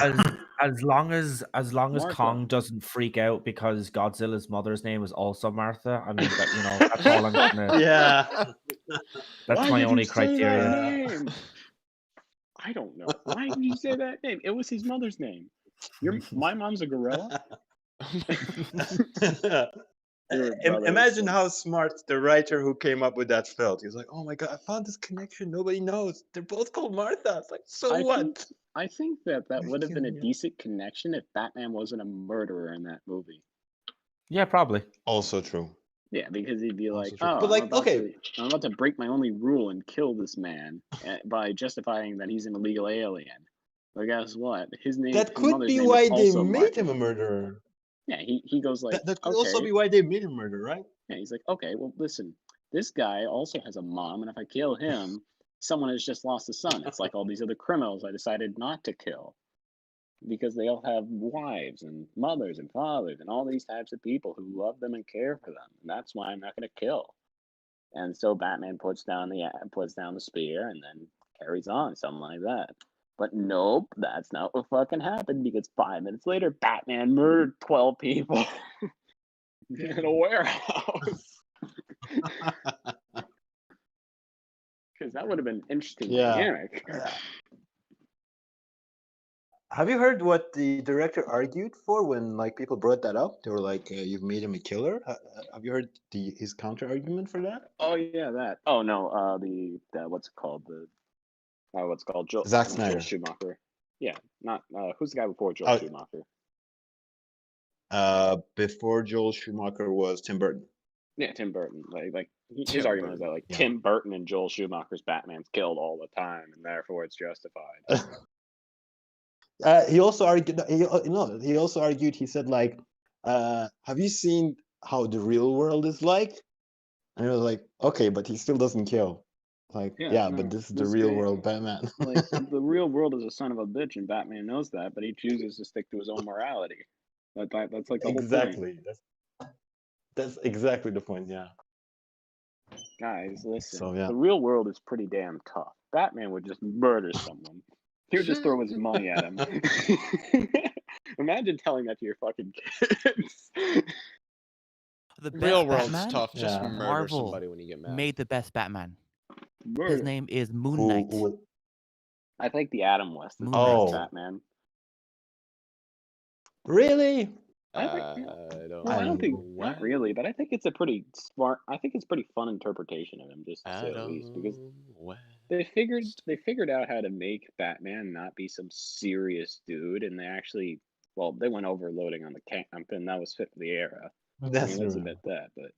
as long as Martha. Kong doesn't freak out because Godzilla's mother's name is also Martha, I mean, that's all I'm gonna. Yeah. That's Why my did only you say that criteria. name? I don't know. Why did you say that name? It was his mother's name. My mom's a gorilla. Imagine how smart the writer who came up with that felt. He's like, "Oh my god, I found this connection. Nobody knows. They're both called Martha." It's like, so what? I think that would have been a decent connection if Batman wasn't a murderer in that movie. Yeah, probably. Also true. Yeah, because he'd be like, true. "Oh, But, like, I'm about to break my only rule and kill this man by justifying that he's an illegal alien." But guess what? His Could mother's be name why is they also made Martha. him a murderer. Yeah, he goes like, That could okay. also be why they made him a murderer, right? Yeah, he's like, okay, well, listen, this guy also has a mom, and if I kill him, someone has just lost a son. It's like all these other criminals I decided not to kill because they all have wives and mothers and fathers and all these types of people who love them and care for them, and that's why I'm not going to kill. And so Batman puts down the spear and then carries on, something like that. But nope, that's not what fucking happened because 5 minutes later, Batman murdered 12 people in a warehouse. Because that would have been an interesting dynamic. Have you heard what the director argued for when like people brought that up? They were like, "You've made him a killer." Have you heard his counter argument for that? Oh yeah, that. Oh no, the what's it called? What's it called? Zack Joel Snyder. Schumacher. Yeah, not who's the guy before Joel Schumacher? Before Joel Schumacher was Tim Burton. Yeah, Tim Burton. His argument is that Tim Burton and Joel Schumacher's Batman's killed all the time, and therefore it's justified. He also argued. He also argued. He said like, "Have you seen how the real world is like?" And he was like, "Okay, but he still doesn't kill." Like, but this is the real world Batman. Like the real world is a son of a bitch, and Batman knows that, but he chooses to stick to his own morality. That's like the whole point. That's exactly the point. Yeah. Guys, listen. So, yeah. The real world is pretty damn tough. Batman would just murder someone. He would just throw his money at him. Imagine telling that to your fucking kids. The real best world's Batman? tough. Just murder Marvel somebody when you get mad. made the best Batman. Murder. His name is Moon Knight. I think the Adam West is Moon the Knight. best Batman. Really? I don't think not really, but I think it's a pretty smart. I think it's pretty fun interpretation of him, just to say the least, because they figured out how to make Batman not be some serious dude, and they went overloading on the camp, and that was fit for the era. That's let's admit that, but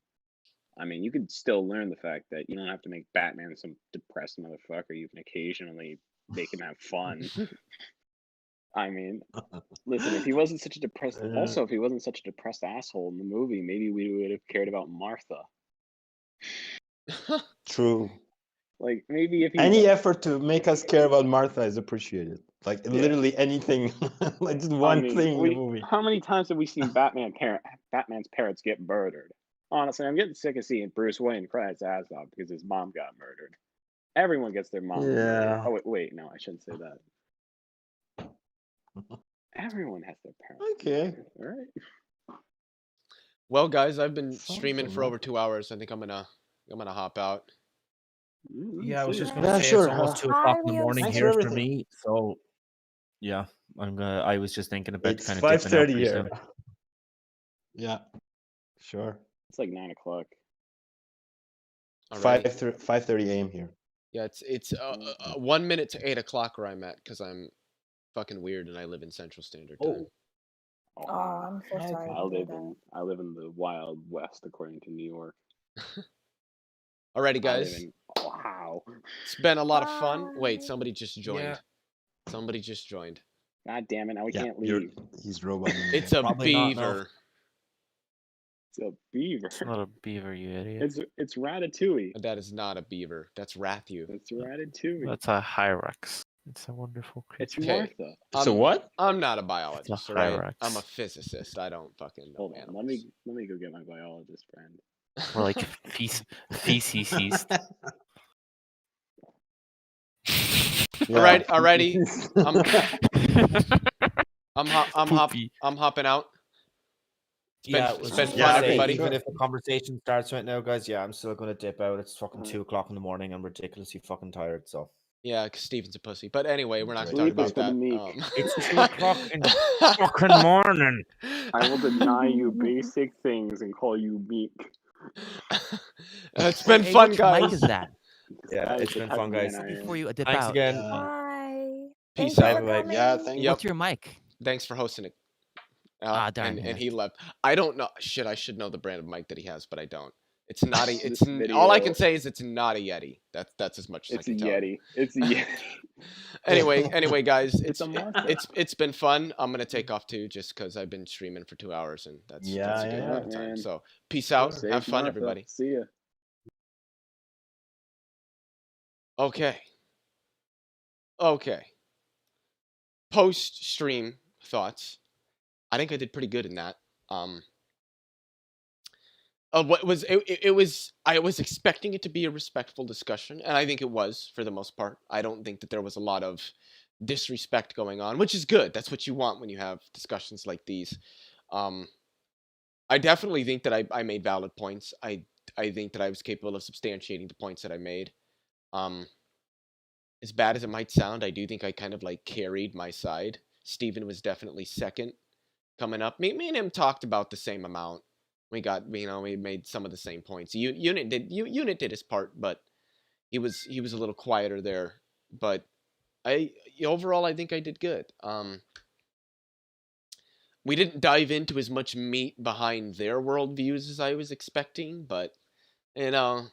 I mean, you could still learn the fact that you don't have to make Batman some depressed motherfucker. You can occasionally make him have fun. I mean, listen, if he wasn't such a depressed asshole in the movie, maybe we would have cared about Martha. True. Like maybe if he Any was. effort to make us care about Martha is appreciated. Like Yeah. literally anything, like just I one mean, thing in the movie. how many times have we seen Batman's parents get murdered? Honestly, I'm getting sick of seeing Bruce Wayne cry his ass off because his mom got murdered. Everyone gets their mom murdered. Yeah. Oh wait, no, I shouldn't say that. Everyone has their parents. Okay. All right. Well, guys, I've been Sounds streaming for alright. over 2 hours. I think I'm gonna hop out. Yeah, I was just Yeah. gonna say sure. it's almost 2 Hi, o'clock in the Leo morning Thanks for here for everything. me. So yeah, I was just thinking about It's kind of dipping out 5:30 pretty here. soon. Yeah. Sure. It's like 9 o'clock. Alrighty. 5:30 a.m. here. Yeah, it's 1 minute to 8 o'clock where I'm at because I'm fucking weird and I live in Central Standard Time. Oh, I'm so sorry I to hear live that. in the Wild West, according to New York. Alrighty, I live guys. in Ohio. It's been a lot of fun. Wait, Bye. somebody just joined. Yeah. Somebody just joined. God damn it! Now we Yeah, can't leave. he's robot. It's a Probably not, no. beaver. It's a beaver. It's not a beaver, you idiot. It's Ratatouille. That is not a beaver. That's Rathu. It's Ratatouille. That's a Hyrax. It's a wonderful It's creature. Hey, Martha. So what? I'm not a It's biologist, a alright? Hyrax. I'm a physicist. I don't fucking know Hold on. animals. Let me go get my biologist friend. Or like feces. Yeah. Alrighty. I'm hopping out. Yeah, It's was been just fun, gonna say, everybody. even if the conversation starts right now, guys, yeah, I'm still gonna dip out. It's fucking 2 o'clock in the morning. I'm ridiculously fucking tired. So Yeah, 'cause Steven's a pussy. But anyway, we're not gonna Sleep talk is about for the that. meek. it's 2 o'clock in the fucking morning. I will deny you basic things and call you meek. It's been Hey, fun, which mic guys. is that? Yeah, That is it's the been type fun, of guys. man I am. Before you dip Thanks out. again. Bye. Peace Thank you out. for coming. Yeah, thank you. What's your mic? Thanks for hosting it. Darn and it. he left. I don't know. Shit, I should know the brand of mic that he has, but I don't. It's not a. It's This video- all I can say is it's not a Yeti. That's as much as It's I a can tell. Yeti. It's a Yeti. Anyway, guys, It's a Martha. it's been fun. I'm gonna take off too, just because I've been streaming for 2 hours, and that's a good yeah. amount of time. Man. So peace out. Save Have fun, Martha. everybody. See ya. Okay. Post stream thoughts. I think I did pretty good in that. What was it was I was expecting it to be a respectful discussion, and I think it was for the most part. I don't think that there was a lot of disrespect going on, which is good. That's what you want when you have discussions like these. I definitely think that I made valid points. I think that I was capable of substantiating the points that I made. As bad as it might sound, I do think I kind of like carried my side. Steven was definitely second coming up. Me and him talked about the same amount. We made some of the same points. Unit did his part, but he was a little quieter there. But overall I think I did good. We didn't dive into as much meat behind their worldviews as I was expecting, but what are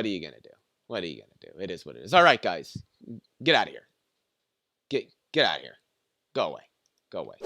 you gonna do? What are you gonna do? It is what it is. All right, guys, get out of here. Get out of here. Go away.